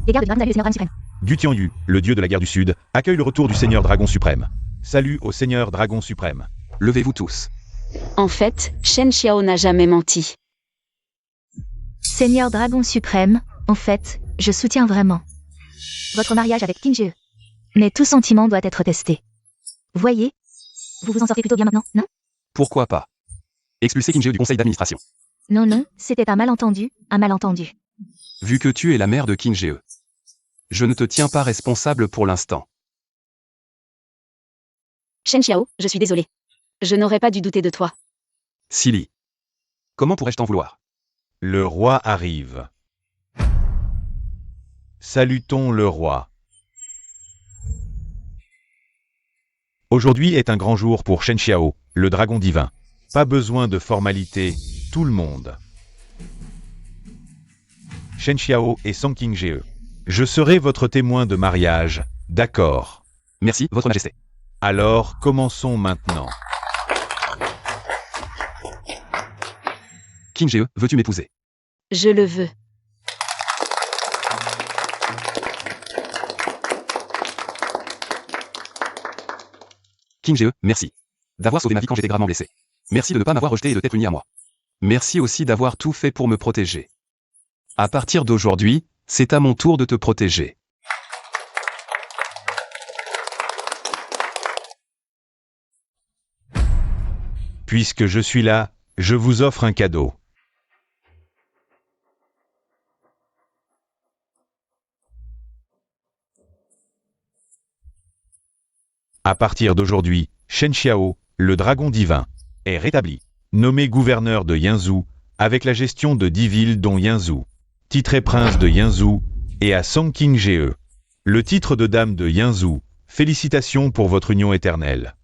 Les gardes de Dragon saluent le seigneur dragon suprême. Gu Tianyu, le dieu de la guerre du Sud, accueille le retour du seigneur dragon suprême. Salut au seigneur dragon suprême. Levez-vous tous. En fait, Shen Xiao n'a jamais menti. Seigneur dragon suprême, en fait, je soutiens vraiment votre mariage avec Qin Jie. Mais tout sentiment doit être testé. Voyez, vous vous en sortez plutôt bien maintenant, non? Pourquoi pas? Expulser Qin Jie du conseil d'administration. Non, non, c'était un malentendu, un malentendu. Vu que tu es la mère de Qin Jie. Je ne te tiens pas responsable pour l'instant. Shen Xiao, je suis désolé. Je n'aurais pas dû douter de toi. Silly. Comment pourrais-je t'en vouloir? Le roi arrive. Salutons le roi. Aujourd'hui est un grand jour pour Shen Xiao, le dragon divin. Pas besoin de formalités, tout le monde. Shen Xiao et Song Qing Jie. Je serai votre témoin de mariage, d'accord. Merci, votre majesté. Alors, commençons maintenant. Qin Jie, veux-tu m'épouser? Je le veux. Qin Jie, merci. D'avoir sauvé ma vie quand j'étais gravement blessé. Merci de ne pas m'avoir rejeté et de t'être uni à moi. Merci aussi d'avoir tout fait pour me protéger. À partir d'aujourd'hui, c'est à mon tour de te protéger. Puisque je suis là, je vous offre un cadeau. À partir d'aujourd'hui, Shen Xiao, le dragon divin, est rétabli, nommé gouverneur de Yanzhou, avec la gestion de 10 villes dont Yanzhou, titré prince de Yanzhou, et à Song Qing Jie, le titre de dame de Yanzhou. Félicitations pour votre union éternelle.